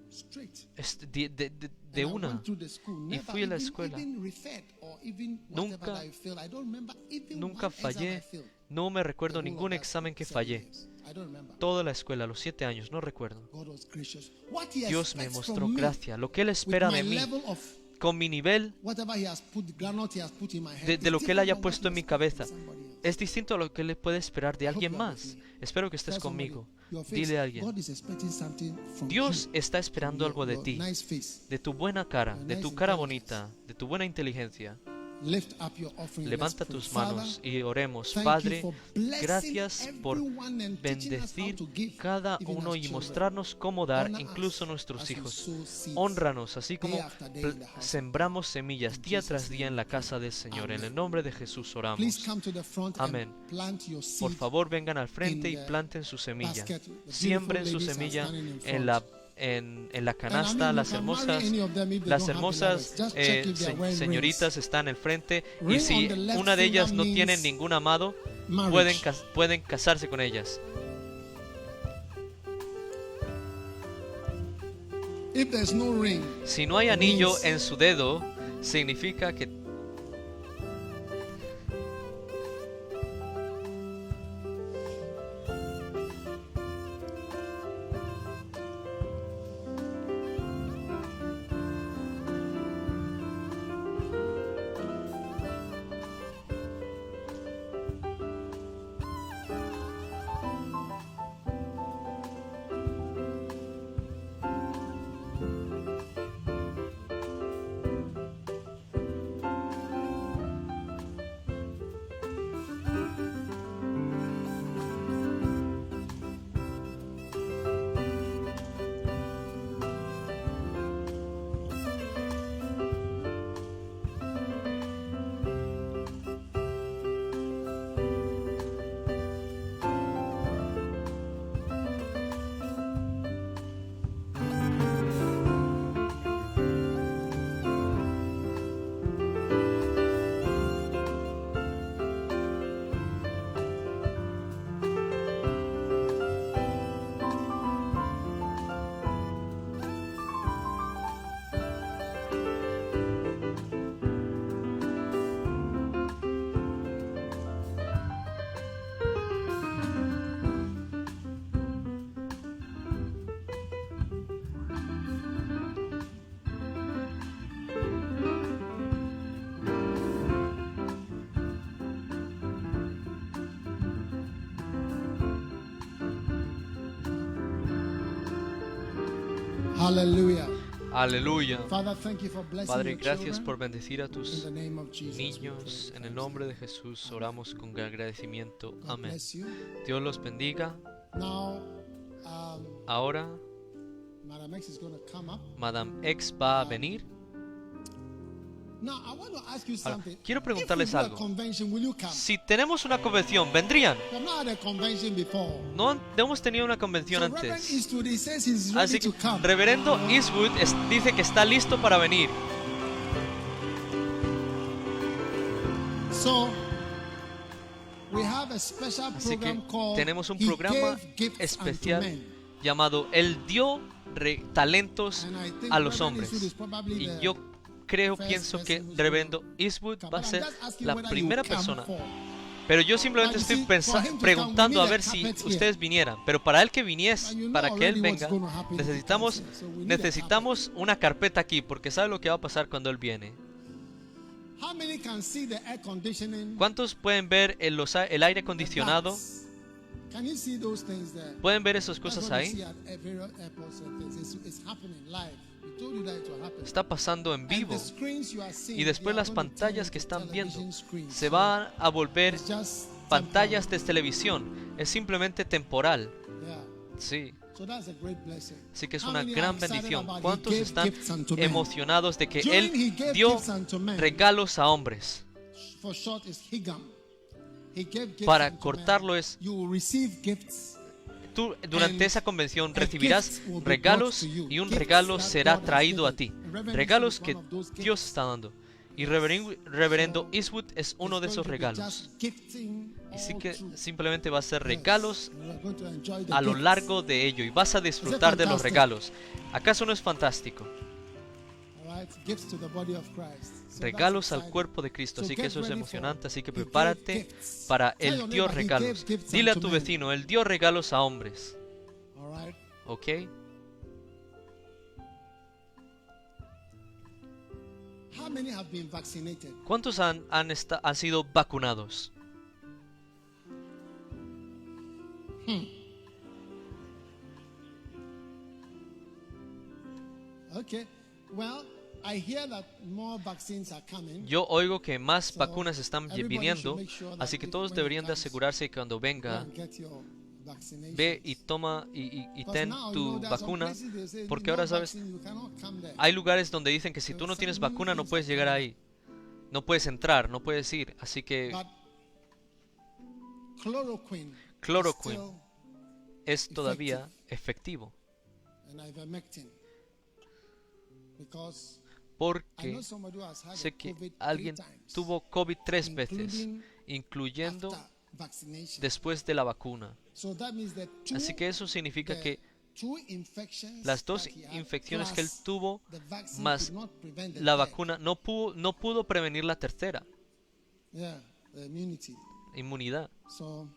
straight. de And I una. went through the school, Y never fui a la even- escuela. even referred or even Nunca- whatever that I failed. I don't remember even Nunca one exam I fallé, failed. no me recuerdo The whole ningún of that examen que 7 fallé. years. I don't remember. Toda la escuela, los 7 años, no recuerdo. God was gracious. What he Dios me expects mostró from me, gracia, lo que Él with espera my de mí, level of con mi nivel, whatever he has put, the granite he has put in my head, de is lo que Él different haya from what puesto he en mi expects cabeza. from somebody else. Es distinto a lo que Él puede esperar de I hope alguien you are más. with me. Espero que estés Tell somebody, conmigo. your face, Dile a alguien, God is expecting something from Dios you, está esperando from algo de your ti, nice face. de tu buena cara, Your de nice tu cara intelligence. bonita, de tu buena inteligencia. Lift up your offering. Levanta Let's pray. tus manos Father, y oremos. thank you Padre, for blessing gracias por everyone and teaching us how bendecir to give, cada even uno as y children. mostrarnos cómo dar, Honor incluso us nuestros as we hijos. sow seeds. Honranos, así como day after day in the house. sembramos semillas In día Jesus' tras día en la casa del Señor. En el nombre de Jesús Please oramos. come to the front Amén. and plant your seed. Por favor, vengan al frente y in the planten su semilla. basket. The beautiful Siembren su ladies are semilla standing in en la front. canasta. And I mean, Las you can marry hermosas, any of them if they don't have beloveds. Just check if they are wearing señoritas están al frente. Y Ring si on the left una de ellas finger no means tiene ningún amado, marriage. pueden casarse con ellas. If there's no ring, Si no hay anillo means- en su dedo, significa que hallelujah. Aleluya. Father, thank you for blessing Padre, your gracias children. por bendecir a tus In the name of Jesus, we niños. pray. En el nombre de Jesús oramos con agradecimiento. God Amén. bless you. Dios los bendiga. Now, Ahora Madam X is going to come up. Madame X va a venir. Now, I want to ask you Ahora, something. quiero If preguntarles we do a algo. convention, will you come? Si tenemos una convención, ¿vendrían? We have not had a convention before. No hemos tenido una convención So Reverend antes. Eastwood, he says he's ready Así que to come. Reverendo Eastwood dice que está listo para venir. So, we have a special Así que program called tenemos un He programa Gave Gifts especial Unto Men. llamado Él dio talentos And I think a los Reverend hombres. Eastwood is probably Y the yo pienso que Reverendo Eastwood va a But I'm ser just asking la whether primera you come persona. for. Pero yo simplemente But you estoy see, for him to preguntando come, a we ver need a si carpet here. ustedes vinieran. Pero para él que viniese, And you know para que él already what's venga, going to happen if he necesitamos comes here. So we need a necesitamos una carpeta aquí, porque sabe lo que va a pasar cuando él viene. How many can see the air conditioning? ¿Cuántos pueden ver el aire acondicionado? ducts? Can you see those things there? ¿Pueden ver esas That's cosas what you ahí? see at various airports and things. It's happening live. We told you that it will happen. Está pasando en And vivo. the screens you are seeing, Y después they are las going to turn pantallas que into están viendo television screens. se So van a volver it's just pantallas de televisión. Es simplemente temporal. temporary. Yeah. Sí. So that's a great blessing. Así que es How una many are gran excited bendición. about he ¿Cuántos gave están gifts unto men? emocionados de que During he Él gave dio gifts unto men. regalos a hombres? For short is Higam. He gave gifts Para unto cortarlo men. es- You will receive gifts. Tú durante esa convención And recibirás gifts will be regalos brought to you. y un Gifts regalo that será God has traído a given. ti. And Reverend Regalos Eastwood que is one of those Dios gifts. está dando. Y Reverendo Eastwood es uno de It's esos going to be regalos. just gifting Así all que through. simplemente va a ser Yes. regalos And we are going to enjoy the a lo gifts. largo de ello y vas a disfrutar de los fantastic? regalos. ¿Acaso no es fantástico? All right? Gifts to the body of Christ. So Regalos that's al exciting. cuerpo de Cristo, So así que get eso es ready emocionante, así que for He prepárate gave gifts. para Tell Él your dio neighbor, He regalos. gave gifts Dile a unto tu men. vecino, Él dio regalos a hombres. All right? ¿Ok? How many have been vaccinated? ¿Cuántos han sido vacunados? Okay. Well, I hear that more vaccines are coming. Yo oigo que más So, vacunas están everybody viniendo, should make sure that así que if- todos when it deberían de comes, asegurarse que cuando Go venga, and get your vaccinations. ve y toma y Because ten now, you tu know, there are some vacuna, places they say, porque "No ahora sabes, vaccine, you cannot come there." hay lugares donde dicen que si tú no tienes vacuna no puedes llegar ahí, no puedes entrar, no puedes ir, así que But chloroquine, is Chloroquine still- es todavía efectivo, and ivermectin. Because I porque know somebody who has had sé the que COVID alguien 3 times, tuvo COVID 3 veces, including incluyendo after vaccination. después de la vacuna. So that means that two, Así que eso significa que two infections las dos that he had, infecciones que él plus tuvo, the vaccine más could not prevent the la third. vacuna, no pudo prevenir la tercera, Yeah, the immunity. inmunidad. So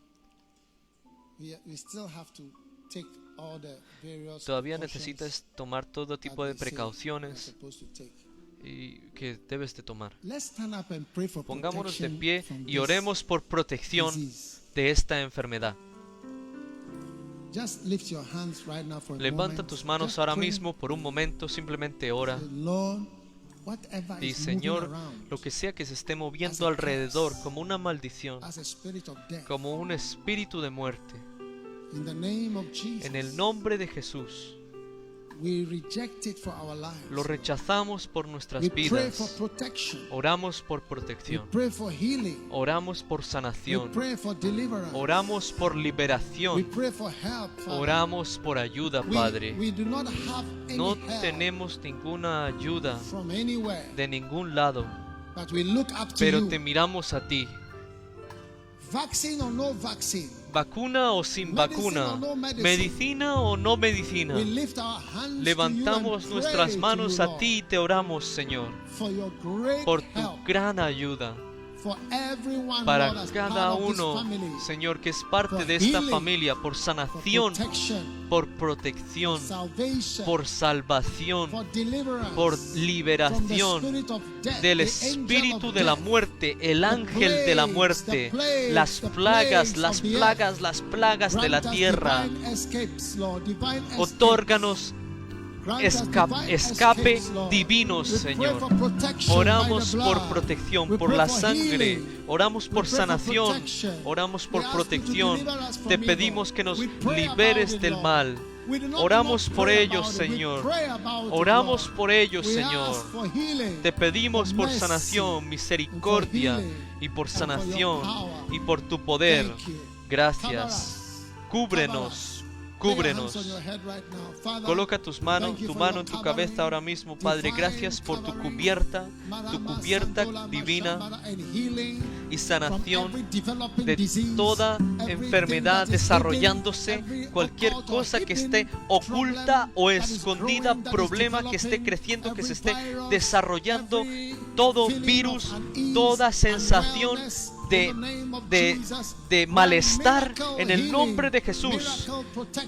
we still have to take all the various Todavía precautions necesitas tomar todo tipo that de they say precauciones you're supposed to take. y que debes de tomar. Let's stand up and pray for Pongámonos de protection pie from y this oremos por protección disease. de esta enfermedad. Just lift your hands right now for a Levanta moment. tus manos Just ahora pray. mismo por un momento, simplemente ora. Say, Lord, whatever Y is Señor, moving around lo que sea que se esté as moviendo a alrededor curse, como una maldición, as a spirit of death, como un espíritu de muerte, in the name of Jesus, en el nombre de Jesús, we reject it for our lives. lo rechazamos por nuestras We pray for vidas. protection. Oramos por We protección, pray for healing. oramos por We sanación, pray for deliverance. oramos por We liberación, pray for help. Father. oramos por ayuda, Padre. We do not have any No help tenemos ninguna ayuda from anywhere, de ningún lado, but we look up to pero you. te miramos a ti. Vaccine or no vaccine, Vacuna o sin Medicine vacuna, or no medicine. medicina o no medicina, we lift our hands levantamos to you and nuestras pray manos to you, a ti y te oramos, Señor, Lord, for your great por tu help, gran ayuda for everyone, para Lord, as cada part of this uno, family, Señor, que es parte for de esta healing, familia, por for sanación, protection, por protección, salvation, por salvación, for deliverance, por from the liberación spirit of death, del the angel espíritu of de la death, muerte, el ángel de la muerte, las plagas, las plagas de la Grant us tierra. divine escapes, Lord, divine escapes. Otórganos escape divino, Señor. Oramos por protección, por la sangre. Oramos por sanación. Oramos por protección. Te pedimos que nos liberes del mal. Oramos por ellos, Señor. Oramos por ellos, Señor. Te pedimos por sanación, misericordia y por sanación y por tu poder. Gracias. Cúbrenos. Cúbrenos. Coloca tu mano en tu cabeza ahora mismo, Padre. Gracias por tu cubierta divina y sanación de toda enfermedad desarrollándose, cualquier cosa que esté oculta o escondida, problema que esté creciendo, que se esté desarrollando, todo virus, toda sensación de malestar, en el nombre de Jesús.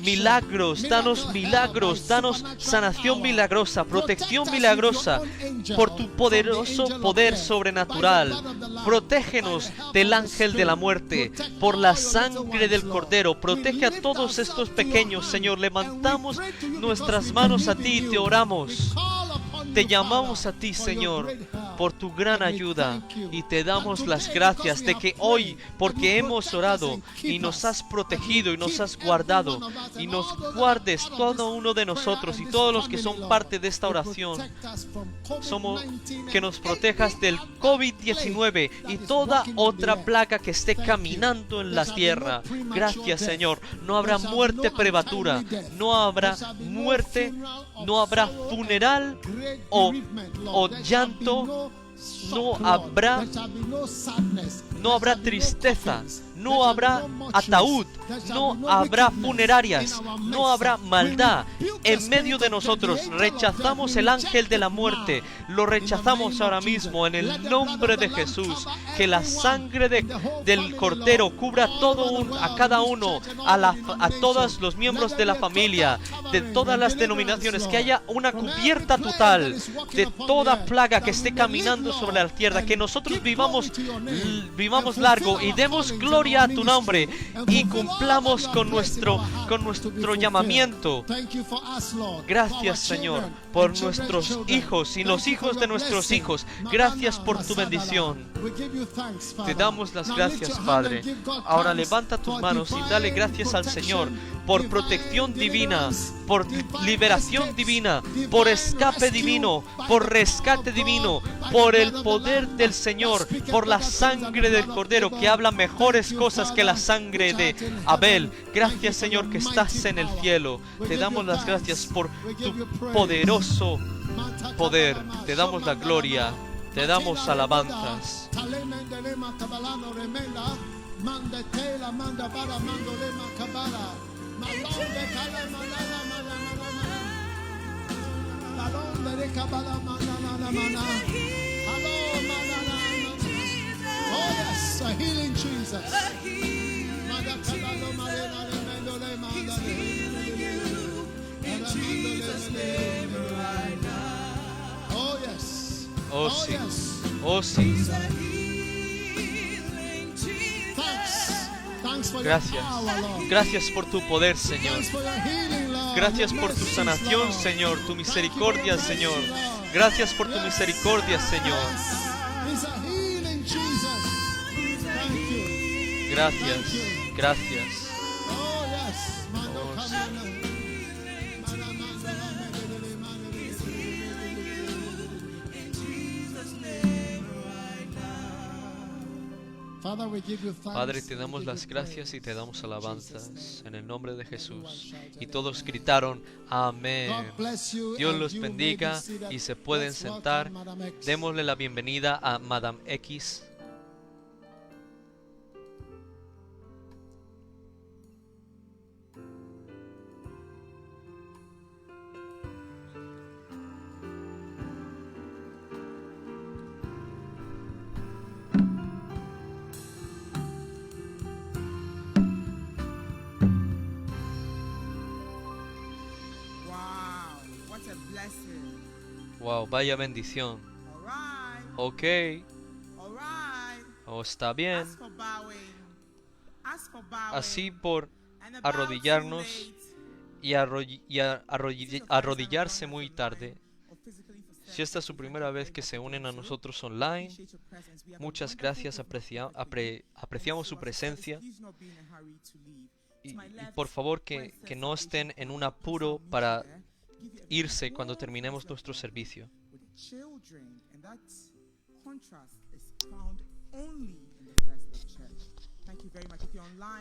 Milagros, danos sanación milagrosa, protección milagrosa por tu poderoso poder sobrenatural. Protégenos del ángel de la muerte por la sangre del Cordero. Protege a todos estos pequeños, Señor. Levantamos nuestras manos a ti y te oramos. Te llamamos a ti, Señor, por tu gran ayuda, y te damos las gracias de que hoy, porque hemos orado y nos has protegido y nos has guardado, y nos guardes todo uno de nosotros y todos los que son parte de esta oración, que nos protejas del COVID-19 y toda otra plaga que esté caminando en la tierra. Gracias, Señor. No habrá muerte prematura, no habrá muerte, no habrá funeral o llanto, no habrá tristeza, no habrá ataúd, no habrá funerarias, no habrá maldad en medio de nosotros. Rechazamos el ángel de la muerte, lo rechazamos ahora mismo en el nombre de Jesús. Que la sangre del Cordero cubra a cada uno, a todos los miembros de la familia, de todas las denominaciones, que haya una cubierta total de toda plaga que esté caminando sobre la tierra, que nosotros vivamos largo y demos gloria a tu nombre y cumplamos con nuestro llamamiento. Gracias, Señor, por nuestros hijos y los hijos de nuestros hijos. Gracias por tu bendición. Te damos las gracias, Padre. Ahora levanta tus manos y dale gracias al Señor por protección divina, por liberación divina, por escape divino, por rescate divino, por el poder del Señor, por la sangre del Cordero que habla mejores cosas que la sangre de Abel. Gracias, Señor, que estás en el cielo. Te damos las gracias por tu poderoso poder. Te damos la gloria. Te damos alabanzas. Oh yes, a healing Jesus. Oh yes. Oh sí. Oh sí. Gracias. Gracias por tu poder, Señor. Gracias por tu sanación, Señor, tu misericordia, Señor. Gracias por tu misericordia, Señor. Gracias, gracias. Oh, sí. Padre, te damos las gracias y te damos alabanzas en el nombre de Jesús. Y todos gritaron amén. Dios los bendiga y se pueden sentar. Démosle la bienvenida a Madame X. Wow, vaya bendición. Ok. Oh, está bien. Así por arrodillarnos y arrodillarse muy tarde. Si esta es su primera vez que se unen a nosotros online, muchas gracias, apreciamos su presencia. Y por favor que no estén en un apuro para irse cuando terminemos nuestro servicio.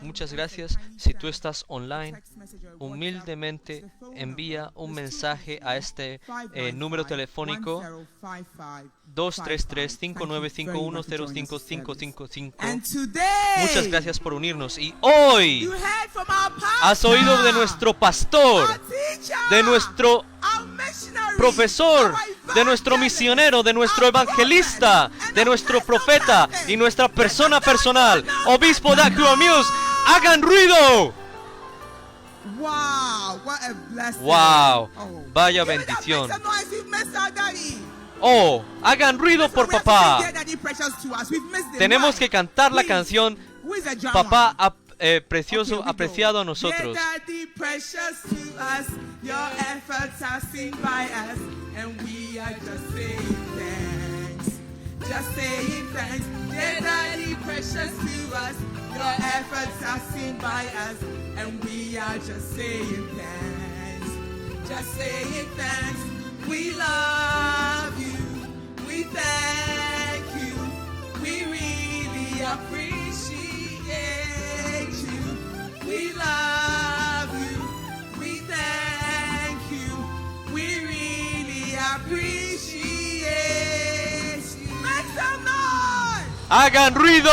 Muchas gracias. Si tú estás online, humildemente envía un mensaje a este número telefónico 233-5951-05555. Muchas gracias por unirnos. Y hoy has oído de nuestro pastor, de nuestro profesor, de nuestro misionero, de nuestro evangelista, de nuestro profeta y nuestra persona personal, obispo Dacru Amuse. ¡Hagan ruido! ¡Wow! Vaya bendición. ¡Oh! ¡Hagan ruido por papá! Tenemos que cantar la canción Papá precioso, apreciado a nosotros. Just saying thanks, dear Daddy, precious to us. Your efforts are seen by us, and we are just saying thanks. Just saying thanks. We love you. We thank you. We really appreciate you. We love you. We thank you. We really appreciate. ¡Hagan ruido!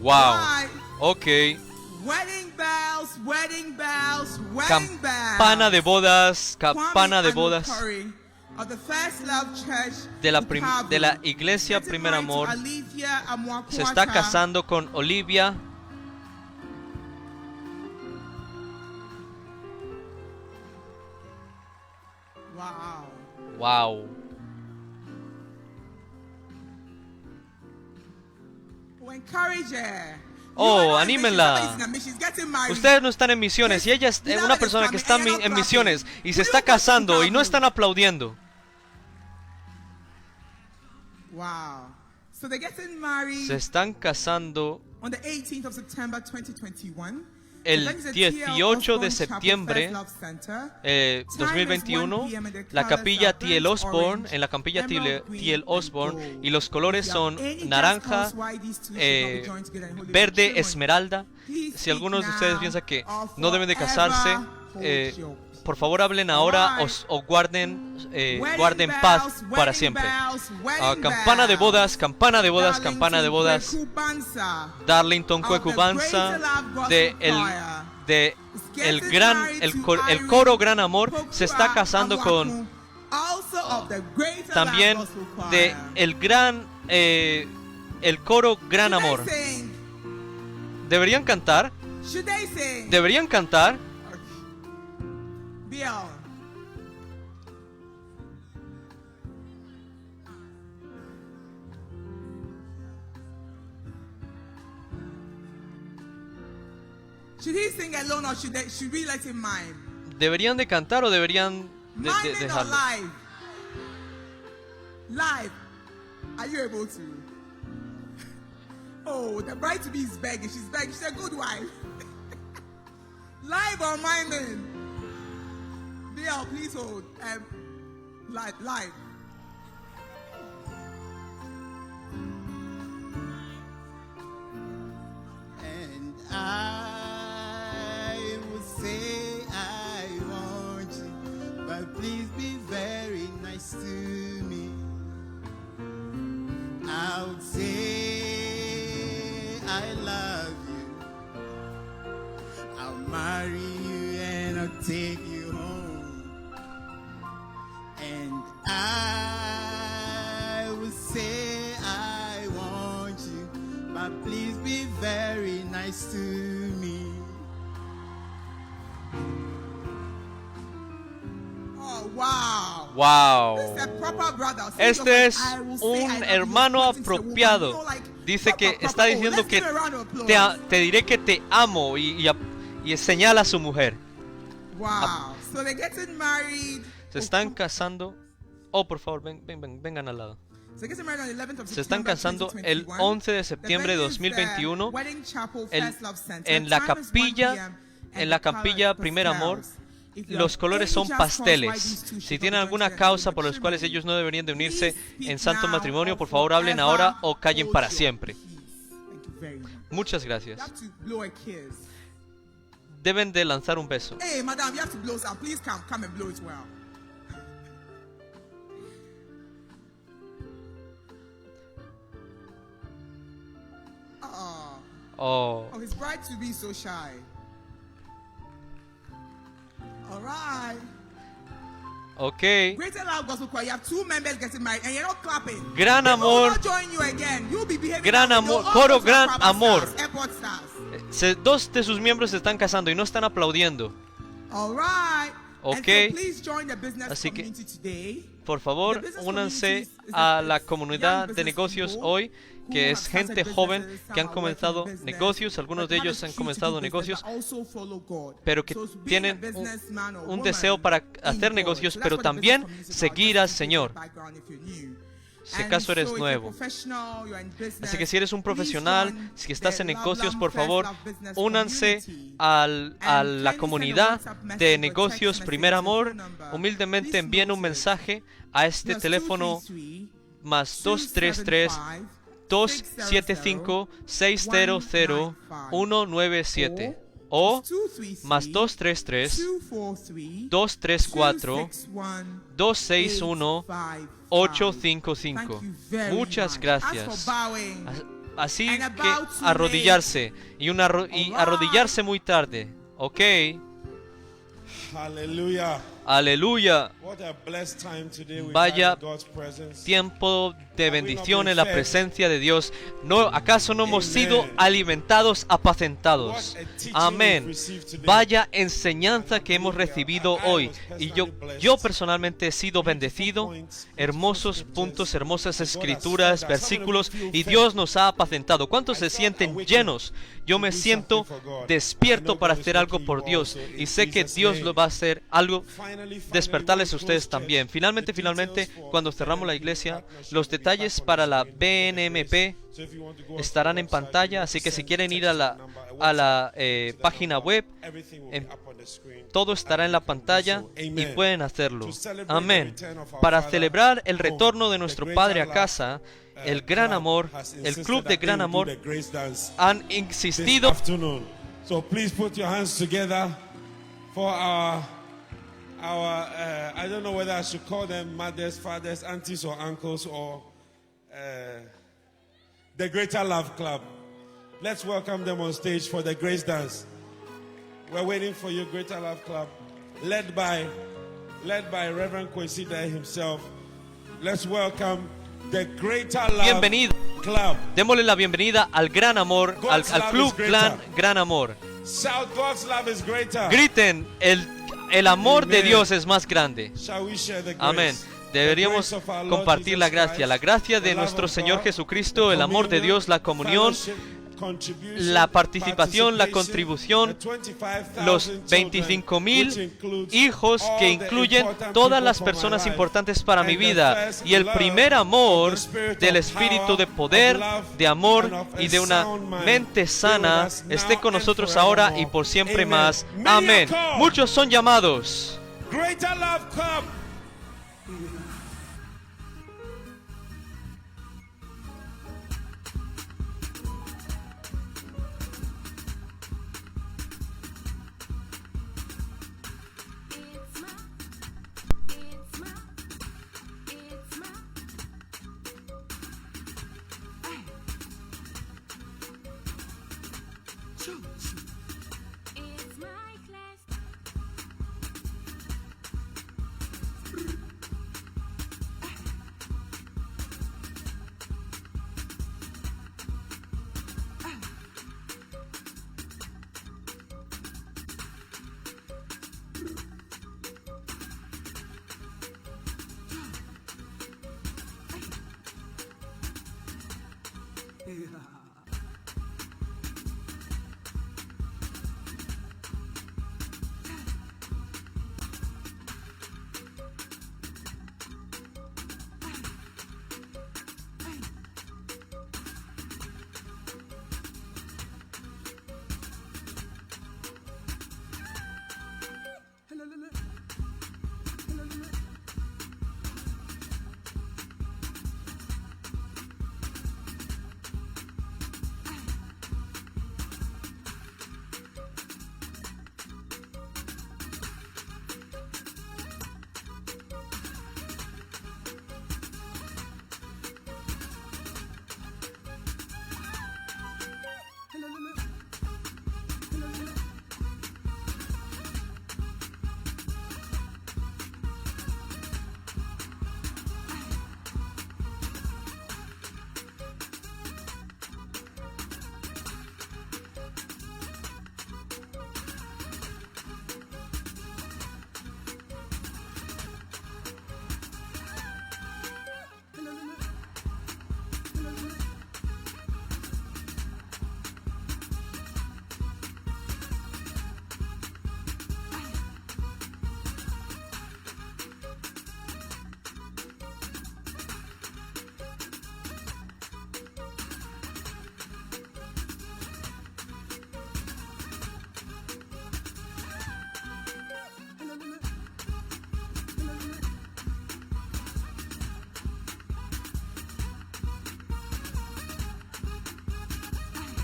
Wow. Ok. Campana de bodas, campana de bodas de la Iglesia Primer Amor. Se está casando con Olivia. Wow. Oh, anímenla. Ustedes no están en misiones y ella es una persona que está en misiones y se está casando y no están aplaudiendo. Se están casando el 18 de septiembre 2021, la capilla T.L. Osborne, en la capilla T.L. Osborne, y los colores son naranja, verde, esmeralda. Si algunos de ustedes piensan que no deben de casarse, por favor hablen ahora o guarden paz para siempre. Campana de bodas, campana de bodas, campana de bodas. Darlington Cuecubanza de el coro Gran Amor se está casando con también de el coro Gran Amor. ¿Deberían cantar? ¿Deberían cantar? Should he sing alone or should we let him mime? ¿Deberían de cantar o deberían dejarlo? Live. Live. Are you able to? Oh, the bride to be is begging. She's begging. She's a good wife. Live or miming? Bill, please hold. Live. And I would say I want you, but please be very nice to me. I would say I love you. I'll marry you and I'll take you home. And I would say I want you, but please be very nice to me. Oh, wow. Wow. Este es un hermano apropiado. Dice que está diciendo que te diré que te amo y y señala a su mujer. Wow. So they're getting married. Se están casando. Oh, por favor, vengan al lado. Se están casando el 11 de septiembre de 2021 en la capilla Primer Amor. Los colores son pasteles. Si tienen alguna causa por las cuales ellos no deberían de unirse en santo matrimonio, por favor hablen ahora o callen para siempre. Muchas gracias. Deben de lanzar un beso. Hey, madam, you have to blow some. Please come and blow it well. Oh, his bride to be so shy. All right. Okay. Greater Love Gospel Choir. You have 2 members getting married and you're not clapping. Gran Amor. Join you again. You'll be behaving. Gran Amor. Coro Gran Amor. Airport stars. 2 de sus miembros se están casando y no están aplaudiendo. All right. Okay. So please join the business Así que, community today. por favor, únanse a la comunidad de negocios hoy, que es gente joven que han comenzado negocios. Algunos de ellos han comenzado negocios, pero que tienen un deseo para hacer negocios, pero también seguir al Señor. Si acaso eres nuevo. Así que si eres un profesional, si estás en negocios, por favor, únanse a la comunidad de negocios Primer Amor. Humildemente envíen un mensaje a este teléfono más 233-275-600-197 o más 233-234-261-855. Muchas gracias. Así que arrodillarse y arrodillarse muy tarde. Ok. Aleluya. Aleluya. Vaya tiempo de bendición en la presencia de Dios. ¿Acaso no hemos sido alimentados, apacentados? Amén. Vaya enseñanza que hemos recibido hoy. Y yo personalmente he sido bendecido. Hermosos puntos, hermosas escrituras, versículos. Y Dios nos ha apacentado. ¿Cuántos se sienten llenos? Yo me siento despierto para hacer algo por Dios. Y sé que Dios lo va a hacer algo. Despertarles a ustedes también. Finalmente, cuando cerramos la iglesia, los detalles para la BNMP estarán en pantalla, así que si quieren ir a la página web, todo estará en la pantalla y pueden hacerlo. Amén. Para celebrar el retorno de nuestro Padre a casa, el Gran Amor, el Club de Gran Amor, han insistido. So please put your hands together for I don't know whether I should call them mothers, fathers, aunties, or uncles, or the Greater Love Club. Let's welcome them on stage for the Grace Dance. We're waiting for you, Greater Love Club, led by Reverend Kwesida himself. Let's welcome the Greater Love Club. Démosle la bienvenida al Gran Amor, al Club Gran Amor. Shout, God's love is greater. Griten, el amor de Dios es más grande. Amén. Deberíamos compartir la gracia de nuestro Señor Jesucristo, el amor de Dios, la comunión, la participación, la contribución, los 25,000 hijos que incluyen todas las personas importantes para mi vida, y el primer amor del espíritu de poder, de amor y de una mente sana esté con nosotros ahora y por siempre más. Amén. Muchos son llamados. Greater Love Club.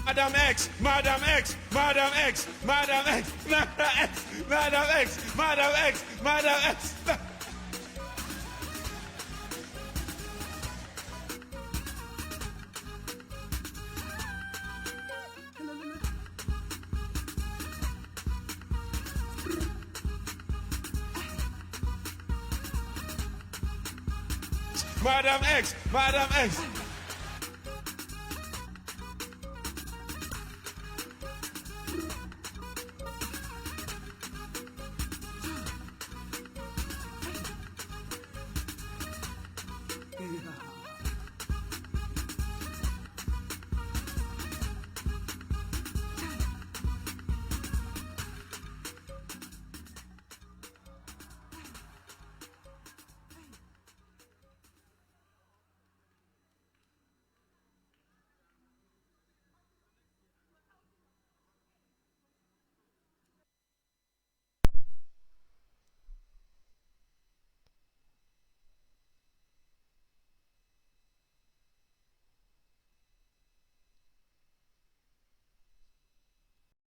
Madam X, Madam X, Madam X, Madam X, Madam X, Madam X, Madam X, Madam X. Madam X, Madam X.